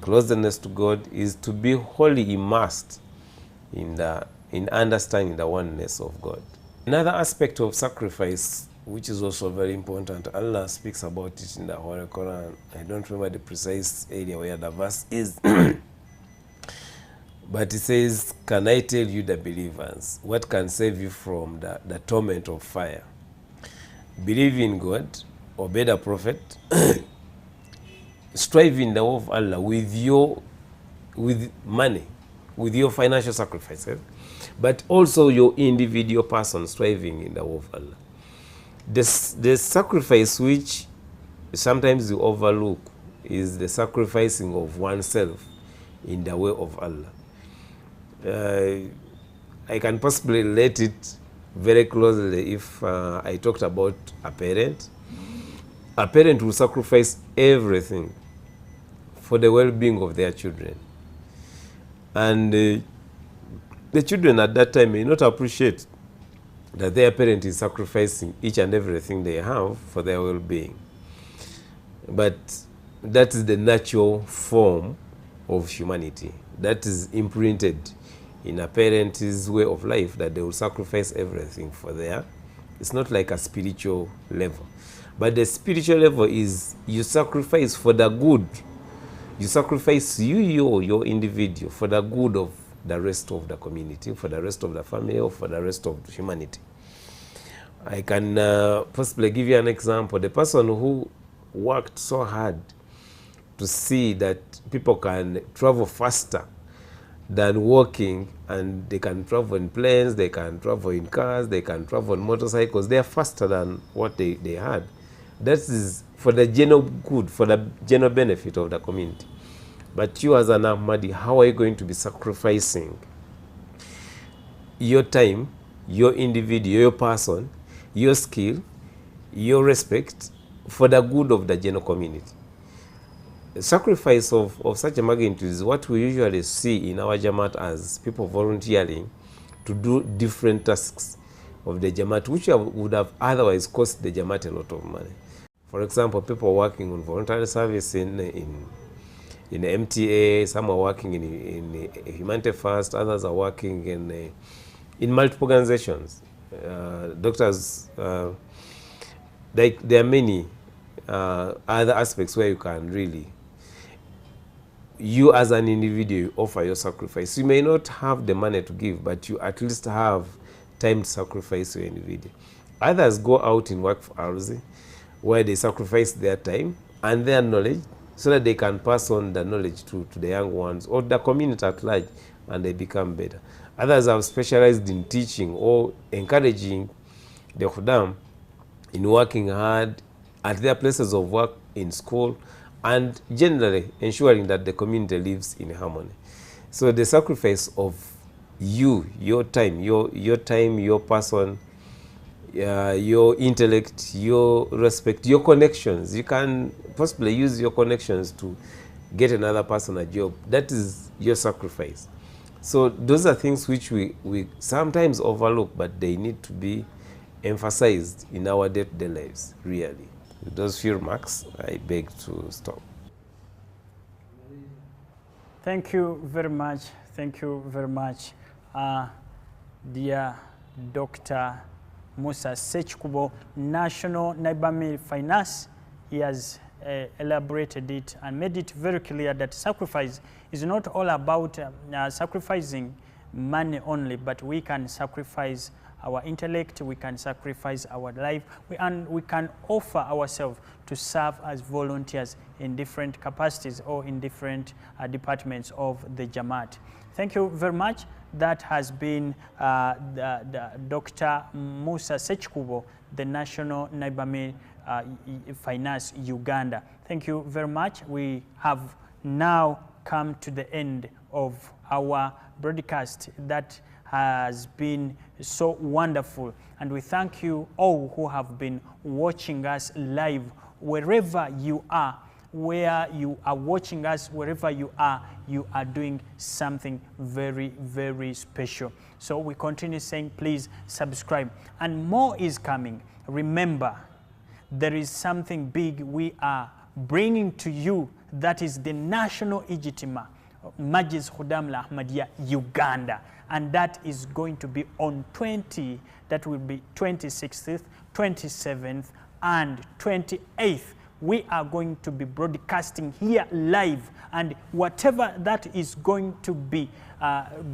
closeness to God, is to be wholly immersed in understanding the oneness of God. Another aspect of sacrifice, which is also very important, Allah speaks about it in the Holy Quran. I don't remember the precise area where the verse is, but it says, "Can I tell you, the believers, what can save you from the torment of fire? Believe in God, obey the Prophet, strive in the way of Allah with money, with your financial sacrifices, but also your individual person striving in the way of Allah." The sacrifice which sometimes you overlook is the sacrificing of oneself in the way of Allah. I can possibly relate it very closely if I talked about a parent. A parent will sacrifice everything for the well-being of their children. And the children at that time may not appreciate that their parent is sacrificing each and everything they have for their well-being. But that is the natural form of humanity. That is imprinted in a parent's way of life, that they will sacrifice everything for their. It's not like a spiritual level. But the spiritual level is you sacrifice for the good. You sacrifice your individual for the good of the rest of the community, for the rest of the family, or for the rest of humanity. I can possibly give you an example. The person who worked so hard to see that people can travel faster than walking, and they can travel in planes, they can travel in cars, they can travel on motorcycles, they are faster than what they had. That is for the general good, for the general benefit of the community. But you as an Ahmadi, how are you going to be sacrificing your time, your individual, your person, your skill, your respect for the good of the general community? Sacrifice of such a magnitude is what we usually see in our Jamaat as people volunteering to do different tasks of the Jamaat, which would have otherwise cost the Jamaat a lot of money. For example, people working on voluntary service in MTA, some are working in Humanity First, others are working in multiple organizations. Doctors, there are many other aspects where you can really, you as an individual, you offer your sacrifice. You may not have the money to give, but you at least have time to sacrifice your individual. Others go out in work for hours, where they sacrifice their time and their knowledge so that they can pass on the knowledge to the young ones or the community at large, and they become better. Others have specialized in teaching or encouraging the Khuddam in working hard at their places of work, in school, and generally ensuring that the community lives in harmony. So the sacrifice of you, your time, your person, your intellect, your respect, your connections. You can possibly use your connections to get another person a job. That is your sacrifice. So those are things which we sometimes overlook, but they need to be emphasized in our day-to-day lives, really. With those few remarks, I beg to stop. Thank you very much. Thank you very much, dear Dr. Musa Sechkubo, National Naibami Finance. He has elaborated it and made it very clear that sacrifice is not all about sacrificing money only, but we can sacrifice our intellect, we can sacrifice our life, and we can offer ourselves to serve as volunteers in different capacities or in different departments of the Jamaat. Thank you very much. That has been Dr. Musa Sechkubo, the National Naibami Finance Uganda. Thank you very much. We have now come to the end of our broadcast that has been so wonderful, and we thank you all who have been watching us live wherever you are. Where you are watching us, wherever you are doing something very, very special. So we continue saying, please subscribe, and more is coming. Remember, there is something big we are bringing to you, that is the National Ijtima Majlis Khuddam al-Ahmadiyya Uganda, and that is going to be on 26th, 27th and 28th. We are going to be broadcasting here live, and whatever that is going to be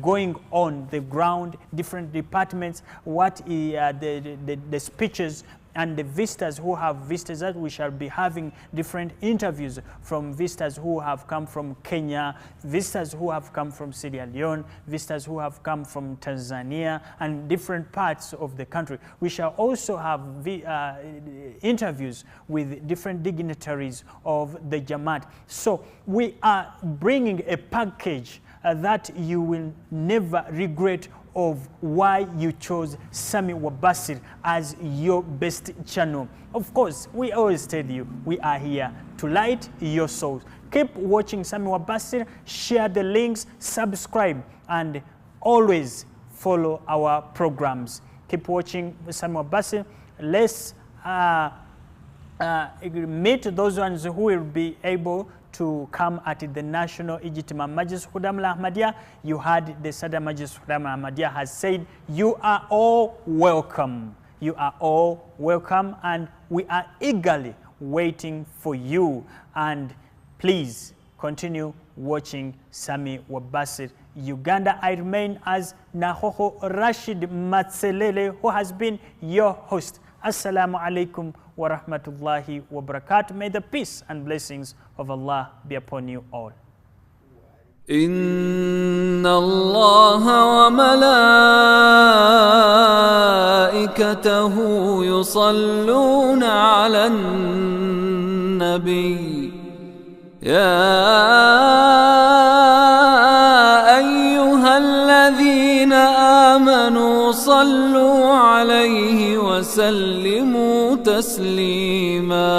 going on the ground, different departments, what the speeches and the visitors who have visitors, that we shall be having different interviews from visitors who have come from Kenya, visitors who have come from Sierra Leone, visitors who have come from Tanzania and different parts of the country. We shall also have interviews with different dignitaries of the Jamaat. So we are bringing a package that you will never regret of why you chose s.a.w.s as your best channel. Of course, we always tell you, we are here to light your souls. Keep watching s.a.w.s, share the links, subscribe, and always follow our programs. Keep watching s.a.w.s. Let's meet those ones who will be able to come at the National Ijtima Majlis Khuddam al-Ahmadiyya. You heard the Sadaqah Majlis Khuddam al-Ahmadiyya has said, you are all welcome. You are all welcome, and we are eagerly waiting for you. And please continue watching s.a.w.s Uganda. I remain as Nahoho Rashid Matselele, who has been your host. Assalamu alaikum wa rahmatullahi wa barakatuh. May the peace and blessings of Allah be upon you all. إن الله وملائكته يصلون على النبي يا أيها الذين آمنوا صلوا عليه وسلموا تسليما